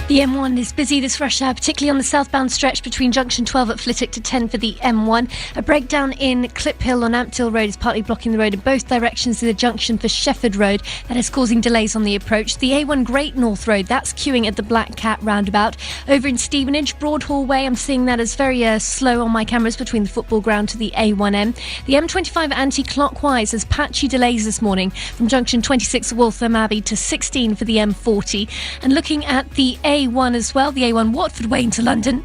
The M1 is busy this rush hour, particularly on the southbound stretch between junction 12 at Flitwick to 10 for the M1. A breakdown in Clip Hill on Ampthill Road is partly blocking the road in both directions to the junction for Shefford Road. That is causing delays on the approach. The A1 Great North Road, that's queuing at the Black Cat roundabout. Over in Stevenage, Broadhall Way, I'm seeing that as very slow on my cameras between the football ground to the A1M. The M25 anti-clockwise has patchy delays this morning from junction 26 Waltham Abbey to 16 for the M40. And looking at the A1 as well, the A1 Watford Way into London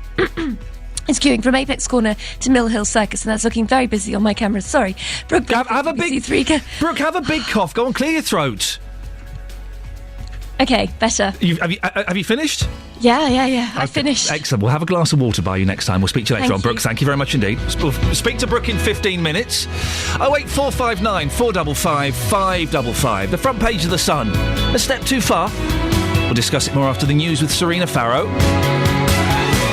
is queuing from Apex Corner to Mill Hill Circus, and that's looking very busy on my cameras. Sorry. Brooke, have a big cough. Go on, clear your throat. Okay, better. Have you finished? Yeah. I finished. Excellent. We'll have a glass of water by you next time. We'll speak to you later on, Brooke. Thank you very much indeed. We'll speak to Brooke in 15 minutes. 08459 455 555. The front page of the Sun. A step too far? We'll discuss it more after the news with Serena Farrow.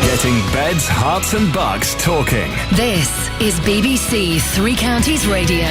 Getting beds, hearts and bucks talking. This is BBC Three Counties Radio.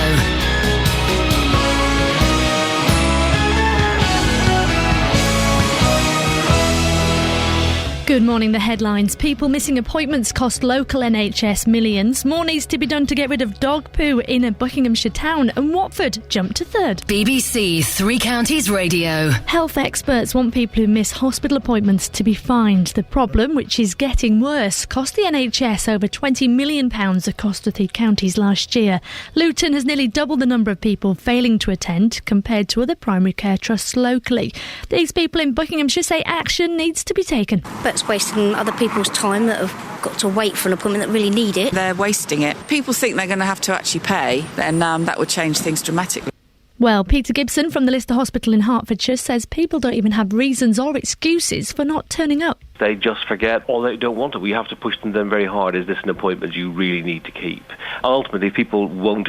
Good morning. The headlines. People missing appointments cost local NHS millions. More needs to be done to get rid of dog poo in a Buckinghamshire town. And Watford jumped to third. BBC Three Counties Radio. Health experts want people who miss hospital appointments to be fined. The problem, which is getting worse, cost the NHS over £20 million across the 3 counties last year. Luton has nearly doubled the number of people failing to attend compared to other primary care trusts locally. These people in Buckinghamshire say action needs to be taken. But that's wasting other people's time that have got to wait for an appointment that really need it. They're wasting it. People think they're going to have to actually pay, then that would change things dramatically. Well, Peter Gibson from the Lister Hospital in Hertfordshire says people don't even have reasons or excuses for not turning up. They just forget or they don't want it. We have to push them very hard. Is this an appointment you really need to keep? Ultimately, if people won't,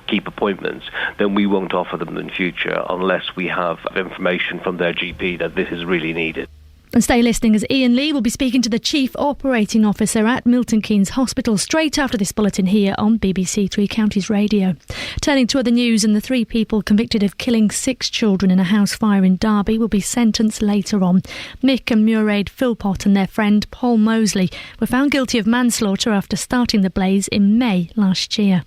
keep appointments, then we won't offer them in future unless we have information from their GP that this is really needed. And stay listening as Iain Lee will be speaking to the Chief Operating Officer at Milton Keynes Hospital straight after this bulletin here on BBC Three Counties Radio. Turning to other news, and the 3 people convicted of killing 6 children in a house fire in Derby will be sentenced later on. Mick and Mairead Philpott and their friend Paul Mosley were found guilty of manslaughter after starting the blaze in May last year.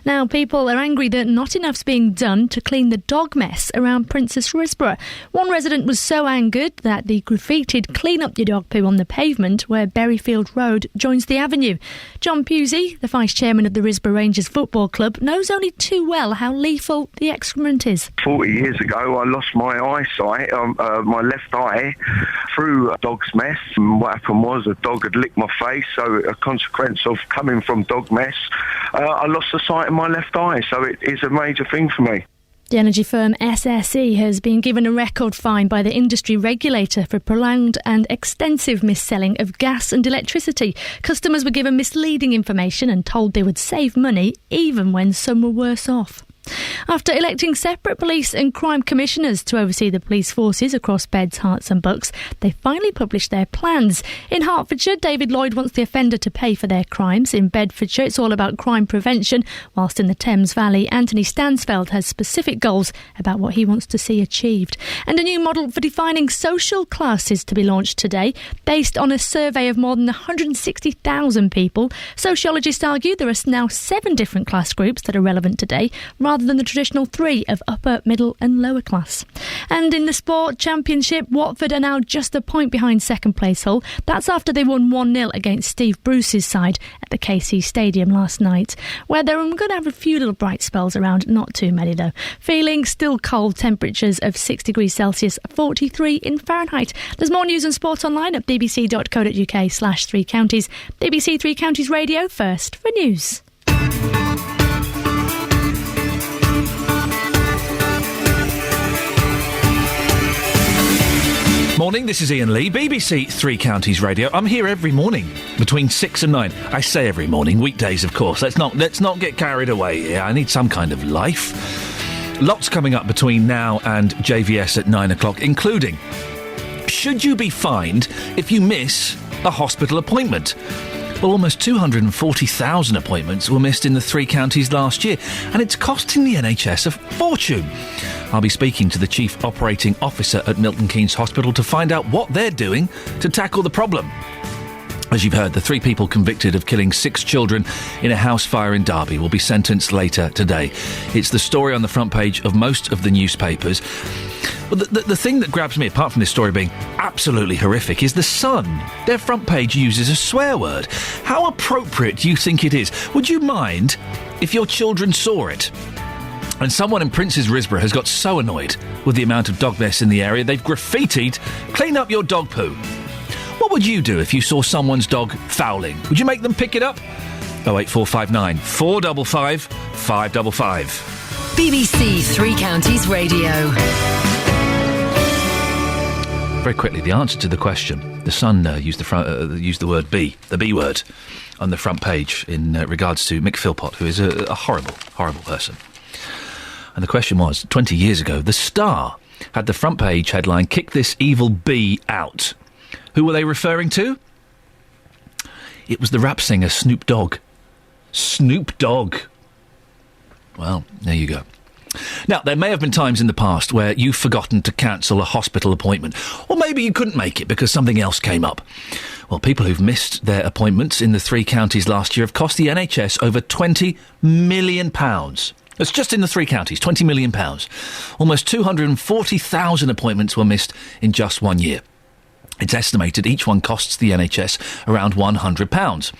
Now, people are angry that not enough's being done to clean the dog mess around Princess Risborough. One resident was so angered that they graffitied "Clean up your dog poo" on the pavement where Berryfield Road joins the avenue. John Pusey, the vice-chairman of the Risborough Rangers Football Club, knows only too well how lethal the excrement is. 40 years ago, I lost my eyesight, my left eye, through a dog's mess. And what happened was a dog had licked my face, so a consequence of coming from dog mess, I lost the sight in my left eye, so it is a major thing for me. The energy firm SSE has been given a record fine by the industry regulator for prolonged and extensive mis-selling of gas and electricity. Customers were given misleading information and told they would save money even when some were worse off. After electing separate police and crime commissioners to oversee the police forces across Beds, Herts and Bucks, they finally published their plans. In Hertfordshire, David Lloyd wants the offender to pay for their crimes. In Bedfordshire, it's all about crime prevention, whilst in the Thames Valley, Anthony Stansfeld has specific goals about what he wants to see achieved. And a new model for defining social classes to be launched today. Based on a survey of more than 160,000 people, sociologists argue there are now 7 different class groups that are relevant today, rather than the traditional 3 of upper, middle and lower class. And in the Sport Championship, Watford are now just a point behind second place Hull. That's after they won 1-0 against Steve Bruce's side at the KC Stadium last night. Weather, and we're going to have a few little bright spells around, not too many though. Feeling still cold, temperatures of 6 degrees Celsius, 43 in Fahrenheit. There's more news and sport online at bbc.co.uk/3 counties. BBC Three Counties Radio, first for news. Morning, this is Iain Lee, BBC Three Counties Radio. I'm here every morning between 6 and 9. I say every morning, weekdays of course. Let's not get carried away here. I need some kind of life. Lots coming up between now and JVS at 9 o'clock, including, should you be fined if you miss a hospital appointment? Well, almost 240,000 appointments were missed in the 3 counties last year, and it's costing the NHS a fortune. I'll be speaking to the Chief Operating Officer at Milton Keynes Hospital to find out what they're doing to tackle the problem. As you've heard, the 3 people convicted of killing 6 children in a house fire in Derby will be sentenced later today. It's the story on the front page of most of the newspapers. Well, the thing that grabs me, apart from this story being absolutely horrific, is The Sun. Their front page uses a swear word. How appropriate do you think it is? Would you mind if your children saw it? And someone in Princess Risborough has got so annoyed with the amount of dog mess in the area, they've graffitied, "Clean up your dog poo." What would you do if you saw someone's dog fouling? Would you make them pick it up? 08459 455 555. BBC Three Counties Radio. Very quickly, the answer to the question. The Sun used the word "B," the B word, on the front page in regards to Mick Philpott, who is a horrible, horrible person. And the question was, 20 years ago, The Star had the front page headline, "Kick this evil bee out." Who were they referring to? It was the rap singer Snoop Dogg. Snoop Dogg. Well, there you go. Now, there may have been times in the past where you've forgotten to cancel a hospital appointment, or maybe you couldn't make it because something else came up. Well, people who've missed their appointments in the 3 counties last year have cost the NHS over £20 million. That's just in the 3 counties, £20 million. Almost 240,000 appointments were missed in just 1 year. It's estimated each one costs the NHS around £100.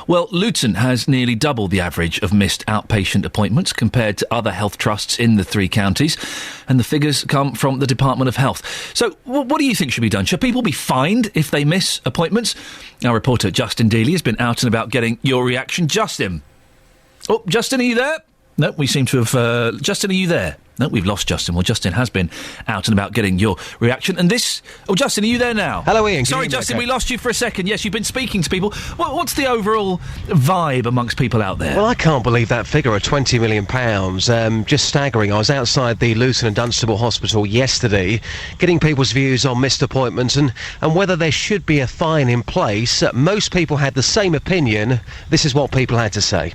Well, Luton has nearly double the average of missed outpatient appointments compared to other health trusts in the 3 counties, and the figures come from the Department of Health. So, what do you think should be done? Should people be fined if they miss appointments? Our reporter Justin Dealey has been out and about getting your reaction. Justin. Oh, Justin, are you there? No, we seem to have... Justin, are you there? No, we've lost Justin. Well, Justin has been out and about getting your reaction. And this... Oh, Justin, are you there now? Hello, Ian. Sorry, Justin, we lost you for a second. Yes, you've been speaking to people. What's the overall vibe amongst people out there? Well, I can't believe that figure of £20 million. Just staggering. I was outside the Luton and Dunstable Hospital yesterday getting people's views on missed appointments and whether there should be a fine in place. Most people had the same opinion. This is what people had to say.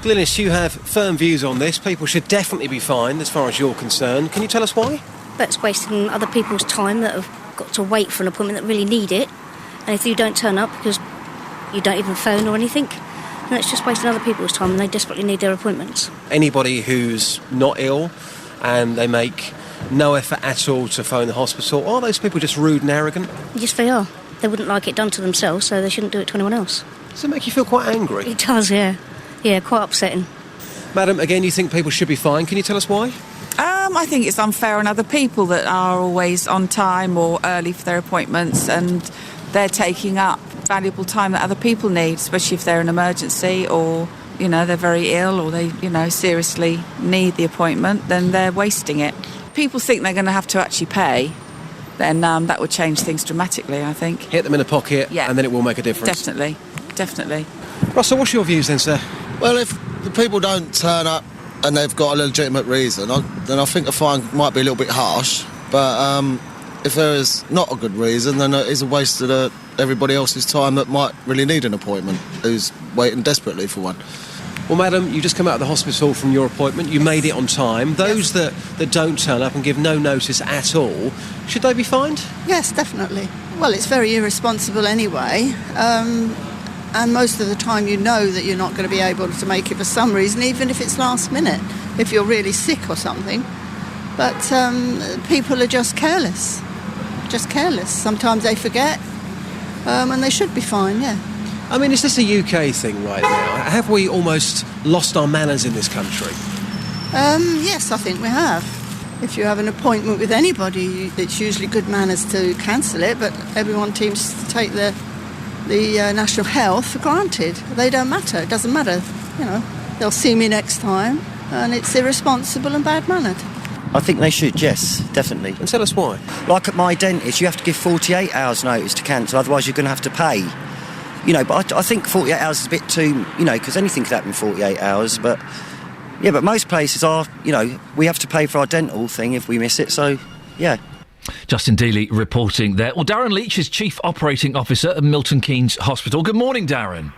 Glynis, you have firm views on this. People should definitely be fined as far as you're concerned. Can you tell us why? That's wasting other people's time that have got to wait for an appointment that really need it. And if you don't turn up because you don't even phone or anything, then it's just wasting other people's time and they desperately need their appointments. Anybody who's not ill and they make no effort at all to phone the hospital, are those people just rude and arrogant? Yes, they are. They wouldn't like it done to themselves, so they shouldn't do it to anyone else. Does it make you feel quite angry? It does, yeah. Yeah, quite upsetting. Madam, again, you think people should be fined. Can you tell us why? I think it's unfair on other people that are always on time or early for their appointments, and they're taking up valuable time that other people need, especially if they're an emergency or, they're very ill or they, seriously need the appointment, then they're wasting it. People think they're going to have to actually pay, then that would change things dramatically, I think. Hit them in the pocket, yeah, and then it will make a difference. Definitely. Russell, what's your views then, sir? Well, if the people don't turn up and they've got a legitimate reason, then I think a fine might be a little bit harsh. But if there is not a good reason, then it is a waste of everybody else's time that might really need an appointment, who's waiting desperately for one. Well, madam, you just come out of the hospital from your appointment. You made it on time. Those that don't turn up and give no notice at all, should they be fined? Yes, definitely. Well, it's very irresponsible anyway. And most of the time you know that you're not going to be able to make it for some reason, even if it's last minute, if you're really sick or something. But people are just careless. Sometimes they forget, and they should be fined, yeah. I mean, is this a UK thing right now? Have we almost lost our manners in this country? Yes, I think we have. If you have an appointment with anybody, it's usually good manners to cancel it, but everyone seems to take the national health for granted. They don't matter. It doesn't matter. They'll see me next time, and it's irresponsible and bad-mannered. I think they should, yes, definitely. And tell us why. Like at my dentist, you have to give 48 hours notice to cancel, otherwise you're going to have to pay. But I think 48 hours is a bit too, because anything could happen in 48 hours, but most places are, we have to pay for our dental thing if we miss it, so, yeah. Justin Dealey reporting there. Well, Darren Leach is Chief Operating Officer at Milton Keynes Hospital. Good morning, Darren.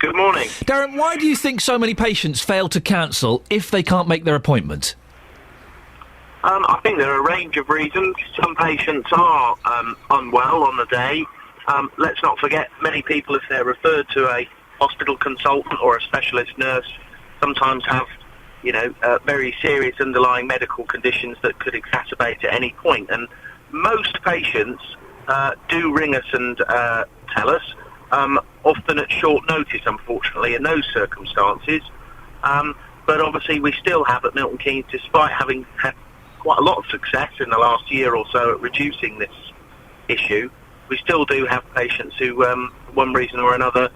Good morning. Darren, why do you think so many patients fail to cancel if they can't make their appointment? I think there are a range of reasons. Some patients are unwell on the day. Let's not forget, many people, if they're referred to a hospital consultant or a specialist nurse, sometimes have very serious underlying medical conditions that could exacerbate at any point. And most patients do ring us and tell us, often at short notice, unfortunately, in those circumstances. But obviously we still have at Milton Keynes, despite having had quite a lot of success in the last year or so at reducing this issue, we still do have patients who, for one reason or another,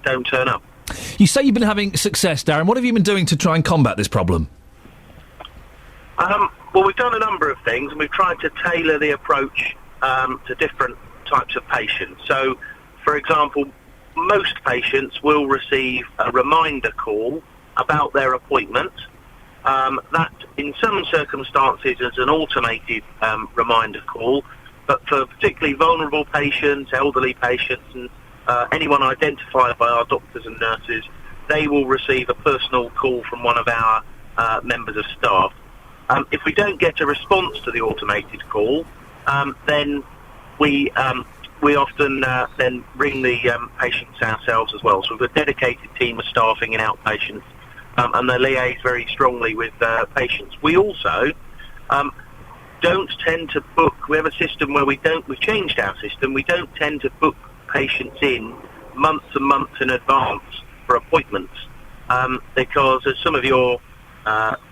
don't turn up. You say you've been having success, Darren. What have you been doing to try and combat this problem? Well, we've done a number of things, and we've tried to tailor the approach to different types of patients. So, for example, most patients will receive a reminder call about their appointment. That, in some circumstances, is an automated reminder call, but for particularly vulnerable patients, elderly patients, and anyone identified by our doctors and nurses, they will receive a personal call from one of our members of staff. If we don't get a response to the automated call, then we often then ring the patients ourselves as well. So we've got a dedicated team of staffing in outpatients, and they liaise very strongly with patients. We also don't tend to book. We have a system where we've changed our system. We don't tend to book patients in months and months in advance for appointments, because as some of your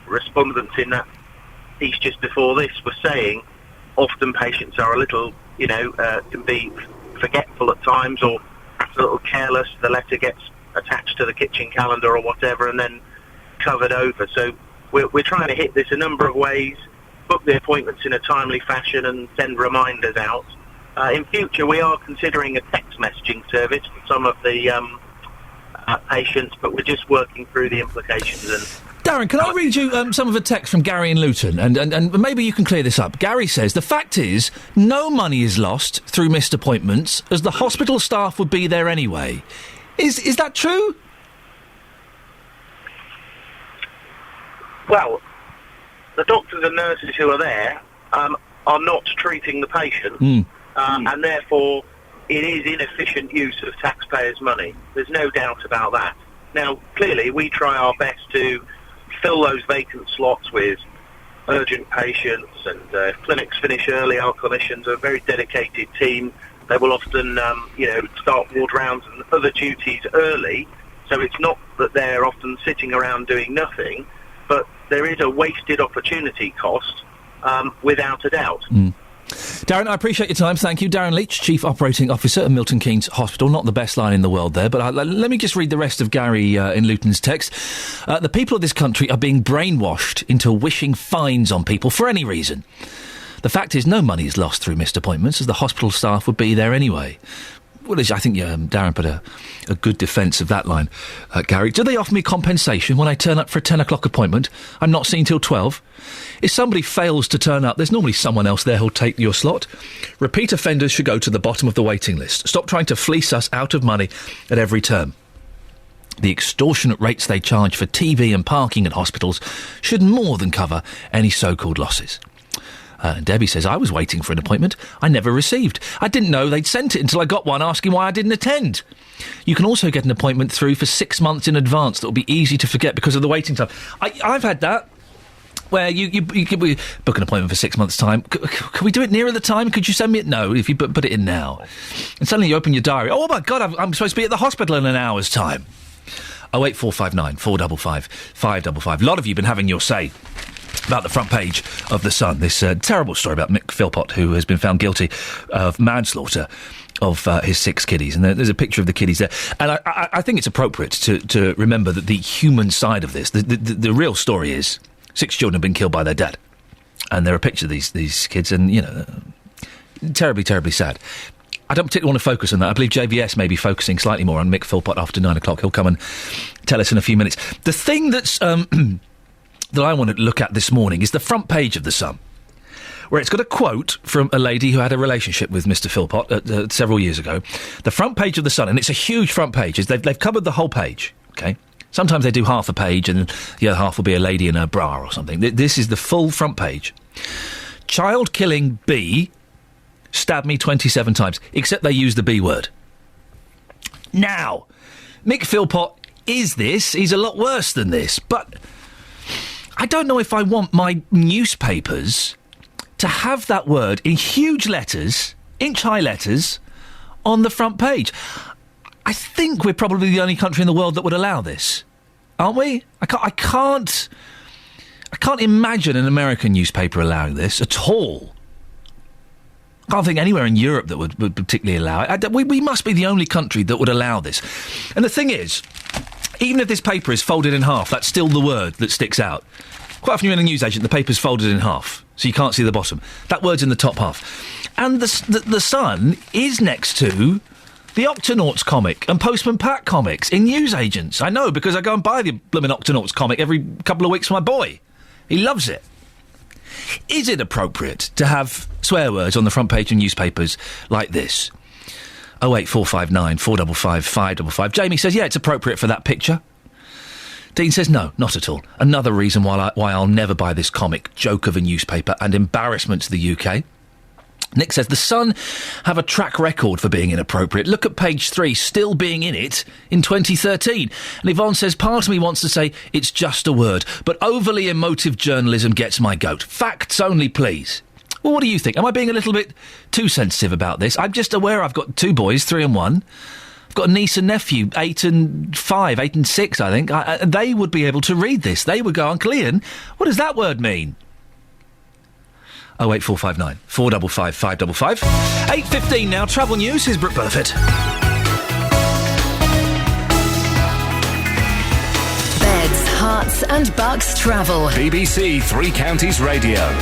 respondents in that piece just before this were saying, often patients are a little, can be forgetful at times, or perhaps a little careless. The letter gets attached to the kitchen calendar or whatever and then covered over. So we're trying to hit this a number of ways, book the appointments in a timely fashion and send reminders out. In future, we are considering a text messaging service for some of the patients, but we're just working through the implications. And Darren, can I read you some of a text from Gary in Luton? And maybe you can clear this up. Gary says, the fact is, no money is lost through missed appointments, as the hospital staff would be there anyway. Is that true? Well, the doctors and nurses who are there are not treating the patient, and therefore it is inefficient use of taxpayers' money. There's no doubt about that. Now, clearly, we try our best to fill those vacant slots with urgent patients, and if clinics finish early, our clinicians are a very dedicated team. They will often, start ward rounds and other duties early, so it's not that they're often sitting around doing nothing, but there is a wasted opportunity cost, without a doubt. Darren, I appreciate your time. Thank you. Darren Leach, Chief Operating Officer of Milton Keynes Hospital. Not the best line in the world there, but let me just read the rest of Gary in Luton's text. The people of this country are being brainwashed into wishing fines on people for any reason. The fact is, no money is lost through missed appointments, as the hospital staff would be there anyway. Well, I think Darren put a good defence of that line, Gary. Do they offer me compensation when I turn up for a 10 o'clock appointment? I'm not seen till 12. If somebody fails to turn up, there's normally someone else there who'll take your slot. Repeat offenders should go to the bottom of the waiting list. Stop trying to fleece us out of money at every term. The extortionate rates they charge for TV and parking at hospitals should more than cover any so-called losses. Debbie says, I was waiting for an appointment I never received. I didn't know they'd sent it until I got one asking why I didn't attend. You can also get an appointment through for 6 months in advance that will be easy to forget because of the waiting time. I've had that, where you book an appointment for 6 months' time. Can we do it nearer the time? Could you send me it? No, if you put it in now. And suddenly you open your diary. Oh, my God, I'm supposed to be at the hospital in an hour's time. 08459 455 555. A lot of you have been having your say about the front page of The Sun, this terrible story about Mick Philpott, who has been found guilty of manslaughter of his 6 kiddies. And there's a picture of the kiddies there. And I think it's appropriate to remember that the human side of this, the real story is 6 children have been killed by their dad. And there are pictures of these kids, and, terribly, terribly sad. I don't particularly want to focus on that. I believe JVS may be focusing slightly more on Mick Philpott after 9 o'clock. He'll come and tell us in a few minutes. The thing that's that I want to look at this morning is the front page of The Sun, where it's got a quote from a lady who had a relationship with Mr. Philpott several years ago. The front page of The Sun, and it's a huge front page. They've covered the whole page, OK? Sometimes they do half a page and the other half will be a lady in her bra or something. This is the full front page. Child killing B stabbed me 27 times, except they use the B word. Now, Mick Philpott is this. He's a lot worse than this, but I don't know if I want my newspapers to have that word in huge letters, inch-high letters, on the front page. I think we're probably the only country in the world that would allow this, aren't we? I can't imagine an American newspaper allowing this at all. I can't think anywhere in Europe that would particularly allow it. We must be the only country that would allow this. And the thing is, even if this paper is folded in half, that's still the word that sticks out. Quite often you're in a newsagent, the paper's folded in half, so you can't see the bottom. That word's in the top half. And the Sun is next to the Octonauts comic and Postman Pat comics in newsagents. I know, because I go and buy the blooming Octonauts comic every couple of weeks for my boy. He loves it. Is it appropriate to have swear words on the front page of newspapers like this? 08459 455 555. Jamie says, yeah, it's appropriate for that picture. Dean says, no, not at all. Another reason why I'll never buy this comic, joke of a newspaper and embarrassment to the UK. Nick says, The Sun have a track record for being inappropriate. Look at page 3, still being in it in 2013. And Yvonne says, part of me wants to say it's just a word, but overly emotive journalism gets my goat. Facts only, please. Well, what do you think? Am I being a little bit too sensitive about this? I'm just aware I've got 2 boys, 3 and 1. I've got a niece and nephew, 8 and 5, 8 and 6, I think. They would be able to read this. They would go, Uncle Ian, what does that word mean? 08459 455 555. 8:15 now. Travel news. Here's Brooke Burfitt. Beds, Herts and Bucks travel. BBC Three Counties Radio.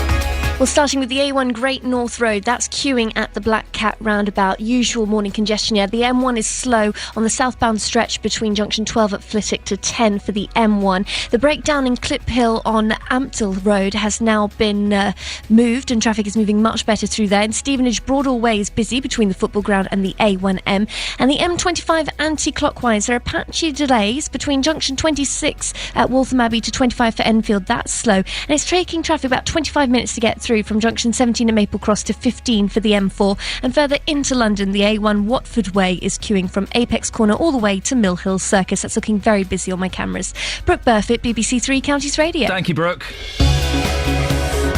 Well, starting with the A1 Great North Road, that's queuing at the Black Cat roundabout. Usual morning congestion here. The M1 is slow on the southbound stretch between junction 12 at Flitwick to 10 for the M1. The breakdown in Clip Hill on Ampthill Road has now been moved, and traffic is moving much better through there. In Stevenage, Broadall Way is busy between the football ground and the A1M. And the M25 anti-clockwise, there are patchy delays between junction 26 at Waltham Abbey to 25 for Enfield. That's slow. And it's taking traffic about 25 minutes to get through from junction 17 at Maple Cross to 15 for the M4. And further into London, the A1 Watford Way is queuing from Apex Corner all the way to Mill Hill Circus. That's looking very busy on my cameras. Brooke Burfitt, BBC Three Counties Radio. Thank you, Brooke.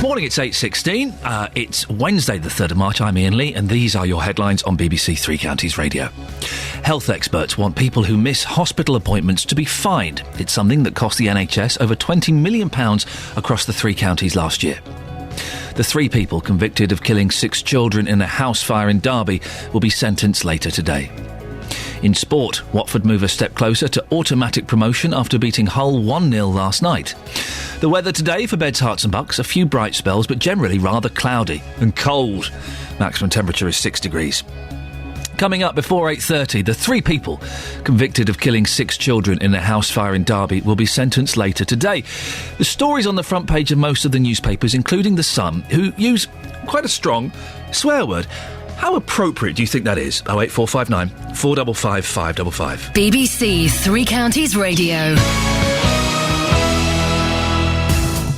Morning, it's 8:16. It's Wednesday the 3rd of March. I'm Iain Lee, and these are your headlines on BBC Three Counties Radio. Health experts want people who miss hospital appointments to be fined. It's something that cost the NHS over £20 million across the 3 counties last year. The 3 people convicted of killing 6 children in a house fire in Derby will be sentenced later today. In sport, Watford move a step closer to automatic promotion after beating Hull 1-0 last night. The weather today for Beds, Herts and Bucks, a few bright spells, but generally rather cloudy and cold. Maximum temperature is 6 degrees. Coming up before 8:30, the 3 people convicted of killing 6 children in a house fire in Derby will be sentenced later today. The story's on the front page of most of the newspapers, including The Sun, who use quite a strong swear word. How appropriate do you think that is? 08459 455 555. BBC Three Counties Radio.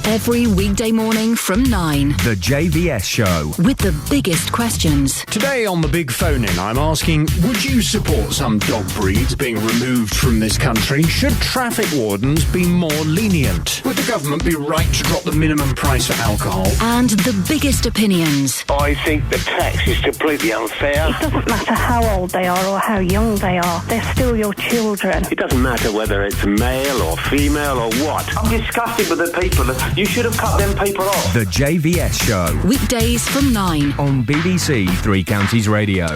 Every weekday morning from 9. The JVS Show. With the biggest questions. Today on the Big Phone-In, I'm asking, would you support some dog breeds being removed from this country? Should traffic wardens be more lenient? Would the government be right to drop the minimum price for alcohol? And the biggest opinions. I think the tax is completely unfair. It doesn't matter how old they are or how young they are. They're still your children. It doesn't matter whether it's male or female or what. I'm disgusted with the people. You should have cut them people off. The JVS Show. Weekdays from 9. On BBC Three Counties Radio.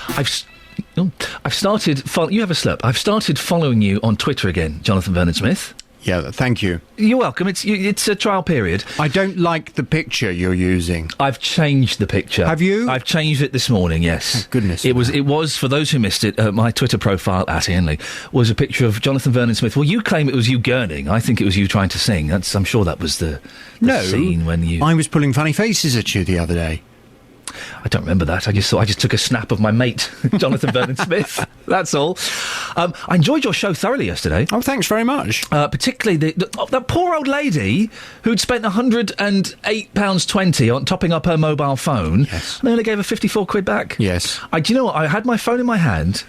I've started... you have a slip. I've started following you on Twitter again, Jonathan Vernon-Smith. Yeah, thank you. You're welcome. It's a trial period. I don't like the picture you're using. I've changed the picture. Have you? I've changed it this morning, yes. Thank goodness. It was, for those who missed it, my Twitter profile, @Iain Lee, was a picture of Jonathan Vernon-Smith. Well, you claim it was you gurning. I think it was you trying to sing. I'm sure that was the scene when you... I was pulling funny faces at you the other day. I don't remember that. I just took a snap of my mate, Jonathan Vernon-Smith. That's all. I enjoyed your show thoroughly yesterday. Oh, thanks very much. Particularly that poor old lady who'd spent £108.20 on topping up her mobile phone. Yes. And they only gave her 54 quid back. Yes. Do you know what? I had my phone in my hand.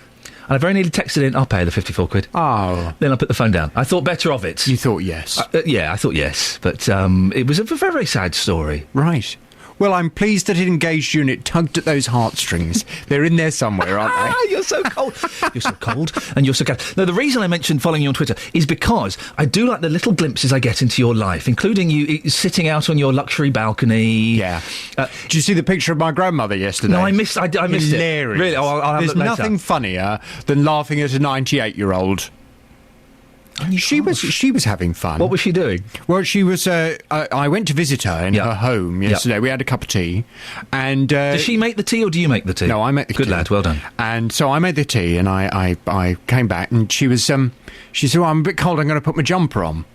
And I very nearly texted in, I'll pay the 54 quid. Oh. Then I put the phone down. I thought better of it. You thought yes? Yeah, I thought yes. But it was a very, very sad story. Right. Well, I'm pleased that it engaged you and it tugged at those heartstrings. They're in there somewhere, aren't they? You're so cold. You're so cold and you're so kind. No, the reason I mentioned following you on Twitter is because I do like the little glimpses I get into your life, including you sitting out on your luxury balcony. Yeah. Did you see the picture of my grandmother yesterday? No, I missed it. Hilarious. Really? I'll have There's a look later. nothing funnier than laughing at a 98-year-old. She was having fun. What was she doing? Well, she was. I went to visit her in her home yesterday. We had a cup of tea, and does she make the tea or do you make the tea? No, I make the tea. Good lad, well done. And so I made the tea, and I came back, and she was. She said, "Well, I'm a bit cold. I'm going to put my jumper on."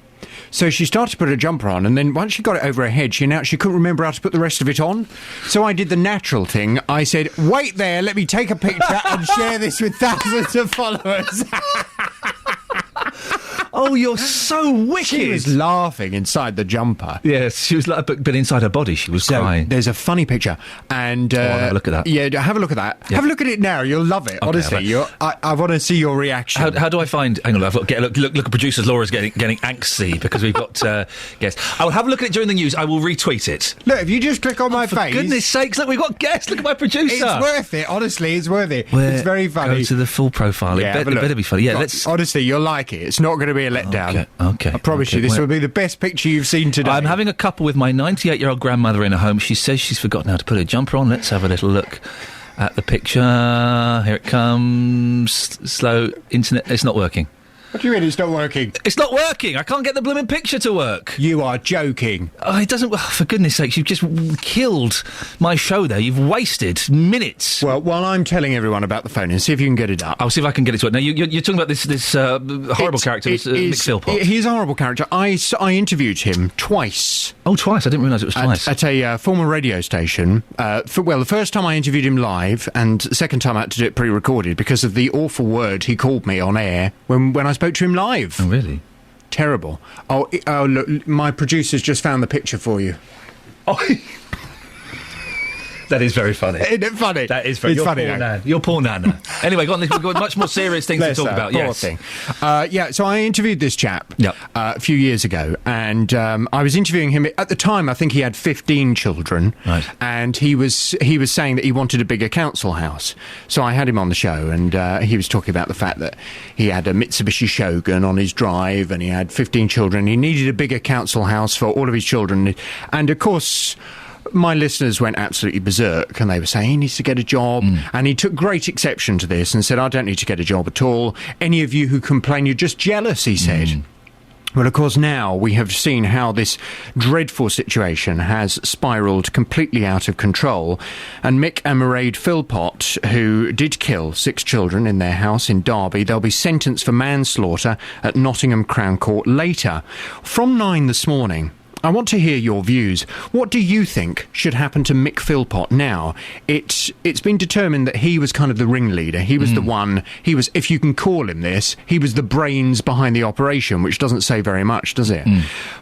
So she started to put her jumper on, and then once she got it over her head, she announced she couldn't remember how to put the rest of it on. So I did the natural thing. I said, "Wait there, let me take a picture and share this with thousands of followers." Oh, you're so wicked. She was laughing inside the jumper. Yes, she was, but inside her body, she was crying. There's a funny picture, and I'll have a look at that. Yeah, have a look at that. Yeah. Have a look at it now. You'll love it. Okay, honestly, I want to see your reaction. How do I find? Hang on, look at producers. Laura's getting angsty because we've got guests. I will have a look at it during the news. I will retweet it. Look, if you just click on my for face. Goodness sakes! Look, we've got guests. Look at my producer. It's worth it. Honestly, it's worth it. It's very funny. Go to the full profile. Yeah, it better be funny. Yeah, God, let's. Honestly, you'll like it. It's not going to be a letdown. Okay. I promise you, this will be the best picture you've seen today. I'm having a couple with my 98-year-old grandmother in her home. She says she's forgotten how to put her jumper on. Let's have a little look at the picture. Here it comes. Slow internet. It's not working. What do you mean it's not working? It's not working. I can't get the blooming picture to work. You are joking. Oh, it doesn't... Oh, for goodness sakes, you've just killed my show there. You've wasted minutes. Well, while I'm telling everyone about the phone, and see if you can get it up. I'll see if I can get it to work. Now, you're talking about this horrible character, Mick Philpott. He's a horrible character. I interviewed him twice. Oh, twice? I didn't realise it was twice. At a former radio station. The first time I interviewed him live, and the second time I had to do it pre-recorded because of the awful word he called me on air when I spoke to him live. Oh, really? Terrible. Oh, look, my producer's just found the picture for you. Oh, that is very funny. Isn't it funny? That is very funny. You're poor Nana. Anyway, go on. We've got much more serious things to talk about. Poor thing. So I interviewed this chap a few years ago, and I was interviewing him at the time. I think he had 15 children, right. And he was saying that he wanted a bigger council house. So I had him on the show, and he was talking about the fact that he had a Mitsubishi Shogun on his drive, and he had 15 children. He needed a bigger council house for all of his children, and of course, my listeners went absolutely berserk, and they were saying he needs to get a job, and he took great exception to this and said, I don't need to get a job at all. Any of you who complain, you're just jealous, he said. Well, of course, now we have seen how this dreadful situation has spiralled completely out of control, and Mick and Mairead Philpott, who did kill 6 children in their house in Derby, they'll be sentenced for manslaughter at Nottingham Crown Court later. From 9 this morning, I want to hear your views. What do you think should happen to Mick Philpott now? It's been determined that he was kind of the ringleader. He was the one. He was, if you can call him this, he was the brains behind the operation, which doesn't say very much, does it?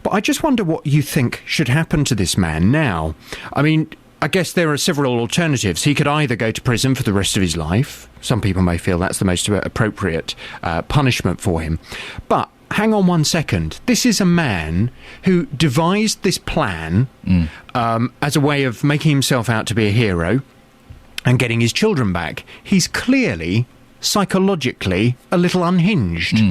But I just wonder what you think should happen to this man now. I mean, I guess there are several alternatives. He could either go to prison for the rest of his life. Some people may feel that's the most appropriate punishment for him. But hang on one second. This is a man who devised this plan as a way of making himself out to be a hero and getting his children back. He's clearly, psychologically, a little unhinged.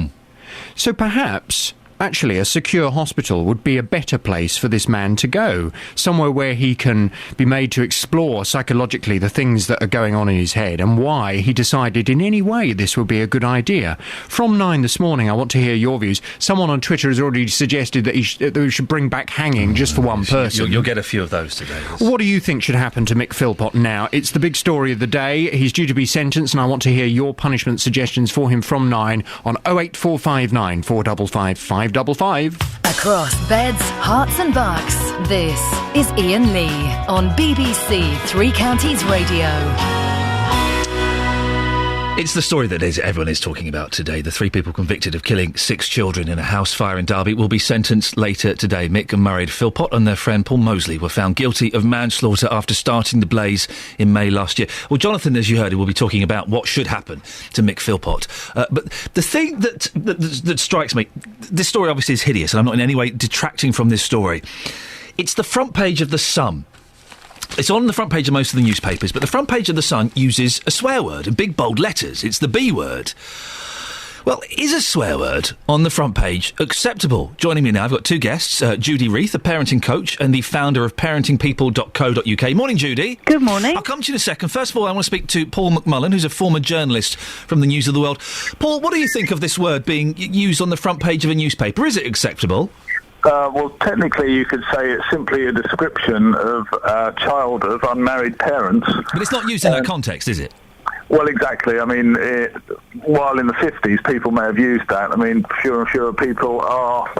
So perhaps, actually, a secure hospital would be a better place for this man to go. Somewhere where he can be made to explore psychologically the things that are going on in his head and why he decided in any way this would be a good idea. From 9 this morning, I want to hear your views. Someone on Twitter has already suggested that we should bring back hanging just for one person. You'll get a few of those today. What do you think should happen to Mick Philpott now? It's the big story of the day. He's due to be sentenced, and I want to hear your punishment suggestions for him from 9 on 08459 455 555. Across beds, hearts and bucks, this is Iain Lee on BBC Three Counties Radio. It's the story that everyone is talking about today. The 3 people convicted of killing 6 children in a house fire in Derby will be sentenced later today. Mick and Mairead Philpott and their friend Paul Mosley were found guilty of manslaughter after starting the blaze in May last year. Well, Jonathan, as you heard, will be talking about what should happen to Mick Philpott. But the thing that strikes me, this story obviously is hideous, and I'm not in any way detracting from this story. It's the front page of The Sun. It's on the front page of most of the newspapers, but the front page of The Sun uses a swear word in big bold letters. It's the B word. Well, is a swear word on the front page acceptable? Joining me now, I've got 2 guests, Judy Reith, a parenting coach and the founder of parentingpeople.co.uk. Morning, Judy. Good morning. I'll come to you in a second. First of all, I want to speak to Paul McMullen, who's a former journalist from the News of the World. Paul, what do you think of this word being used on the front page of a newspaper? Is it acceptable? Well, technically you could say it's simply a description of a child of unmarried parents. But it's not used in that context, is it? Well, exactly. I mean, while in the 50s people may have used that, I mean, fewer and fewer people are,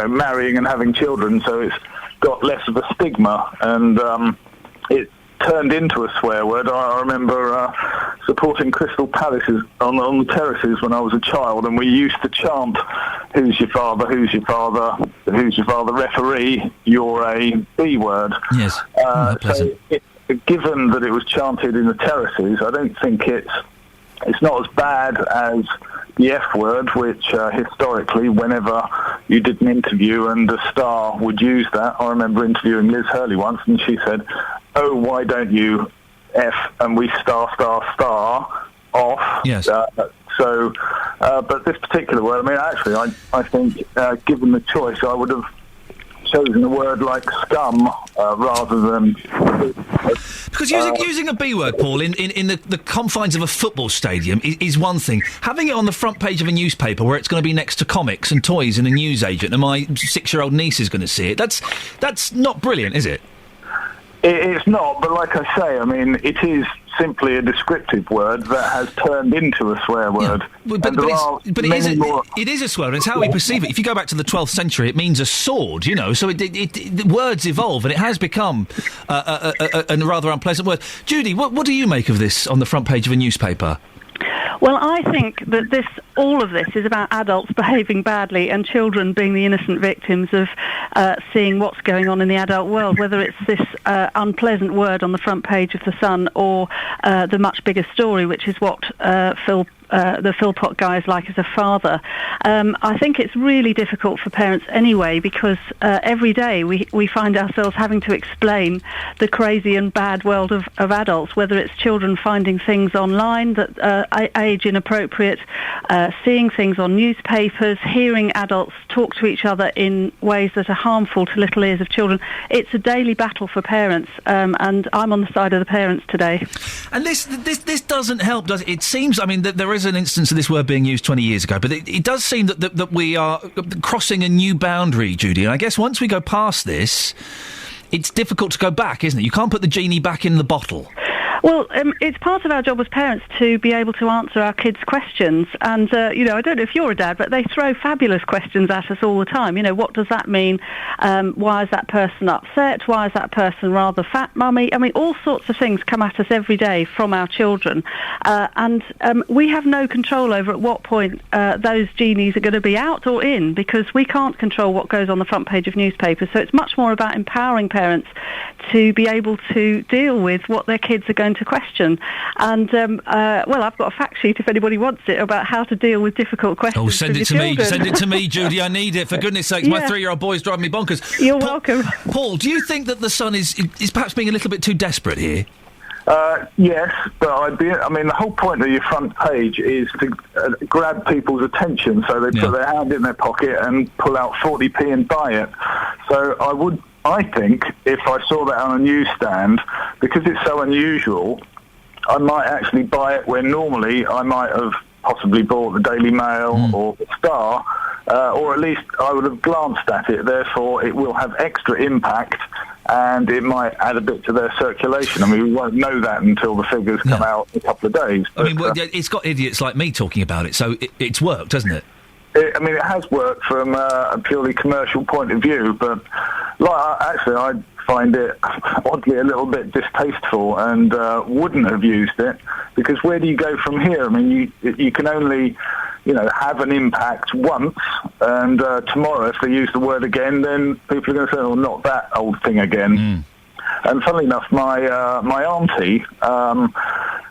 marrying and having children, so it's got less of a stigma, and turned into a swear word. I remember supporting Crystal Palaces on the terraces when I was a child, and we used to chant, "Who's your father? Who's your father? Who's your father? Referee, you're a B word." Yes. So, given that it was chanted in the terraces, I don't think it's not as bad as the F word, which historically, whenever you did an interview and a star would use that, I remember interviewing Liz Hurley once, and she said, "Oh, why don't you F and we star off?" Yes. But this particular word, I mean, actually, I think, given the choice, I would have chosen a word like scum rather than... Because using a B word, Paul, in the confines of a football stadium is one thing. Having it on the front page of a newspaper where it's going to be next to comics and toys and a newsagent and my 6-year-old niece is going to see it, that's not brilliant, is it? It's not, but like I say, I mean, it is simply a descriptive word that has turned into a swear word. Yeah. But it is a swear word. It's how we perceive it. If you go back to the 12th century, it means a sword, you know, so words evolve, and it has become a rather unpleasant word. Judy, what do you make of this on the front page of a newspaper? Well, I think that all of this is about adults behaving badly and children being the innocent victims of seeing what's going on in the adult world, whether it's this unpleasant word on the front page of The Sun or the much bigger story, which is what the Philpott guy is like as a father. I think it's really difficult for parents anyway, because every day we find ourselves having to explain the crazy and bad world of adults, whether it's children finding things online that age inappropriate, seeing things on newspapers, hearing adults talk to each other in ways that are harmful to little ears of children. It's a daily battle for parents, and I'm on the side of the parents today. And this doesn't help, does it? It seems, I mean, that there is an instance of this word being used 20 years ago, but it does seem that we are crossing a new boundary, Judy, and I guess once we go past this, it's difficult to go back, isn't it? You can't put the genie back in the bottle. Well, it's part of our job as parents to be able to answer our kids' questions. And, you know, I don't know if you're a dad, but they throw fabulous questions at us all the time. You know, what does that mean? Why is that person upset? Why is that person rather fat, mummy? I mean, all sorts of things come at us every day from our children. And we have no control over at what point those genies are going to be out or in, because we can't control what goes on the front page of newspapers. So it's much more about empowering parents to be able to deal with what their kids are going to question. And, well, I've got a fact sheet if anybody wants it about how to deal with difficult questions. Oh, send it to me. Send it to me, Judy. I need it. For goodness sakes, my 3-year-old boy's driving me bonkers. You're welcome. Paul, do you think that the Sun is perhaps being a little bit too desperate here? Yes, but the whole point of your front page is to grab people's attention, so they put their hand in their pocket and pull out 40p and buy it. So I think if I saw that on a newsstand, because it's so unusual, I might actually buy it where normally I might have possibly bought the Daily Mail or the Star, or at least I would have glanced at it. Therefore, it will have extra impact, and it might add a bit to their circulation. I mean, we won't know that until the figures come out in a couple of days. But, it's got idiots like me talking about it, so it's worked, hasn't it? It has worked from a purely commercial point of view, but I find it oddly a little bit distasteful and wouldn't have used it, because where do you go from here? I mean, you can only, have an impact once, and tomorrow if they use the word again, then people are going to say, "Oh, not that old thing again." And funnily enough, my auntie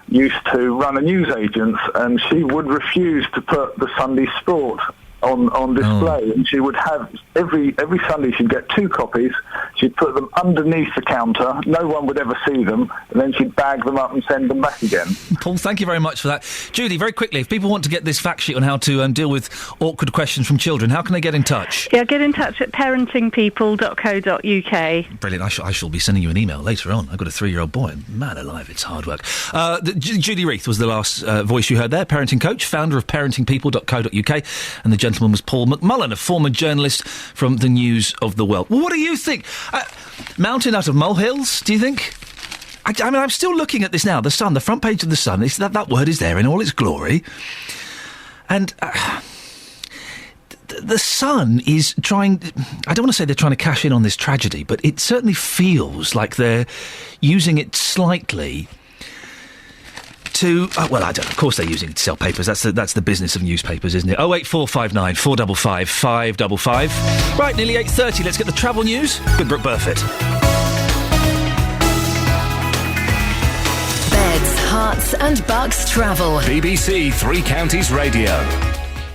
used to run a newsagent, and she would refuse to put the Sunday Sport on display, and she would have every Sunday she'd get 2 copies. She'd put them underneath the counter. No one would ever see them, and then she'd bag them up and send them back again. Paul, thank you very much for that. Judy, very quickly, if people want to get this fact sheet on how to deal with awkward questions from children, how can they get in touch? Yeah, get in touch at parentingpeople.co.uk. Brilliant. I shall be sending you an email later on. I've got a 3-year-old boy. Man alive, it's hard work. Judy Reith was the last voice you heard there, parenting coach, founder of parentingpeople.co.uk, and the gentleman was Paul McMullen, a former journalist from the News of the World. Well, what do you think? Mountain out of molehills, do you think? I mean, I'm still looking at this now. The Sun, the front page of the Sun, that word is there in all its glory. And The Sun is trying... I don't want to say they're trying to cash in on this tragedy, but it certainly feels like they're using it slightly to... well, I don't know. Of course they're using it to sell papers. That's the business of newspapers, isn't it? 08459 455 555. Right, nearly 8:30. Let's get the travel news with Brooke Burfitt. Beds, Hearts and Bucks travel. BBC Three Counties Radio.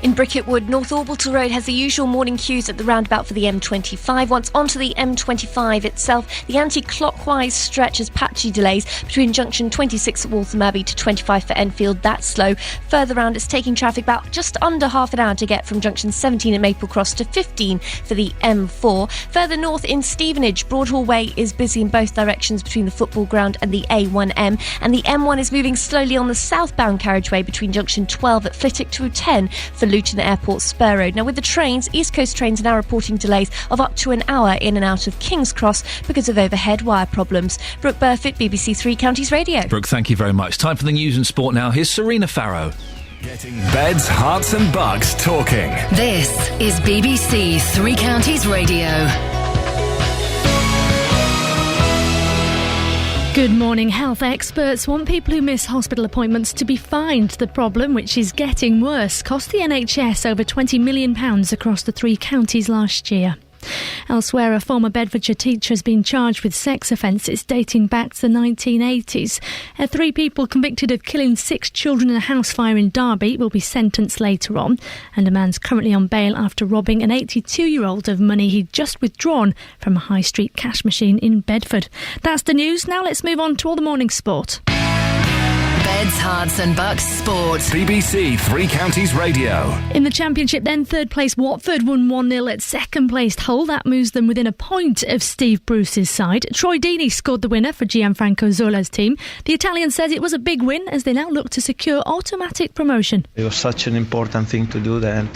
In Bricket Wood, North Orbital Road has the usual morning queues at the roundabout for the M25. Once onto the M25 itself, the anti-clockwise stretch has patchy delays between junction 26 at Waltham Abbey to 25 for Enfield. That's slow. Further round, it's taking traffic about just under half an hour to get from junction 17 at Maple Cross to 15 for the M4. Further north in Stevenage, Broadhall Way is busy in both directions between the football ground and the A1M. And the M1 is moving slowly on the southbound carriageway between junction 12 at Flitwick to 10 for Luton Airport Spur Road. Now with the trains, East Coast trains are now reporting delays of up to an hour in and out of King's Cross because of overhead wire problems. Brooke Burfitt, BBC Three Counties Radio. Brooke, thank you very much. Time for the news and sport now. Here's Serena Farrow. Getting beds, hearts and bucks talking. This is BBC Three Counties Radio. Good morning. Health experts want people who miss hospital appointments to be fined. The problem, which is getting worse, cost the NHS over £20 million across the three counties last year. Elsewhere, a former Bedfordshire teacher has been charged with sex offences dating back to the 1980s. 3 people convicted of killing 6 children in a house fire in Derby will be sentenced later on. And a man's currently on bail after robbing an 82-year-old of money he'd just withdrawn from a high street cash machine in Bedford. That's the news. Now let's move on to all the morning sport. Beds, Hearts and Bucks Sport. BBC Three Counties Radio. In the Championship then, third place Watford won 1-0 at second placed Hull. That moves them within a point of Steve Bruce's side. Troy Deeney scored the winner for Gianfranco Zola's team. The Italian says it was a big win as they now look to secure automatic promotion. It was such an important thing to do then.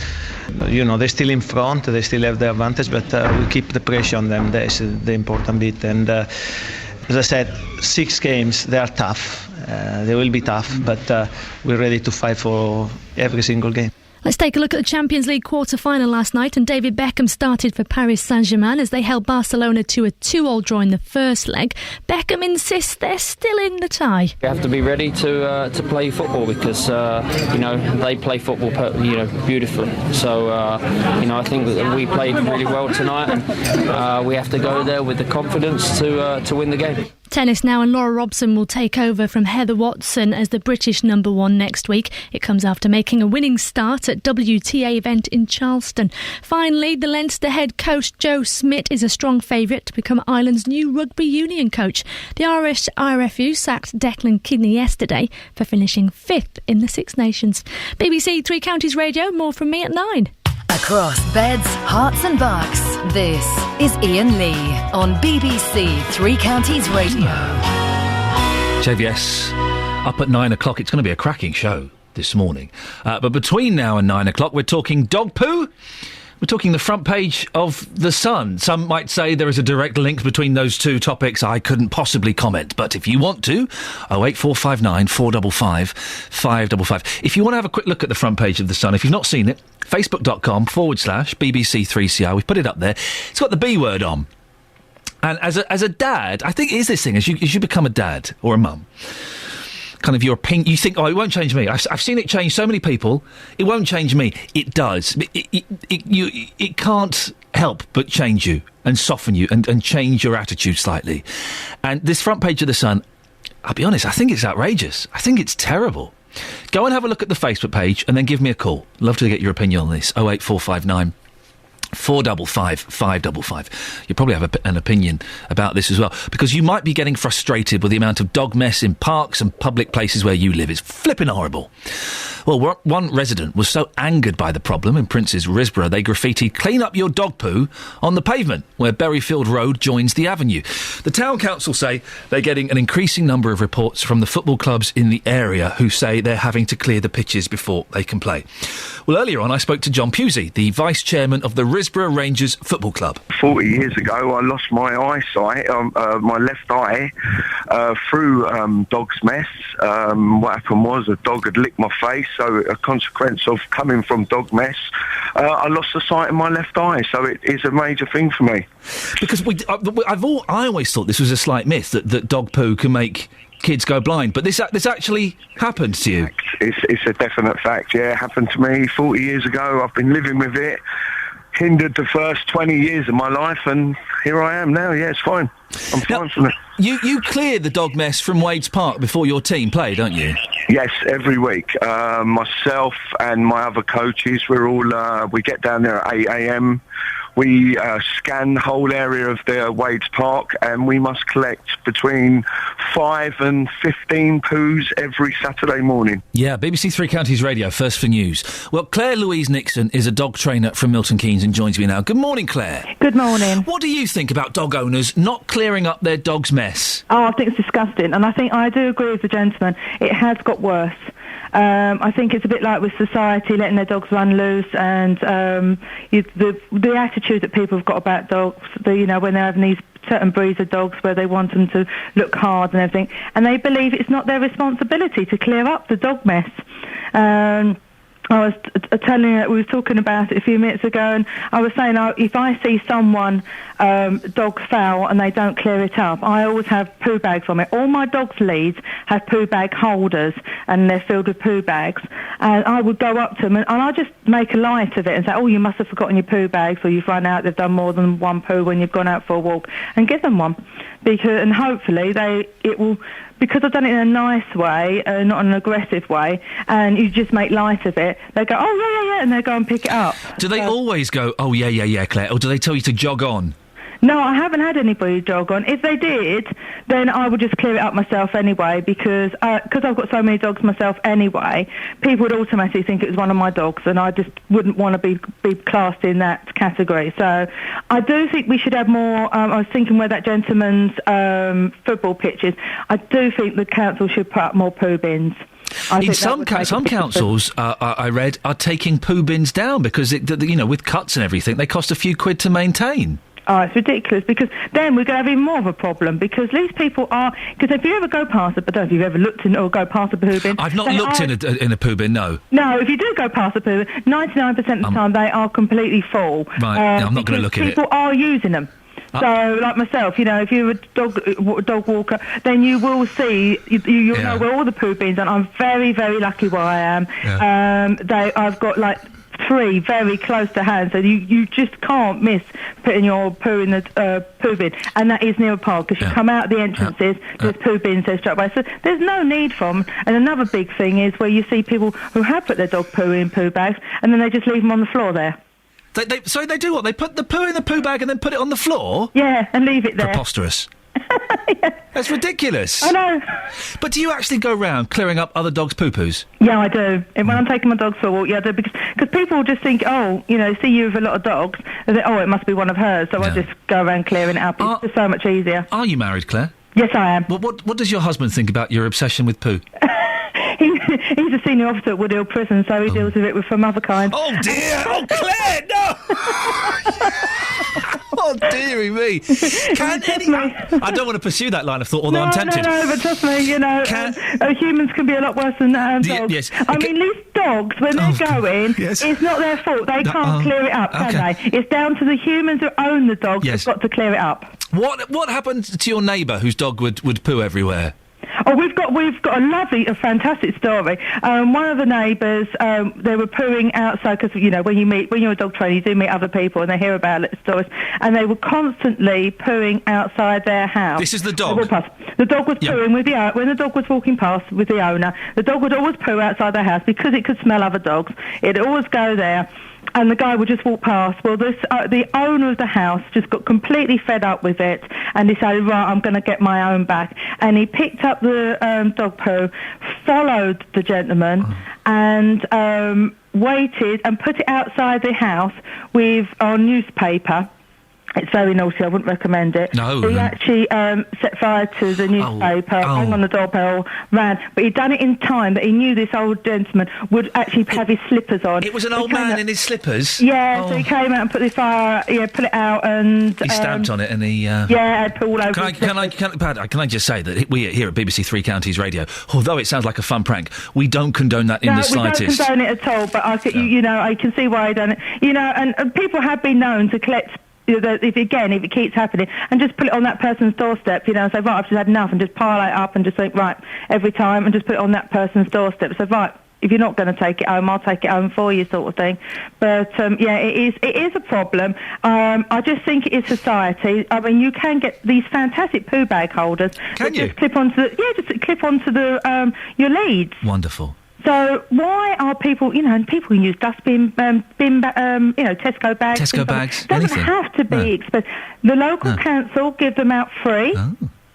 You know, they're still in front, they still have the advantage, but we keep the pressure on them. That's the important bit. And as I said, 6 games, they are tough. They will be tough, but we're ready to fight for every single game. Let's take a look at the Champions League quarter-final last night, and David Beckham started for Paris Saint-Germain as they held Barcelona to a 2-2 draw in the first leg. Beckham insists they're still in the tie. You have to be ready to play football because they play football beautifully. So I think that we played really well tonight, and we have to go there with the confidence to win the game. Tennis now, and Laura Robson will take over from Heather Watson as the British number 1 next week. It comes after making a winning start at WTA event in Charleston. Finally, the Leinster head coach Joe Schmidt is a strong favourite to become Ireland's new rugby union coach. The Irish RFU sacked Declan Kidney yesterday for finishing 5th in the Six Nations. BBC Three Counties Radio, more from me at 9. Across Beds, Hearts and Bucks, this is Iain Lee on BBC Three Counties Radio. JVS, up at 9 o'clock. It's going to be a cracking show this morning. But between now and 9 o'clock, we're talking dog poo. We're talking the front page of The Sun. Some might say there is a direct link between those two topics. I couldn't possibly comment. But if you want to, 08459 455 555. If you want to have a quick look at the front page of The Sun, if you've not seen it, facebook.com/BBC3CR. We've put it up there. It's got the B word on. And as a dad, I think it is this thing, as you become a dad or a mum, kind of your opinion, you think, it won't change me. I've seen it change so many people. It won't change me. It does. It can't help but change you and soften you and change your attitude slightly. And this front page of The Sun, I'll be honest, I think it's outrageous. I think it's terrible. Go and have a look at the Facebook page and then give me a call. Love to get your opinion on this. 08459 455 555. You probably have an opinion about this as well, because you might be getting frustrated with the amount of dog mess in parks and public places where you live. It's flipping horrible. Well, one resident was so angered by the problem in Prince's Risborough, they graffitied "Clean up your dog poo" on the pavement where Berryfield Road joins the avenue. The town council say they're getting an increasing number of reports from the football clubs in the area who say they're having to clear the pitches before they can play. Well, earlier on I spoke to John Pusey, the vice chairman of the Risborough Rangers Football Club. 40 years ago, I lost my eyesight, my left eye, through dog's mess. What happened was a dog had licked my face, so a consequence of coming from dog mess, I lost the sight in my left eye, so it is a major thing for me. Because I always thought this was a slight myth that dog poo can make kids go blind, but this actually happened to you. It's a definite fact. Yeah, it happened to me 40 years ago. I've been living with it. Hindered the first 20 years of my life, and here I am now. Yeah, it's fine. I'm fine from it. You cleared the dog mess from Wades Park before your team play, don't you? Yes, every week. Myself and my other coaches, we get down there at 8 a.m. We scan the whole area of the Wades Park, and we must collect between 5 and 15 poos every Saturday morning. Yeah, BBC Three Counties Radio, first for news. Well, Claire Louise Nixon is a dog trainer from Milton Keynes and joins me now. Good morning, Claire. Good morning. What do you think about dog owners not clearing up their dog's mess? Oh, I think it's disgusting, and I do agree with the gentleman. It has got worse. I think it's a bit like with society letting their dogs run loose, and the attitude that people have got about dogs. When they're having these certain breeds of dogs where they want them to look hard and everything, and they believe it's not their responsibility to clear up the dog mess. I was we were talking about it a few minutes ago, and I was saying if I see someone dog foul and they don't clear it up, I always have poo bags on it. All my dog's leads have poo bag holders, and they're filled with poo bags. And I would go up to them and I just make a light of it and say, "Oh, you must have forgotten your poo bags, or you've run out. They've done more than one poo when you've gone out for a walk," and give them one, and hopefully it will. Because I've done it in a nice way, not an aggressive way, and you just make light of it, they go, "Oh, yeah," and they go and pick it up. Do they always go, "Oh, yeah, Claire," or do they tell you to jog on? No, I haven't had anybody jog on. If they did, then I would just clear it up myself anyway, because I've got so many dogs myself anyway, people would automatically think it was one of my dogs, and I just wouldn't want to be classed in that category. So I do think we should have more. I was thinking where that gentleman's football pitch is. I do think the council should put up more poo bins. In some councils, I read, are taking poo bins down because, with cuts and everything, they cost a few quid to maintain. Oh, it's ridiculous, because then we're going to have even more of a problem, because these people are... Because if you ever go past I don't know if you've ever looked in or go past a poo bin... I've not looked in a poo bin, no. No, if you do go past a poo bin, 99% of the time they are completely full. Right, I'm not going to look at it. People are using them. So, like myself, if you're a dog walker, then you will see, you'll know where all the poo bins are. I'm very, very lucky where I am. Yeah. I've got, 3 very close to hand, so you just can't miss putting your poo in the poo bin, and that is near a park, because you come out the entrances, there's poo bins there straight away, so there's no need for them. And another big thing is where you see people who have put their dog poo in poo bags, and then they just leave them on the floor there. So they do what? They put the poo in the poo bag and then put it on the floor? Yeah, and leave it there. Preposterous. That's ridiculous. I know. But do you actually go round clearing up other dogs' poo-poos? Yeah, I do. And when I'm taking my dogs for a walk, I do, because people just think, see you with a lot of dogs, and think, it must be one of hers, so I just go around clearing it up. It's just so much easier. Are you married, Claire? Yes, I am. What does your husband think about your obsession with poo? He's a senior officer at Woodhill Prison, so he deals with it from other kinds. Oh, dear! Oh, Claire, no! Oh, dearie me. I don't want to pursue that line of thought, although I'm tempted. No, but trust me, humans can be a lot worse than dogs. Yes. These dogs, when they're going, it's not their fault. They can't clear it up, can they? It's down to the humans who own the dogs who've got to clear it up. What happened to your neighbour whose dog would poo everywhere? Oh, we've got a fantastic story. One of the neighbours, they were pooing outside, because when you're a dog trainer, you do meet other people and they hear about stories, and they were constantly pooing outside their house. This is the dog. The dog was pooing when the dog was walking past with the owner. The dog would always poo outside their house because it could smell other dogs. It'd always go there. And the guy would just walk past. Well, the owner of the house just got completely fed up with it and decided, right, I'm going to get my own back. And he picked up the dog poo, followed the gentleman, and waited and put it outside the house with our newspaper. It's very naughty. I wouldn't recommend it. No. He actually set fire to the newspaper, hung on the doorbell, ran. But he'd done it in time that he knew this old gentleman would actually have his slippers on. It was an old man in his slippers? Yeah, so he came out and put the fire, put it out and... He stamped on it and he... Yeah, put all over Can I just say that we here at BBC Three Counties Radio, although it sounds like a fun prank, we don't condone that in the slightest. No, we don't condone it at all, but I can see why he done it. And people have been known to collect... if it keeps happening, and just put it on that person's doorstep, say, right, I've just had enough, and just pile it up and just think, right, every time, and just put it on that person's doorstep. So, right, if you're not going to take it home, I'll take it home for you, sort of thing. But, it is a problem. I just think it is society. I mean, you can get these fantastic poo bag holders. Can you? Just clip onto your leads. Wonderful. So why are people, and people can use dustbin, Tesco bags. Tesco bags, It doesn't anything. have to be expensive. The local council give them out free.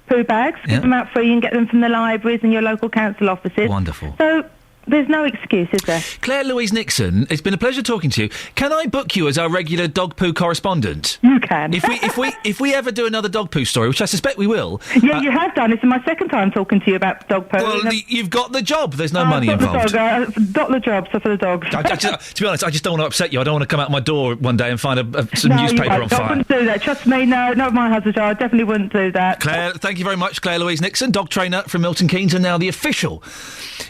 Poo bags, give them out free. You can get them from the libraries and your local council offices. Wonderful. So there's no excuse, is there? Claire Louise Nixon, it's been a pleasure talking to you. Can I book you as our regular dog poo correspondent? You can. If we ever do another dog poo story, which I suspect we will. Yeah, you have done. This is my second time talking to you about dog poo. Well, you've got the job. There's no money involved. Got the job, so for the dogs. To be honest, I just don't want to upset you. I don't want to come out my door one day and find some newspaper on fire. I wouldn't do that. Trust me, no, not my husband. I definitely wouldn't do that. Claire, thank you very much, Claire Louise Nixon, dog trainer from Milton Keynes, and now the official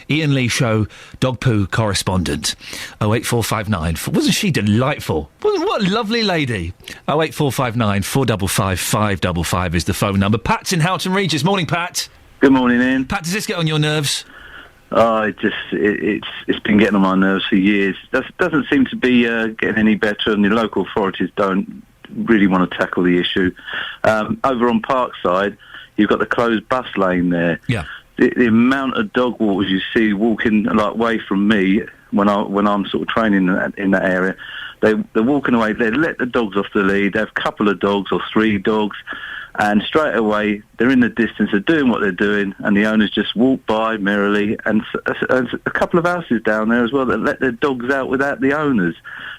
Iain Lee Show dog poo correspondent. 08459. Wasn't she delightful? What a lovely lady. 08459 455 555 is the phone number. Pat's in Houghton Regis. Morning, Pat. Good morning, Ian. Pat, does this get on your nerves? It's been getting on my nerves for years. Doesn't seem to be getting any better, and the local authorities don't really want to tackle the issue. Over on Parkside, you've got the closed bus lane there. Yeah. The amount of dog walkers you see walking away from me when I'm sort of training in that area, they're walking away. They let the dogs off the lead. They have a couple of dogs or three dogs, and straight away they're in the distance. They're doing what they're doing, and the owners just walk by merrily. And a couple of houses down there as well that let their dogs out without the owners,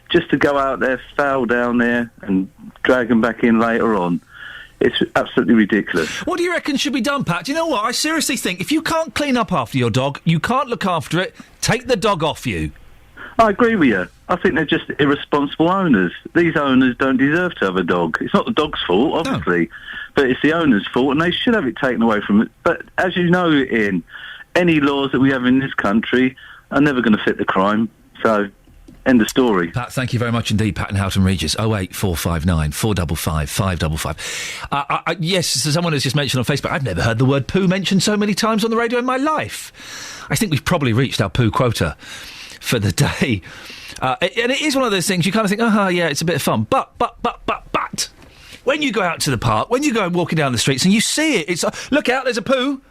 just to go out there, foul down there, and drag them back in later on. It's absolutely ridiculous. What do you reckon should be done, Pat? Do you know what? I seriously think if you can't clean up after your dog, you can't look after it, take the dog off you. I agree with you. I think they're just irresponsible owners. These owners don't deserve to have a dog. It's not the dog's fault, obviously, but it's the owner's fault, and they should have it taken away from it. But as you know, Ian, any laws that we have in this country are never going to fit the crime. So... end of story. Pat, thank you very much indeed, Pat in Houghton Regis. 08459 455 555. Yes, so someone has just mentioned on Facebook, I've never heard the word poo mentioned so many times on the radio in my life. I think we've probably reached our poo quota for the day. And it is one of those things you kind of think, yeah, it's a bit of fun. But, when you go out to the park, when you go walking down the streets and you see it, it's, look out, there's a poo.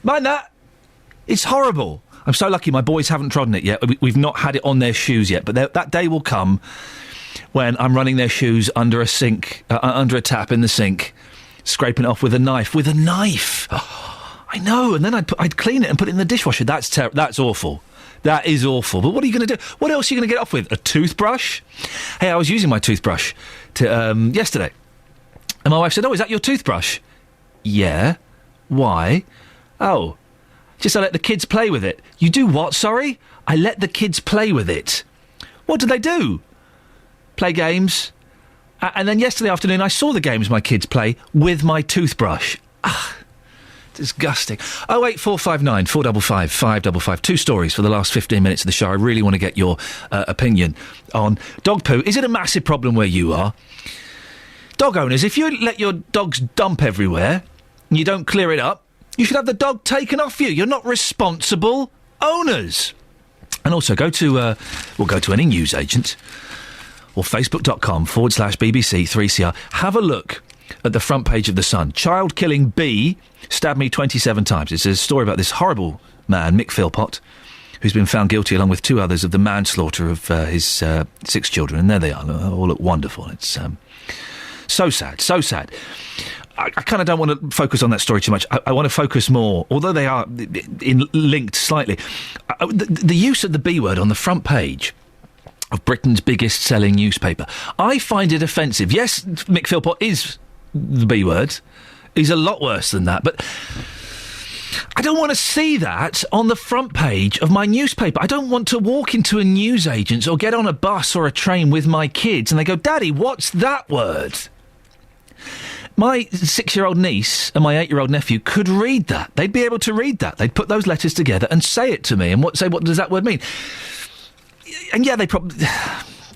Mind that. It's horrible. I'm so lucky my boys haven't trodden it yet. We've not had it on their shoes yet, but that day will come when I'm running their shoes under a sink, under a tap in the sink, scraping it off with a knife. With a knife! Oh, I know, and then I'd clean it and put it in the dishwasher. That's awful. That is awful. But what are you going to do? What else are you going to get off with? A toothbrush? Hey, I was using my toothbrush yesterday, and my wife said, "Oh, is that your toothbrush?" Yeah. Why? Oh. Just I let the kids play with it. You do what, sorry? I let the kids play with it. What do they do? Play games. And then yesterday afternoon I saw the games my kids play with my toothbrush. Disgusting. 08459 455 555. Two stories for the last 15 minutes of the show. I really want to get your opinion on dog poo. Is it a massive problem where you are? Dog owners, if you let your dogs dump everywhere and you don't clear it up, you should have the dog taken off you. You're not responsible owners. And also go to any newsagent or facebook.com/BBC3CR. Have a look at the front page of The Sun. Child killing B stabbed me 27 times. It's a story about this horrible man, Mick Philpott, who's been found guilty along with two others of the manslaughter of his 6 children. And there they are. They all look wonderful. It's so sad, so sad. I kind of don't want to focus on that story too much. I want to focus more, although they are linked slightly. The use of the B word on the front page of Britain's biggest selling newspaper. I find it offensive. Yes, Mick Philpott is the B word. He's a lot worse than that, but I don't want to see that on the front page of my newspaper. I don't want to walk into a newsagent's or get on a bus or a train with my kids and they go, Daddy, what's that word? My 6-year-old niece and my 8-year-old nephew could read that. They'd be able to read that. They'd put those letters together and say it to me and say, what does that word mean? And yeah, they probably...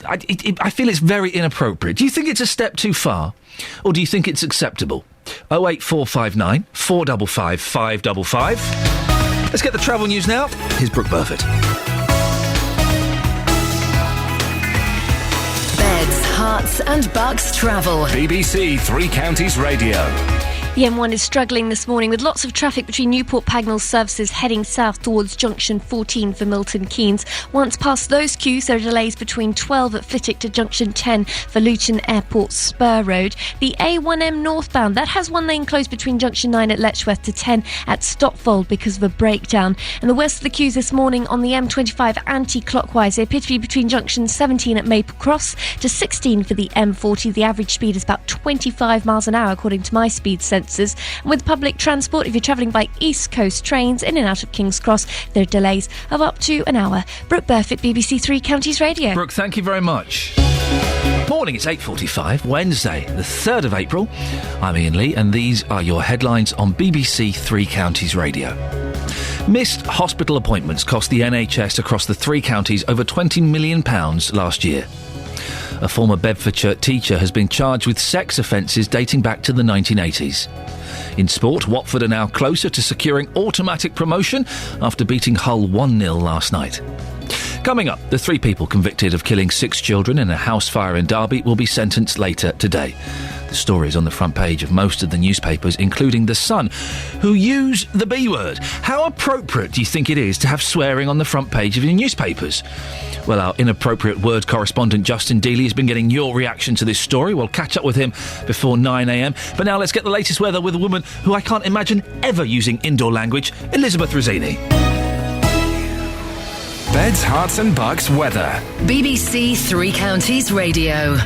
I feel it's very inappropriate. Do you think it's a step too far? Or do you think it's acceptable? 08459 455 555. Let's get the travel news now. Here's Brooke Burford. Beds, Hearts and Bucks travel. BBC Three Counties Radio. The M1 is struggling this morning with lots of traffic between Newport Pagnell services heading south towards junction 14 for Milton Keynes. Once past those queues, there are delays between 12 at Flitwick to junction 10 for Luton Airport Spur Road. The A1M northbound, that has one lane closed between junction 9 at Letchworth to 10 at Stopfold because of a breakdown. And the worst of the queues this morning on the M25 anti-clockwise, they appear to be between junction 17 at Maple Cross to 16 for the M40. The average speed is about 25 miles an hour according to my speed sensor. And with public transport, if you're travelling by East Coast trains in and out of King's Cross, there are delays of up to an hour. Brooke Burford, BBC Three Counties Radio. Brooke, thank you very much. Morning, it's 8:45, Wednesday, the 3rd of April. I'm Iain Lee, and these are your headlines on BBC Three Counties Radio. Missed hospital appointments cost the NHS across the three counties over £20 million last year. A former Bedfordshire teacher has been charged with sex offences dating back to the 1980s. In sport, Watford are now closer to securing automatic promotion after beating Hull 1-0 last night. Coming up, the 3 people convicted of killing 6 children in a house fire in Derby will be sentenced later today. The story is on the front page of most of the newspapers, including The Sun, who use the B word. How appropriate do you think it is to have swearing on the front page of your newspapers? Well, our inappropriate word correspondent Justin Dealey has been getting your reaction to this story. We'll catch up with him before 9am. But now let's get the latest weather with a woman who I can't imagine ever using indoor language, Elizabeth Rossini. Beds, Hearts and Bucks weather. BBC Three Counties Radio.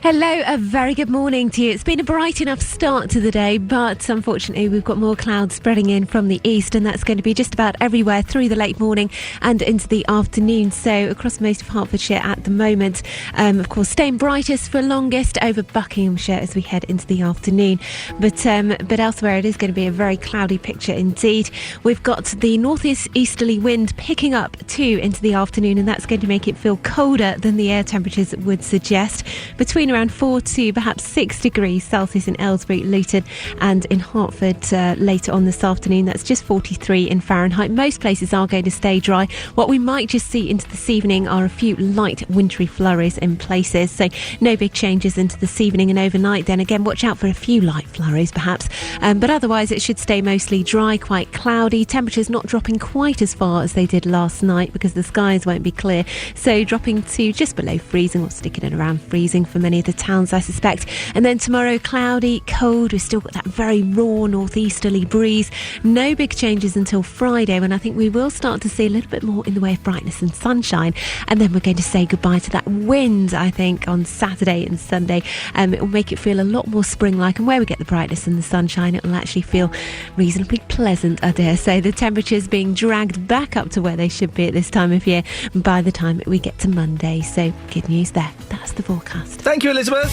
Hello, a very good morning to you. It's been a bright enough start to the day, but unfortunately we've got more clouds spreading in from the east, and that's going to be just about everywhere through the late morning and into the afternoon. So across most of Hertfordshire at the moment, of course, staying brightest for longest over Buckinghamshire as we head into the afternoon. But elsewhere it is going to be a very cloudy picture indeed. We've got the northeast easterly wind picking up too into the afternoon, and that's going to make it feel colder than the air temperatures would suggest. Between around 4 to perhaps 6 degrees Celsius in Aylesbury, Luton and in Hertford later on this afternoon. That's just 43 in Fahrenheit. Most places are going to stay dry. What we might just see into this evening are a few light wintry flurries in places, so no big changes into this evening and overnight. Then again, watch out for a few light flurries perhaps, but otherwise it should stay mostly dry, quite cloudy. Temperatures not dropping quite as far as they did last night because the skies won't be clear, so dropping to just below freezing or sticking at around freezing for many of the towns, I suspect. And then tomorrow, cloudy, cold. We've still got that very raw northeasterly breeze. No big changes until Friday, when I think we will start to see a little bit more in the way of brightness and sunshine. And then we're going to say goodbye to that wind, I think, on Saturday and Sunday. It will make it feel a lot more spring-like, and where we get the brightness and the sunshine, it will actually feel reasonably pleasant, I dare say. The temperatures being dragged back up to where they should be at this time of year by the time we get to Monday. So good news there. That's the forecast. Thank you, Elizabeth.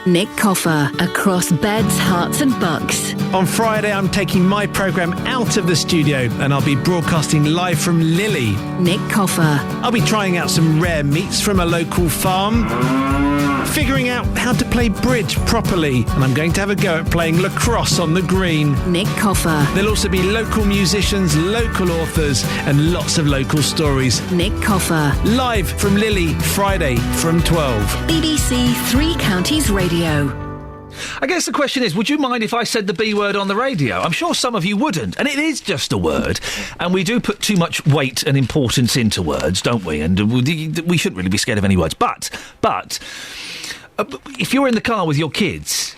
Nick Coffer across Beds, Hearts and Bucks. On Friday, I'm taking my programme out of the studio and I'll be broadcasting live from Lily. Nick Coffer. I'll be trying out some rare meats from a local farm, figuring out how to play bridge properly, and I'm going to have a go at playing lacrosse on the green. Nick Coffer. There'll also be local musicians, local authors and lots of local stories. Nick Coffer. Live from Lily, Friday from 12. BBC Three Counties Radio. I guess the question is, would you mind if I said the B word on the radio? I'm sure some of you wouldn't, and it is just a word, and we do put too much weight and importance into words, don't we? And we shouldn't really be scared of any words. But if you're in the car with your kids,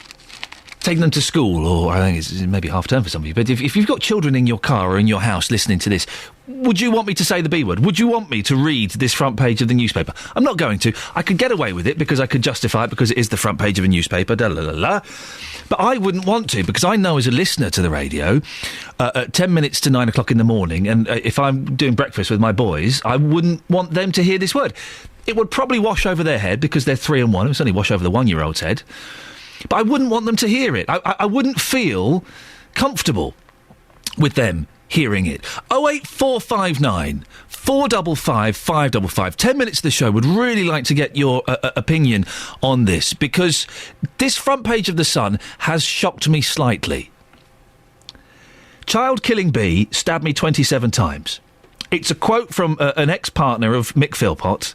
taking them to school, or I think it's maybe half term for some of you, but if you've got children in your car or in your house listening to this, would you want me to say the B word? Would you want me to read this front page of the newspaper? I'm not going to. I could get away with it because I could justify it because it is the front page of a newspaper, da-la-la-la. But I wouldn't want to, because I know as a listener to the radio, at 10 minutes to 9 o'clock in the morning, and if I'm doing breakfast with my boys, I wouldn't want them to hear this word. It would probably wash over their head because they're 3 and 1. It would certainly wash over the 1-year-old's head. But I wouldn't want them to hear it. I wouldn't feel comfortable with them hearing it. 08459 455 555. 10 minutes of the show. Would really like to get your opinion on this, because this front page of The Sun has shocked me slightly. Child killing bee stabbed me 27 times. It's a quote from an ex-partner of Mick Philpott,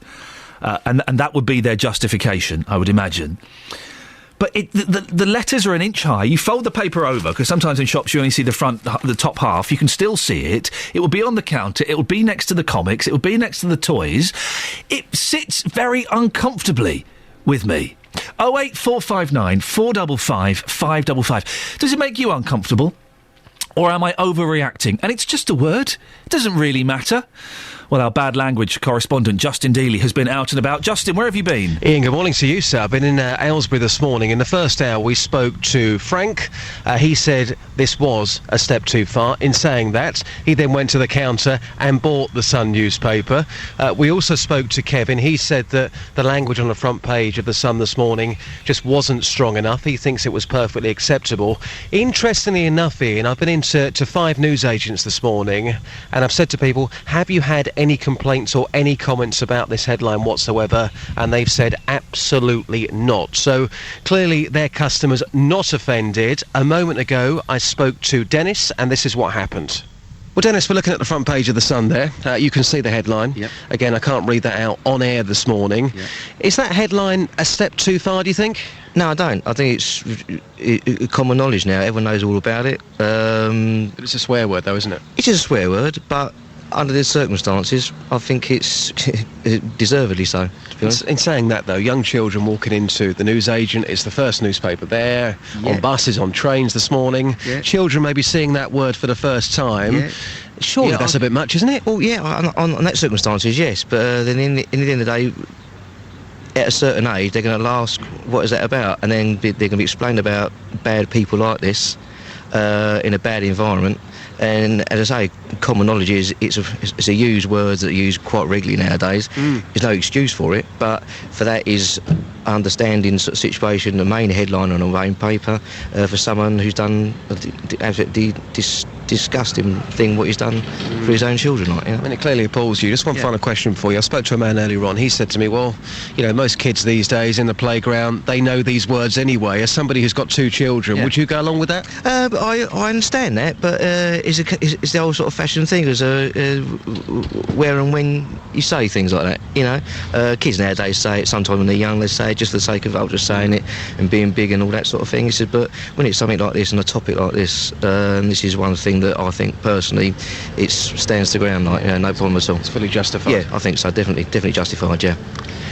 and that would be their justification, I would imagine. But the letters are an inch high. You fold the paper over, because sometimes in shops you only see the top half. You can still see it. It will be on the counter. It will be next to the comics. It will be next to the toys. It sits very uncomfortably with me. 08459 455 555. Does it make you uncomfortable? Or am I overreacting? And it's just a word. It doesn't really matter. Well, our bad language correspondent, Justin Dealey, has been out and about. Justin, where have you been? Ian, good morning to you, sir. I've been in Aylesbury this morning. In the first hour, we spoke to Frank. He said this was a step too far. In saying that, he then went to the counter and bought the Sun newspaper. We also spoke to Kevin. He said that the language on the front page of the Sun this morning just wasn't strong enough. He thinks it was perfectly acceptable. Interestingly enough, Ian, I've been into 5 newsagents this morning, and I've said to people, have you had any complaints or any comments about this headline whatsoever? And they've said absolutely not. So clearly their customers not offended. A moment ago I spoke to Dennis, and this is what happened. Well, Dennis, we're looking at the front page of The Sun there. You can see the headline. Yep. Again, I can't read that out on air this morning. Yep. Is that headline a step too far, do you think? No, I don't. I think it's common knowledge now. Everyone knows all about it. It's a swear word, though, isn't it? It is a swear word, but under the circumstances, I think it's deservedly so, to be honest. In saying that, though, young children walking into the newsagent, it's the first newspaper there, on buses, on trains this morning. Yeah. Children maybe seeing that word for the first time. Yeah. Surely that's a bit much, isn't it? Well, yeah, on that circumstances, yes. But then in the end of the day, at a certain age, they're going to ask, what is that about? And then they're going to be explained about bad people like this in a bad environment. And as I say, common knowledge is it's a used word that are used quite regularly nowadays. There's no excuse for it, but for that is understanding sort of situation, the main headline on a main paper for someone who's done the disgusting thing what he's done for his own children. Like, I mean, it clearly appalls you. Just one final question for you. I spoke to a man earlier on. He said to me, well, you know, most kids these days in the playground, they know these words anyway. As somebody who's got 2 children, would you go along with that? I understand that, but it's the old sort of fashion thing, as where and when you say things like that, you know. Kids nowadays say it sometimes when they're young, they say it just for the sake of just saying it and being big and all that sort of thing. He said, but when it's something like this and a topic like this, this is one thing that I think personally it stands the ground, like, you know, no problem at all. It's fully justified. Yeah, I think so, definitely justified, yeah.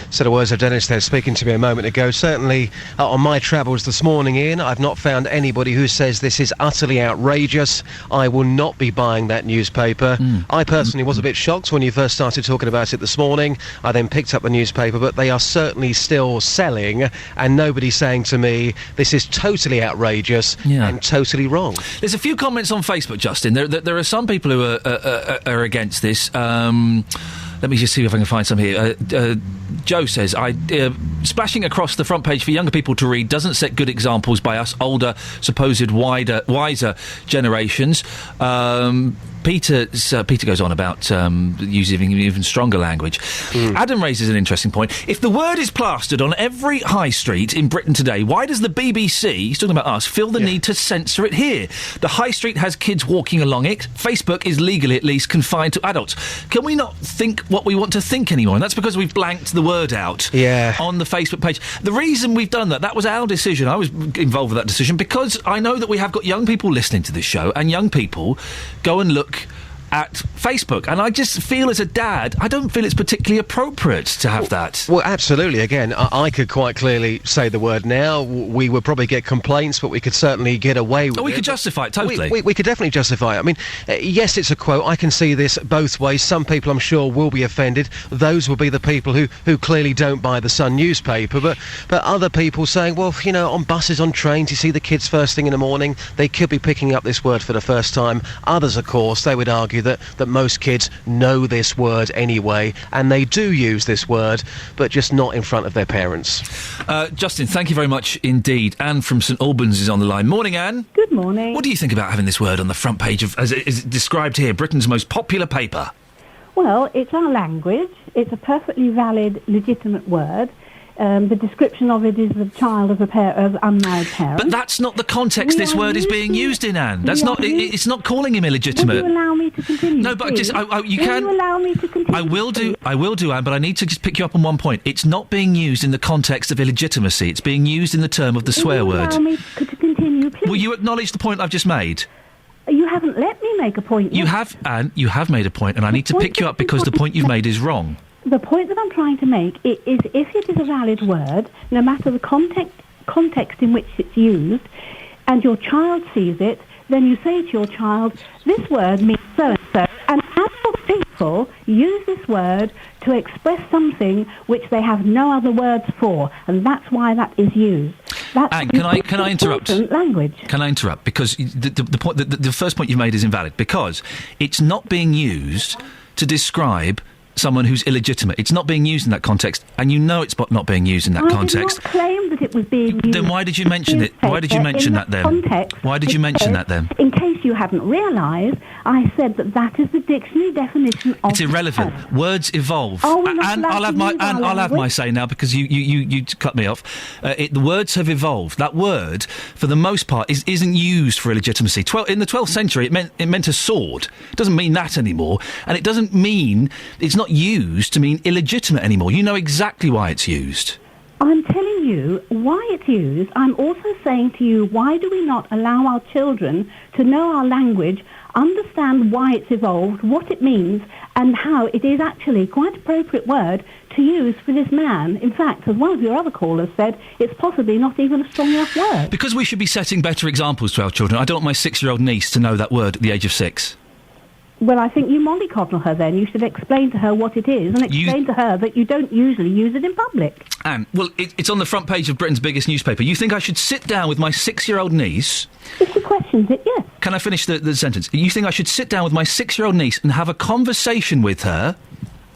So the words of Dennis there speaking to me a moment ago. Certainly on my travels this morning, Ian, I've not found anybody who says this is utterly outrageous. I will not be buying that newspaper. I personally was a bit shocked when you first started talking about it this morning. I then picked up the newspaper, but they are certainly still selling, and nobody's saying to me this is totally outrageous and totally wrong. There's a few comments on Facebook, Justin. There are some people who are against this. Let me just see if I can find some here. Joe says, splashing across the front page for younger people to read doesn't set good examples by us older, supposed wiser generations. Peter goes on about using even stronger language. Adam raises an interesting point. If the word is plastered on every high street in Britain today, why does the BBC, he's talking about us, feel the need to censor it here? The high street has kids walking along it. Facebook is legally, at least, confined to adults. Can we not think what we want to think anymore? And that's because we've blanked the word out on the Facebook page. The reason we've done that was our decision. I was involved with that decision because I know that we have got young people listening to this show, and young people go and look at Facebook. And I just feel as a dad, I don't feel it's particularly appropriate to have that. Well, absolutely. Again, I could quite clearly say the word now. We would probably get complaints, but we could certainly get away with it. We could justify it, totally. We could definitely justify it. I mean, yes, it's a quote. I can see this both ways. Some people, I'm sure, will be offended. Those will be the people who clearly don't buy the Sun newspaper. But other people saying, well, you know, on buses, on trains, you see the kids first thing in the morning, they could be picking up this word for the first time. Others, of course, they would argue that most kids know this word anyway, and they do use this word, but just not in front of their parents. Justin, thank you very much indeed. Anne from St Albans is on the line. Morning, Anne. Good morning. What do you think about having this word on the front page of, as it is described here, Britain's most popular paper? Well, it's our language. It's a perfectly valid, legitimate word. The description of it is the child of of unmarried parents. But that's not the context this word is being used in, Anne. That's not. It's not calling him illegitimate. Will you allow me to continue? No, but just you can. Will you allow me to continue? I will do, Anne. But I need to just pick you up on one point. It's not being used in the context of illegitimacy. It's being used in the term of the swear word. Allow me to continue, please. Will you acknowledge the point I've just made? You haven't let me make a point. You have, Anne. You have made a point, and I need to pick you up because the point you've made is wrong. The point that I'm trying to make is if it is a valid word, no matter the context in which it's used, and your child sees it, then you say to your child, this word means so-and-so, and adult people use this word to express something which they have no other words for, and that's why that is used. That's Anne, can I interrupt? Language. Can I interrupt? Because the first point you've made is invalid, because it's not being used to describe someone who's illegitimate. It's not being used in that context, and you know it's not being used in that context. I did not claim that it was being used. Then why did you mention it? Why did you mention that then? Why did you mention that then? In case you hadn't realised, I said that is the dictionary definition of... It's irrelevant. Words evolve. And I'll have my say now because you cut me off. The words have evolved. That word, for the most part, isn't used for illegitimacy. In the 12th century, it meant a sword. It doesn't mean that anymore, and it doesn't mean it's not used to mean illegitimate anymore. You know exactly why it's used. I'm telling you why it's used. I'm also saying to you, why do we not allow our children to know our language, understand why it's evolved, what it means, and how it is actually quite an appropriate word to use for this man. In fact, as one of your other callers said, it's possibly not even a strong enough word. Because we should be setting better examples to our children. I don't want my 6-year-old niece to know that word at the age of 6. Well, I think you mollycoddle her then. You should explain to her what it is and explain to her that you don't usually use it in public. Anne, well, it's on the front page of Britain's biggest newspaper. You think I should sit down with my 6-year-old niece... If she questions it, yes. Can I finish the sentence? You think I should sit down with my 6-year-old niece and have a conversation with her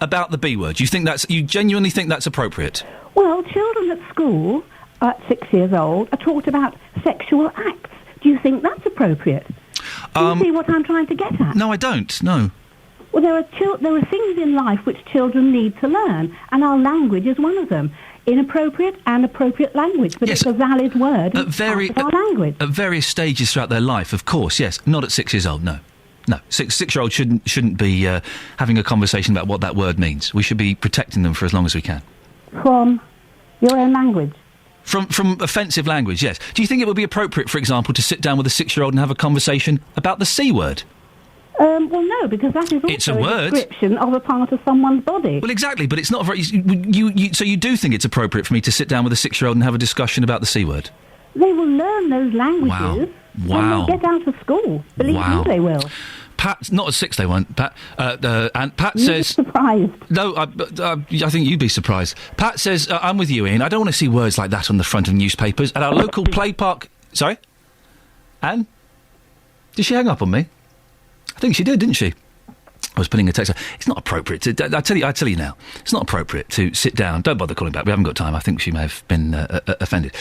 about the B word? You genuinely think that's appropriate? Well, children at school at 6 years old are taught about sexual acts. Do you think that's appropriate? Do you see what I'm trying to get at? No, I don't. No. Well, there are things in life which children need to learn, and our language is one of them. Inappropriate and appropriate language, but it's a valid word in our language. At various stages throughout their life, of course, yes. Not at 6 years old, no. No, 6-year-olds shouldn't be having a conversation about what that word means. We should be protecting them for as long as we can. From your own language? From offensive language, yes. Do you think it would be appropriate, for example, to sit down with a 6-year-old and have a conversation about the C word? Well, no, because that is also a description of a part of someone's body. Well, exactly, but it's not very... So you do think it's appropriate for me to sit down with a 6-year-old and have a discussion about the C word? They will learn those languages when they get out of school. Believe me, they will. Pat, not at 6 they won't. Pat, and Pat says... surprised. No, I think you'd be surprised. Pat says, I'm with you, Ian. I don't want to see words like that on the front of newspapers. At our local play park... Sorry? Anne? Did she hang up on me? I think she did, didn't she? I was putting a text. It's not appropriate to... I tell you now. It's not appropriate to sit down... Don't bother calling back. We haven't got time. I think she may have been offended.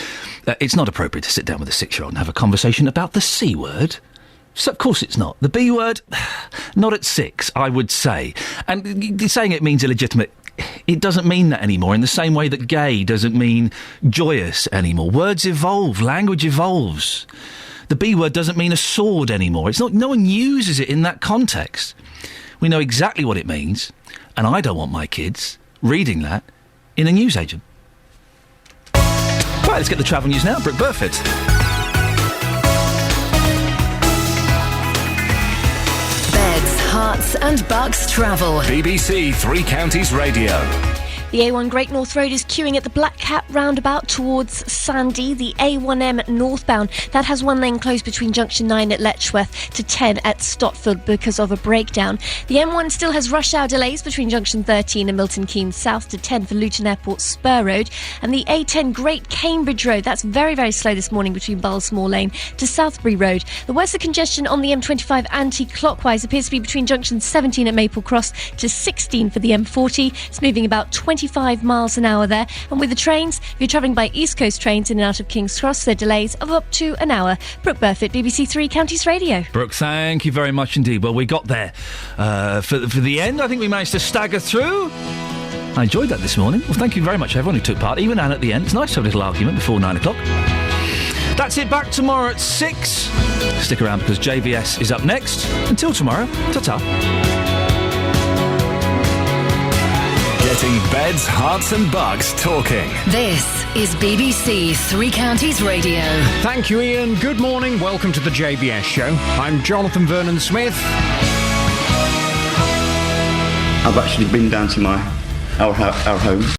It's not appropriate to sit down with a 6-year-old and have a conversation about the C word. So, of course it's not. The B word, not at 6, I would say. And saying it means illegitimate, it doesn't mean that anymore, in the same way that gay doesn't mean joyous anymore. Words evolve, language evolves. The B word doesn't mean a sword anymore. It's not. No one uses it in that context. We know exactly what it means, and I don't want my kids reading that in a newsagent. Right, let's get the travel news now. Brooke Burfitt. Hearts and Bucks travel. BBC Three Counties Radio. The A1 Great North Road is queuing at the Black Cat roundabout towards Sandy. The A1M northbound, that has one lane closed between junction 9 at Letchworth to 10 at Stotfield because of a breakdown. The M1 still has rush hour delays between junction 13 and Milton Keynes South to 10 for Luton Airport Spur Road. And the A10 Great Cambridge Road, that's very, very slow this morning between Bullsmore Lane to Southbury Road. The worst of congestion on the M25 anti-clockwise appears to be between junction 17 at Maple Cross to 16 for the M40. It's moving about 25 miles an hour there. And with the trains, if you're travelling by East Coast trains in and out of King's Cross, there are delays of up to an hour. Brooke Burfitt, BBC Three Counties Radio. Brooke, thank you very much indeed. Well, we got there for the end. I think we managed to stagger through. I enjoyed that this morning. Well, thank you very much, everyone who took part, even Anne at the end. It's nice to have a little argument before 9 o'clock. That's it. Back tomorrow at 6. Stick around because JVS is up next. Until tomorrow, ta-ta. Getting beds, hearts and bucks talking. This is BBC Three Counties Radio. Thank you, Iain. Good morning. Welcome to the JVS show. I'm Jonathan Vernon Smith. I've actually been down to our home.